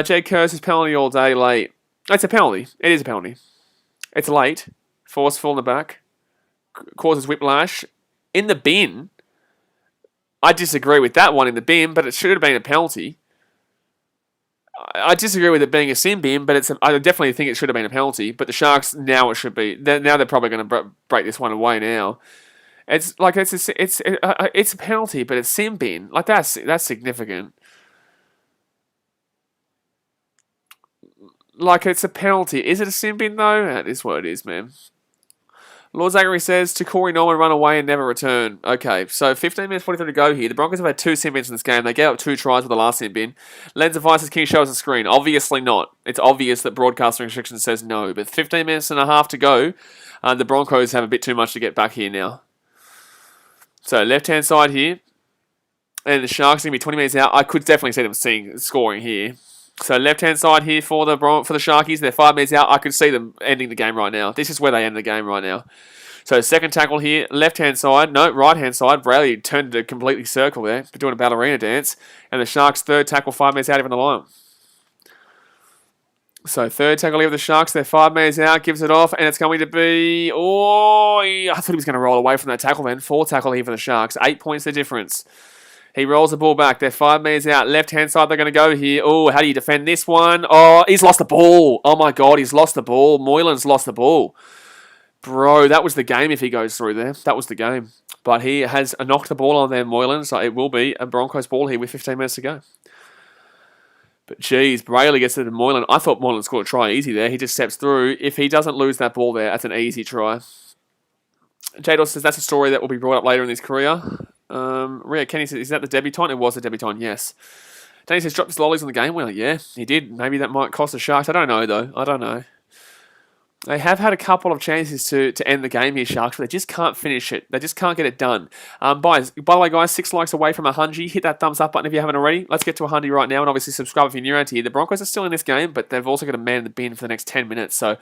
Jake Kerr's penalty all day late. It's a penalty. It is a penalty. It's late. Forceful in the back. Causes whiplash. In the bin. I disagree with that one in the bin, but it should have been a penalty. I disagree with it being a sin bin, but I definitely think it should have been a penalty. But the Sharks, now it should be. Now they're probably going to break this one away now. It's like it's a penalty, but it's sin bin. Like that's significant. Like it's a penalty. Is it a sin bin though? That is what it is, man. Lord Zachary says, to Corey Norman, run away and never return. Okay, so 15 minutes 43 to go here. The Broncos have had 2 sin bins in this game. They gave up 2 tries with the last sin bin. Lens of Vice says, can you show us the screen? Obviously not. It's obvious that broadcasting restrictions says no. But 15 minutes and a half to go. The Broncos have a bit too much to get back here now. So left-hand side here. And the Sharks are going to be 20 minutes out. I could definitely see them scoring here. So left-hand side here for the Sharkies. They're 5 minutes out. I could see them ending the game right now. This is where they end the game right now. So second tackle here. Left-hand side. No, right-hand side. Brayley turned to completely circle there. Doing a ballerina dance. And the Sharks' third tackle 5 minutes out even the line. So third tackle here with the Sharks. They're 5 minutes out. Gives it off. And it's going to be... Oh, I thought he was going to roll away from that tackle then. 4 tackle here for the Sharks. 8 points the difference. He rolls the ball back. They're 5 meters out. Left-hand side, they're going to go here. Oh, how do you defend this one? Oh, he's lost the ball. Oh, my God, he's lost the ball. Moylan's lost the ball. Bro, that was the game if he goes through there. That was the game. But he has knocked the ball on there, Moylan, so it will be a Broncos ball here with 15 minutes to go. But, geez, Brayley gets it to Moylan. I thought Moylan scored a try easy there. He just steps through. If he doesn't lose that ball there, that's an easy try. Jador says that's a story that will be brought up later in his career. Ria Kenny says, is that the debutant? It was the debutant, yes. Danny says, dropped his lollies on the game. Well, yeah, he did. Maybe that might cost the Sharks. I don't know, though. I don't know. They have had a couple of chances to end the game here, Sharks, but they just can't finish it. They just can't get it done. By the way, guys, 6 likes away from 100. Hit that thumbs up button if you haven't already. Let's get to 100 right now, and obviously subscribe if you're new around here. The Broncos are still in this game, but they've also got a man in the bin for the next 10 minutes. So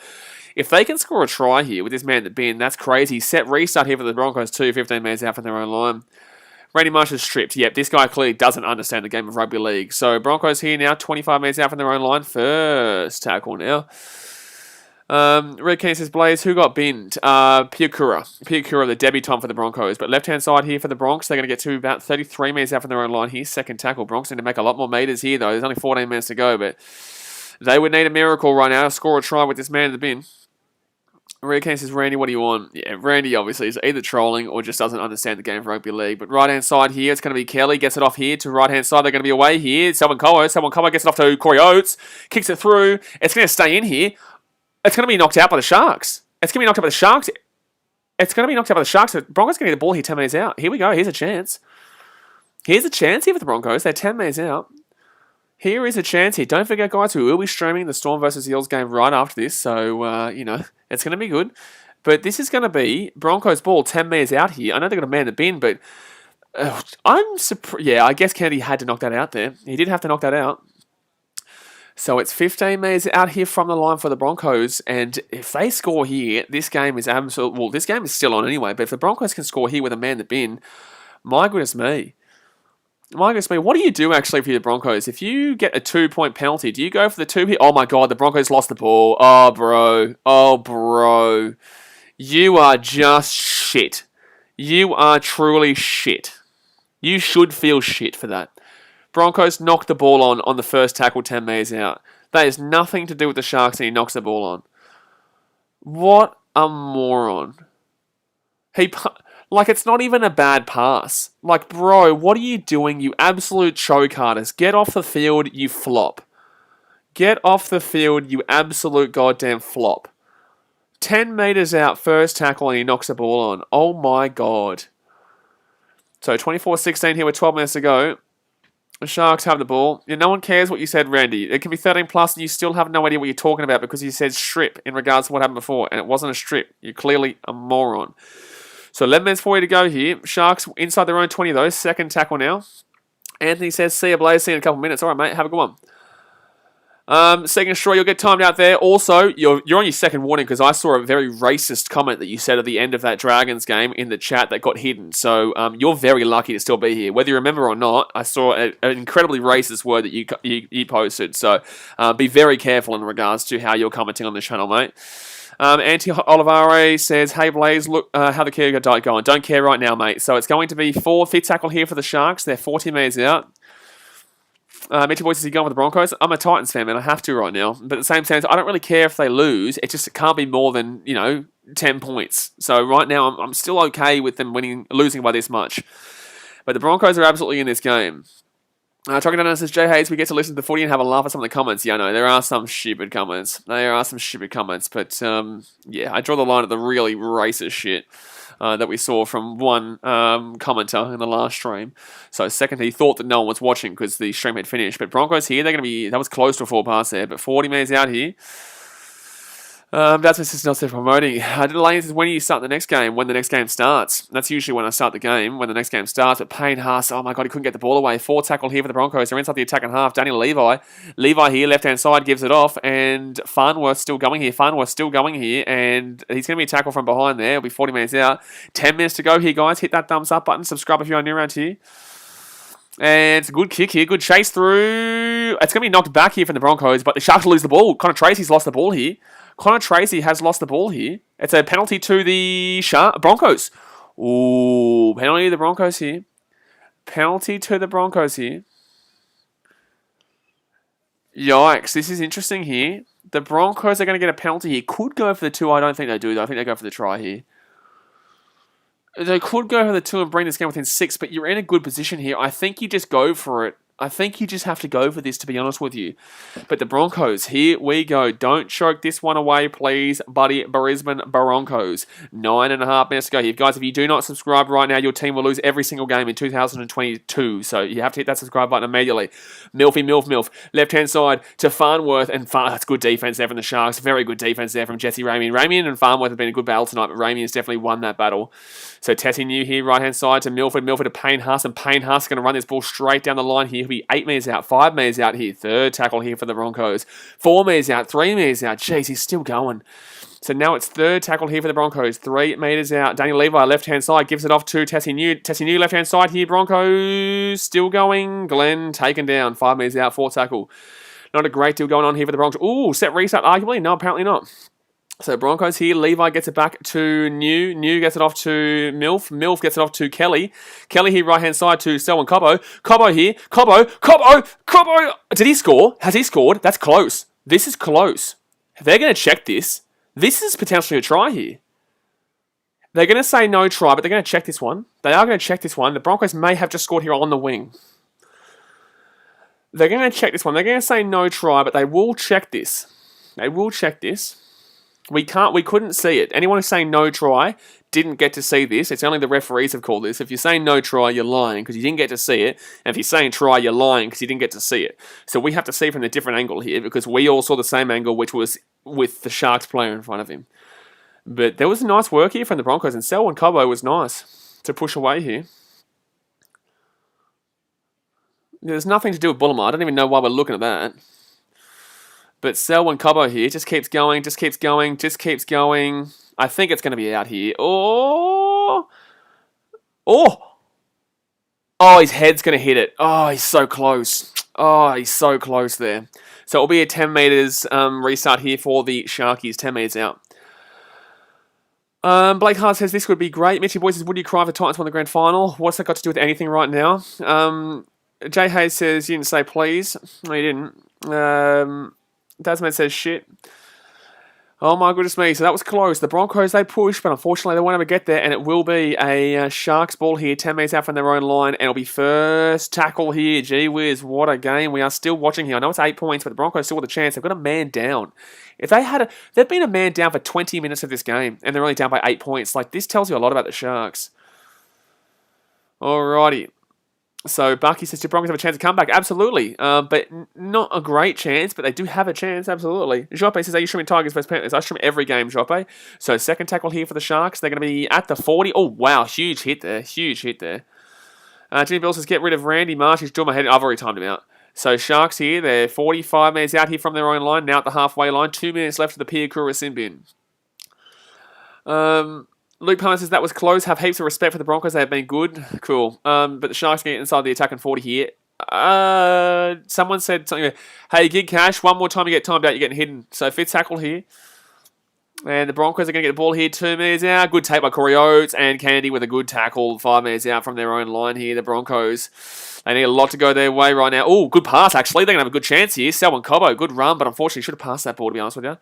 if they can score a try here with this man in the bin, that's crazy. Set restart here for the Broncos too, 15 minutes out from their own line. Randy Marsh is stripped. Yep, this guy clearly doesn't understand the game of rugby league. So Broncos here now, 25 minutes out from their own line. First tackle now. Red King says, Blaze, who got binned? Piakura, the debutant for the Broncos. But left-hand side here for the Bronx, they're going to get to about 33 metres out from their own line here. Second tackle. Bronx need to make a lot more metres here, though. There's only 14 minutes to go, but they would need a miracle right now to score a try with this man in the bin. Red King says, Randy, what do you want? Yeah, Randy obviously is either trolling or just doesn't understand the game of rugby league. But right-hand side here, it's going to be Kelly. Gets it off here to right-hand side. They're going to be away here. Selwyn Coa gets it off to Corey Oates. Kicks it through. It's going to stay in here. It's going to be knocked out by the Sharks. It's going to be knocked out by the Sharks. The Broncos going to get the ball here 10 minutes out. Here we go. Here's a chance. Here's a chance here for the Broncos. They're 10 minutes out. Here is a chance here. Don't forget, guys, we will be streaming the Storm versus Eels game right after this. So, it's going to be good. But this is going to be Broncos ball 10 meters out here. I know they're going to man the bin, but I'm surprised. Yeah, I guess Kennedy had to knock that out there. He did have to knock that out. So it's 15 metres out here from the line for the Broncos, and if they score here, this game is this game is still on anyway, but if the Broncos can score here with a man in the bin, my goodness me. What do you do actually for the Broncos? If you get a 2-point penalty, do you go for the 2 here? Oh my God, the Broncos lost the ball. Oh, bro. You are just shit. You are truly shit. You should feel shit for that. Broncos knocked the ball on the first tackle 10 metres out. That has nothing to do with the Sharks, and he knocks the ball on. What a moron. It's not even a bad pass. Bro, what are you doing, you absolute choke artist? Get off the field, you flop. Get off the field, you absolute goddamn flop. 10 metres out, first tackle, and he knocks the ball on. Oh my God. So 24-16 here with 12 minutes to go. The Sharks have the ball. Yeah, no one cares what you said, Randy. It can be 13 plus and you still have no idea what you're talking about because you said strip in regards to what happened before, and it wasn't a strip. You're clearly a moron. So 11 minutes for you to go here. Sharks inside their own 20 though. Second tackle now. Anthony says, see you, Blaze. See you in a couple minutes. All right, mate. Have a good one. Second straw, you'll get timed out there. Also, you're on your second warning because I saw a very racist comment that you said at the end of that Dragons game in the chat that got hidden. So you're very lucky to still be here. Whether you remember or not, I saw an incredibly racist word that you posted. So be very careful in regards to how you're commenting on the channel, mate. Anti Olivare says, hey Blaze, look how the Kiwi got going. Don't care right now, mate. So it's going to be 4th tackle here for the Sharks. They're 40 metres out. Mitchell Boyce, is he going with the Broncos? I'm a Titans fan, man. I have to right now. But at the same time, I don't really care if they lose. It can't be more than, 10 points. So right now, I'm still okay with them losing by this much. But the Broncos are absolutely in this game. Talking down says, Jay Hayes, we get to listen to the footy and have a laugh at some of the comments. Yeah, I know, there are some stupid comments. But, yeah, I draw the line at the really racist shit. That we saw from one commenter in the last stream. So second, he thought that no one was watching because the stream had finished. But Broncos here, they're going to be, that was close to a 4 pass there, but 40 minutes out here. That's Mr. Snell promoting. Delaney says, when do you start the next game? When the next game starts. That's usually when I start the game, when the next game starts. But Payne Haas, oh my God, he couldn't get the ball away. 4 tackle here for the Broncos. They're inside the attacking half. Daniel Levi. Levi here, left-hand side, gives it off. And Farnworth still going here. And he's going to be tackled from behind there. It'll be 40 minutes out. 10 minutes to go here, guys. Hit that thumbs up button. Subscribe if you're new around here. And it's a good kick here. Good chase through. It's going to be knocked back here from the Broncos, but the Sharks lose the ball. Connor Tracy's lost the ball here. Connor Tracy has lost the ball here. It's a penalty to the Broncos. Ooh, penalty to the Broncos here. Penalty to the Broncos here. Yikes, this is interesting here. The Broncos are going to get a penalty here. Could go for the 2. I don't think they do, though. I think they go for the try here. They could go for the 2 and bring this game within 6, but you're in a good position here. I think you just go for it. I think you just have to go for this, to be honest with you. But the Broncos, here we go. Don't choke this one away, please, buddy. Brisbane Broncos. 9.5 minutes to go here. Guys, if you do not subscribe right now, your team will lose every single game in 2022. So you have to hit that subscribe button immediately. Milf. Left-hand side to Farnworth. And that's good defense there from the Sharks. Very good defense there from Jesse Ramien. Ramien and Farnworth have been a good battle tonight, but Ramien has definitely won that battle. So Tessie New here, right-hand side to Milford. Milford to Payne Haas. And Payne Haas is going to run this ball straight down the line here. He'll be 8 metres out, 5 metres out here. Third tackle here for the Broncos. 4 metres out, 3 metres out. Jeez, he's still going. So now it's third tackle here for the Broncos. 3 metres out. Daniel Levi, left-hand side, gives it off to Tessie New. Tessie New, left-hand side here. Broncos still going. Glenn taken down. 5 metres out, 4th tackle. Not a great deal going on here for the Broncos. Ooh, set restart, arguably. No, apparently not. So Broncos here, Levi gets it back to New. New gets it off to Milf. Milf gets it off to Kelly. Kelly here, right-hand side to Selwyn Cobbo. Cobbo here. Cobbo! Did he score? Has he scored? That's close. This is close. They're going to check this. This is potentially a try here. They're going to say no try, but they're going to check this one. They are going to check this one. The Broncos may have just scored here on the wing. They're going to check this one. They're going to say no try, but they will check this. They will check this. We couldn't see it. Anyone who's saying no try didn't get to see this. It's only the referees have called this. If you're saying no try, you're lying because you didn't get to see it. And if you're saying try, you're lying because you didn't get to see it. So we have to see from a different angle here because we all saw the same angle, which was with the Sharks player in front of him. But there was nice work here from the Broncos, and Selwyn Cobbo was nice to push away here. There's nothing to do with Bullimar. I don't even know why we're looking at that. But Selwyn Cobbo here just keeps going. I think it's going to be out here. Oh, his head's going to hit it. Oh, he's so close. Oh, he's so close there. So it'll be a 10 metres restart here for the Sharkies. 10 metres out. Blake Hart says this would be great. Mitchy Boy says, would you cry if the Titans won the grand final? What's that got to do with anything right now? Jay Hayes says, you didn't say please. No, you didn't. Tasman says shit. Oh my goodness me. So that was close. The Broncos, they pushed, but unfortunately they won't ever get there. And it will be a Sharks ball here, 10 metres out from their own line. And it'll be first tackle here. Gee whiz, what a game. We are still watching here. I know it's 8 points, but the Broncos still with a chance. They've got a man down. If they've been a man down for 20 minutes of this game, and they're only down by 8 points. Like, this tells you a lot about the Sharks. Alrighty. So Bucky says, do Broncos have a chance to come back? Absolutely. But not a great chance, but they do have a chance, absolutely. Joppe says, are you streaming Tigers vs Panthers? I stream every game, Joppe. So second tackle here for the Sharks. They're going to be at the 40. Oh, wow. Huge hit there. Huge hit there. Jimmy Bill says, get rid of Randy Marsh. He's doing my head. I've already timed him out. So Sharks here. They're 45 minutes out here from their own line. Now at the halfway line. 2 minutes left of the BKRmy sin bin. Luke Palmer says that was close. Have heaps of respect for the Broncos. They have been good. Cool. But the Sharks get inside the attack in 40 here. Someone said something. Hey, Gig Cash, one more time you get timed out, you're getting hidden. So fifth tackle here. And the Broncos are going to get the ball here. 2 minutes out. Good take by Corey Oates and Kennedy with a good tackle. 5 minutes out from their own line here. The Broncos. They need a lot to go their way right now. Oh, good pass, actually. They're going to have a good chance here. Selwyn Cobbo, good run, but unfortunately should have passed that ball, to be honest with you.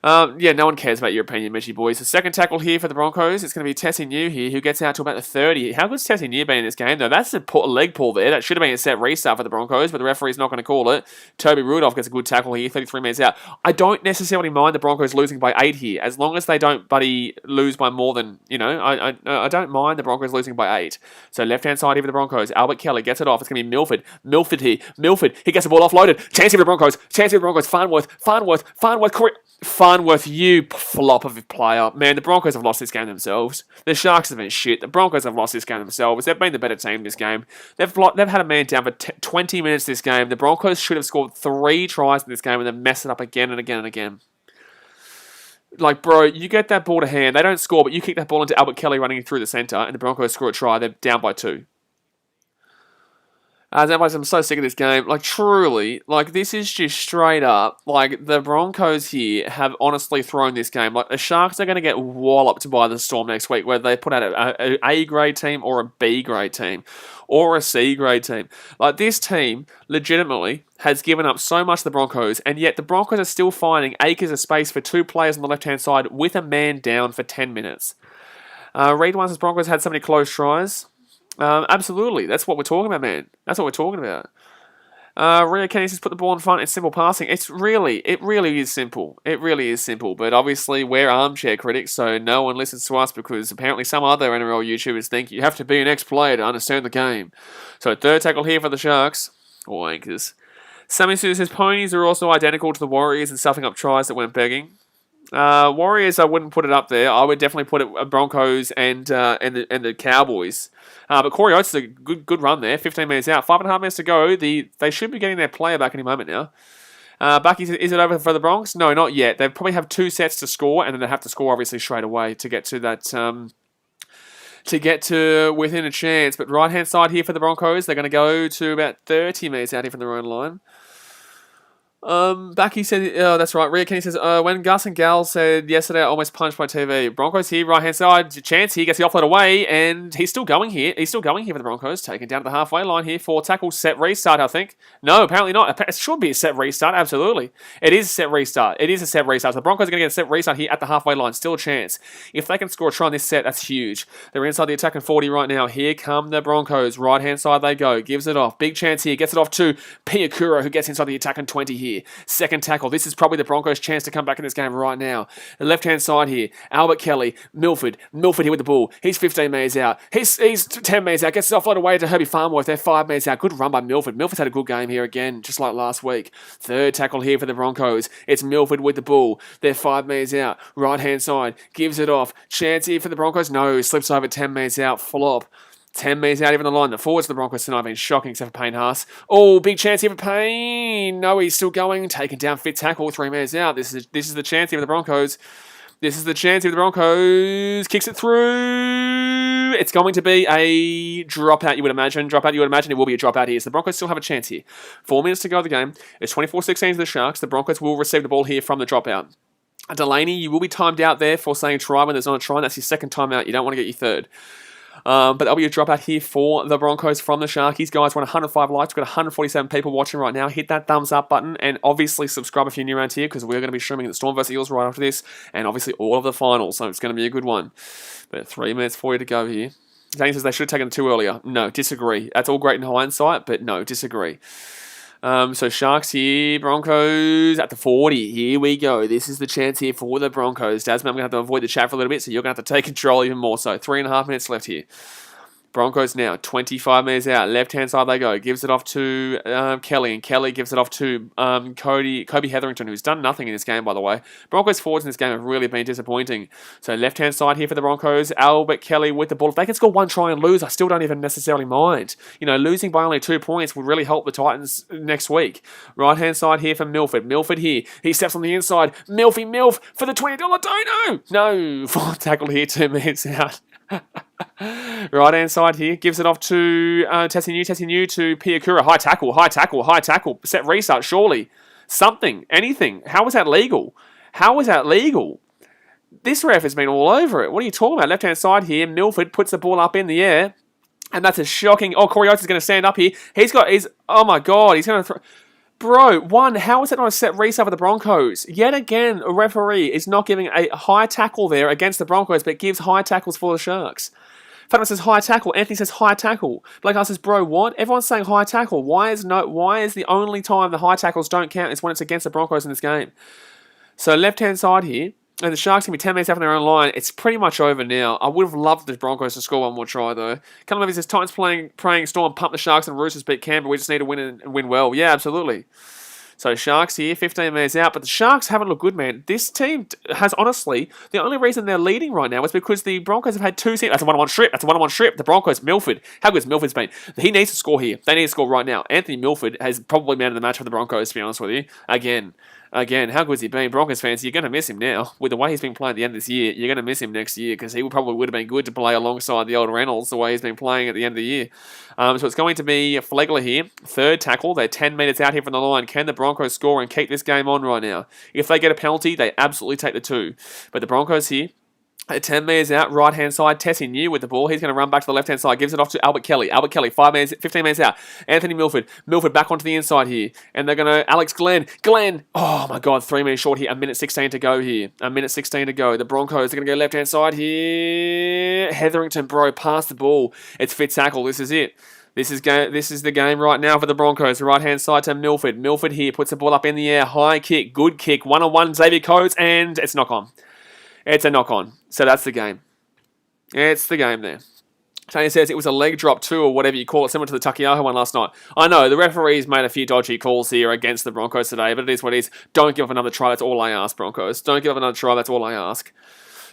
Yeah, no one cares about your opinion, Mitchie boys. The second tackle here for the Broncos. It's going to be Tessie New here, who gets out to about the 30. How good's Tessie New been in this game, though? That's a leg pull there. That should have been a set restart for the Broncos, but the referee's not going to call it. Toby Rudolph gets a good tackle here, 33 minutes out. I don't necessarily mind the Broncos losing by 8 here, as long as they don't, lose by more than, I don't mind the Broncos losing by 8. So left-hand side here for the Broncos. Albert Kelly gets it off. It's going to be Milford. Milford here. Milford. He gets the ball offloaded. Chance here for the Broncos. Chance here for the Broncos. Farnworth. Farnworth, you flop of a player. Man, the Broncos have lost this game themselves. The Sharks have been shit. The Broncos have lost this game themselves. They've been the better team this game. They've had a man down for 20 minutes this game. The Broncos should have scored 3 tries in this game and then messed it up again and again and again. Like, bro, you get that ball to hand. They don't score, but you kick that ball into Albert Kelly running through the centre and the Broncos score a try. They're down by 2. I'm so sick of this game. Like, truly, this is just straight up. The Broncos here have honestly thrown this game. The Sharks are going to get walloped by the Storm next week, whether they put out an A-grade team or a B-grade team or a C-grade team. This team, legitimately, has given up so much to the Broncos, and yet the Broncos are still finding acres of space for 2 players on the left-hand side with a man down for 10 minutes. Reid once the Broncos had so many close tries. Absolutely. That's what we're talking about, man. That's what we're talking about. Rio Kenny says put the ball in front. It's simple passing. It really is simple. It really is simple. But obviously we're armchair critics, so no one listens to us because apparently some other NRL YouTubers think you have to be an ex-player to understand the game. So third tackle here for the Sharks. Or Anchors. Sammy Sue says ponies are also identical to the Warriors and stuffing up tries that went begging. Warriors, I wouldn't put it up there. I would definitely put it Broncos and the Cowboys. But Corey Oates is a good run there. 15 minutes out. 5.5 minutes to go. They should be getting their player back any moment now. Bucky says, is it over for the Bronx? No, not yet. They probably have 2 sets to score, and then they have to score obviously straight away to get to that. To get to within a chance. But right hand side here for the Broncos, they're going to go to about 30 minutes out here from their own line. Bucky said, oh, that's right. Rhea Kenny says, when Gus and Gal said yesterday, I almost punched my TV. Broncos here, right hand side, chance here, gets the offload away, and he's still going here. He's still going here for the Broncos, taken down to the halfway line here for tackle, set restart, I think. No, apparently not. It should be a set restart, absolutely. It is a set restart. It is a set restart. So the Broncos are going to get a set restart here at the halfway line. Still a chance. If they can score a try on this set, that's huge. They're inside the attack in 40 right now. Here come the Broncos. Right hand side they go. Gives it off. Big chance here. Gets it off to Piakura, who gets inside the attack in 20 here. Second tackle. This is probably the Broncos' chance to come back in this game right now. The left-hand side here. Albert Kelly. Milford here with the ball. He's 15 metres out. He's 10 metres out. Gets it offload away to Herbie Farnworth. They're 5 metres out. Good run by Milford. Milford's had a good game here again, just like last week. Third tackle here for the Broncos. It's Milford with the ball. They're 5 metres out. Right-hand side. Gives it off. Chance here for the Broncos. No. Slips over 10 metres out. Flop. 10 metres out even the line. The forwards of the Broncos tonight have been shocking, except for Payne Haas. Oh, big chance here for Payne. No, he's still going. Taken down, fit tackle, 3 metres out. This is the chance here for the Broncos. This is the chance here for the Broncos. Kicks it through. It's going to be a dropout, you would imagine. It will be a dropout here. So the Broncos still have a chance here. 4 minutes to go of the game. It's 24-16 to the Sharks. The Broncos will receive the ball here from the dropout. Delaney, you will be timed out there for saying try when there's not a try. That's your second timeout. You don't want to get your third. But there'll be a dropout here for the Broncos from the Sharkies. Guys, we're on 105 likes. We've got 147 people watching right now. Hit that thumbs up button and obviously subscribe if you're new around here because we're going to be streaming the Storm vs Eels right after this and obviously all of the finals, so it's going to be a good one. But 3 minutes for you to go here. Danny says they should have taken it 2 earlier. No, disagree. That's all great in hindsight, but no, disagree. So Sharks here, Broncos at the 40. Here we go. This is the chance here for the Broncos. Dasman, I'm going to have to avoid the chat for a little bit, so you're going to have to take control even more so. 3.5 minutes left here. Broncos now, 25 metres out. Left-hand side they go. Gives it off to Kelly, and Kelly gives it off to Kobe Hetherington, who's done nothing in this game, by the way. Broncos forwards in this game have really been disappointing. So left-hand side here for the Broncos. Albert Kelly with the ball. If they can score one try and lose, I still don't even necessarily mind. You know, losing by only 2 points would really help the Titans next week. Right-hand side here for Milford. Milford here. He steps on the inside. Milf for the $20 dono. No. Full tackle here, 2 minutes out. Right hand side here, gives it off to Tessinu to Piakura. High tackle. Set restart, surely. Something, anything. How was that legal? This ref has been all over it. What are you talking about? Left hand side here, Milford puts the ball up in the air, and that's a shocking. Oh, Corey Oates is going to stand up here. Oh my God, he's going to throw. Bro, how is it not a set restart for the Broncos? Yet again, a referee is not giving a high tackle there against the Broncos, but gives high tackles for the Sharks. Fatima says high tackle. Anthony says high tackle. Blake says, bro, what? Everyone's saying high tackle. Why is the only time the high tackles don't count is when it's against the Broncos in this game? So left-hand side here, and the Sharks can be 10 minutes out from their own line. It's pretty much over now. I would have loved the Broncos to score one more try, though. Callum Levy says, Titans praying Storm, pump the Sharks, and Roosters beat Canberra. We just need to win and win well. Yeah, absolutely. So Sharks here, 15 minutes out, but the Sharks haven't looked good, man. This team has, honestly, the only reason they're leading right now is because the Broncos have had 2 That's a one-on-one strip. The Broncos, Milford. How good has Milford's been? He needs to score here. They need to score right now. Anthony Milford has probably man of the match for the Broncos, to be honest with you. Again, how good has he been? Broncos fans, you're going to miss him now. With the way he's been playing at the end of this year, you're going to miss him next year because he probably would have been good to play alongside the old Reynolds the way he's been playing at the end of the year. So it's going to be Flegler here. Third tackle. They're 10 minutes out here from the line. Can the Broncos score and keep this game on right now? If they get a penalty, they absolutely take the 2. But the Broncos here, at 10 metres out, right-hand side, Tessie New with the ball. He's going to run back to the left-hand side, gives it off to Albert Kelly. 15 minutes out. Anthony Milford. Milford back onto the inside here. And they're going to Alex Glenn. Oh my God, 3 minutes short here. 1:16 to go here. 1:16 to go. The Broncos are going to go left-hand side here. Hetherington, bro, pass the ball. It's fit tackle. This is it. This is the game right now for the Broncos. Right-hand side to Milford. Milford here puts the ball up in the air. High kick, good kick. 1-on-1, Xavier Coates, and it's knock-on. It's a knock-on. So that's the game. It's the game there. Tanya says it was a leg drop too, or whatever you call it, similar to the Takiyaho one last night. I know, the referees made a few dodgy calls here against the Broncos today, but it is what it is. Don't give up another try, that's all I ask, Broncos. Don't give up another try, that's all I ask.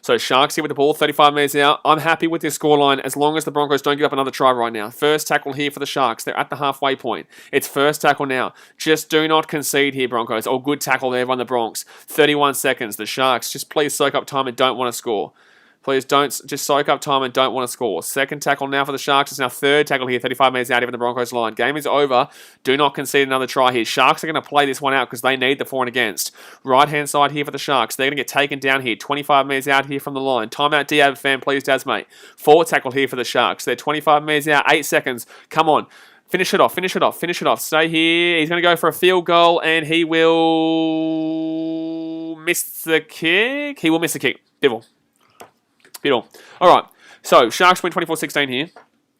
So Sharks here with the ball, 35 minutes out. I'm happy with this scoreline as long as the Broncos don't give up another try right now. First tackle here for the Sharks. They're at the halfway point. It's first tackle now. Just do not concede here, Broncos. Oh, good tackle there on the Bronx. 31 seconds. The Sharks, just please soak up time and don't want to score. Please don't just soak up time and don't want to score. Second tackle now for the Sharks. It's now third tackle here, 35 minutes out even the Broncos line. Game is over. Do not concede another try here. Sharks are going to play this one out because they need the for and against. Right-hand side here for the Sharks. They're going to get taken down here. 25 minutes out here from the line. Timeout, Diab fan, please, Daz, mate. Forward tackle here for the Sharks. They're 25 minutes out. 8 seconds. Come on. Finish it off. Stay here. He's going to go for a field goal, and he will miss the kick. Bivell. All right, so Sharks win 24-16 here.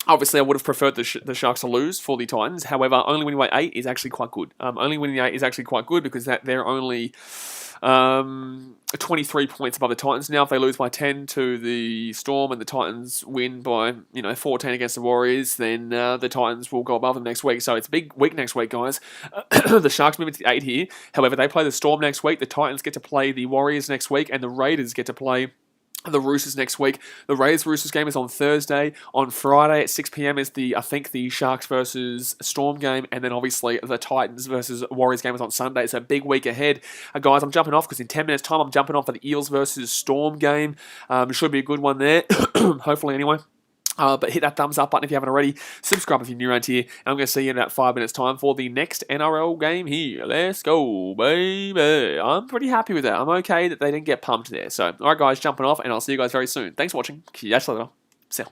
Obviously, I would have preferred the Sharks to lose for the Titans. However, only winning by 8 is actually quite good. Because they're only 23 points above the Titans now. If they lose by 10 to the Storm and the Titans win by 14 against the Warriors, then the Titans will go above them next week. So it's a big week next week, guys. The Sharks move into the 8 here. However, they play the Storm next week. The Titans get to play the Warriors next week, and the Raiders get to play the Roosters next week. The Raiders-Roosters game is on Thursday. On Friday at 6 p.m. is the Sharks versus Storm game. And then obviously the Titans versus Warriors game is on Sunday. It's a big week ahead. Guys, I'm jumping off because in 10 minutes time I'm jumping off for the Eels versus Storm game. Should be a good one there. Hopefully anyway. But hit that thumbs up button if you haven't already. Subscribe if you're new around here. And I'm going to see you in about 5 minutes time for the next NRL game here. Let's go, baby. I'm pretty happy with that. I'm okay that they didn't get pumped there. So, alright guys, jumping off, and I'll see you guys very soon. Thanks for watching. Catch you later. See ya.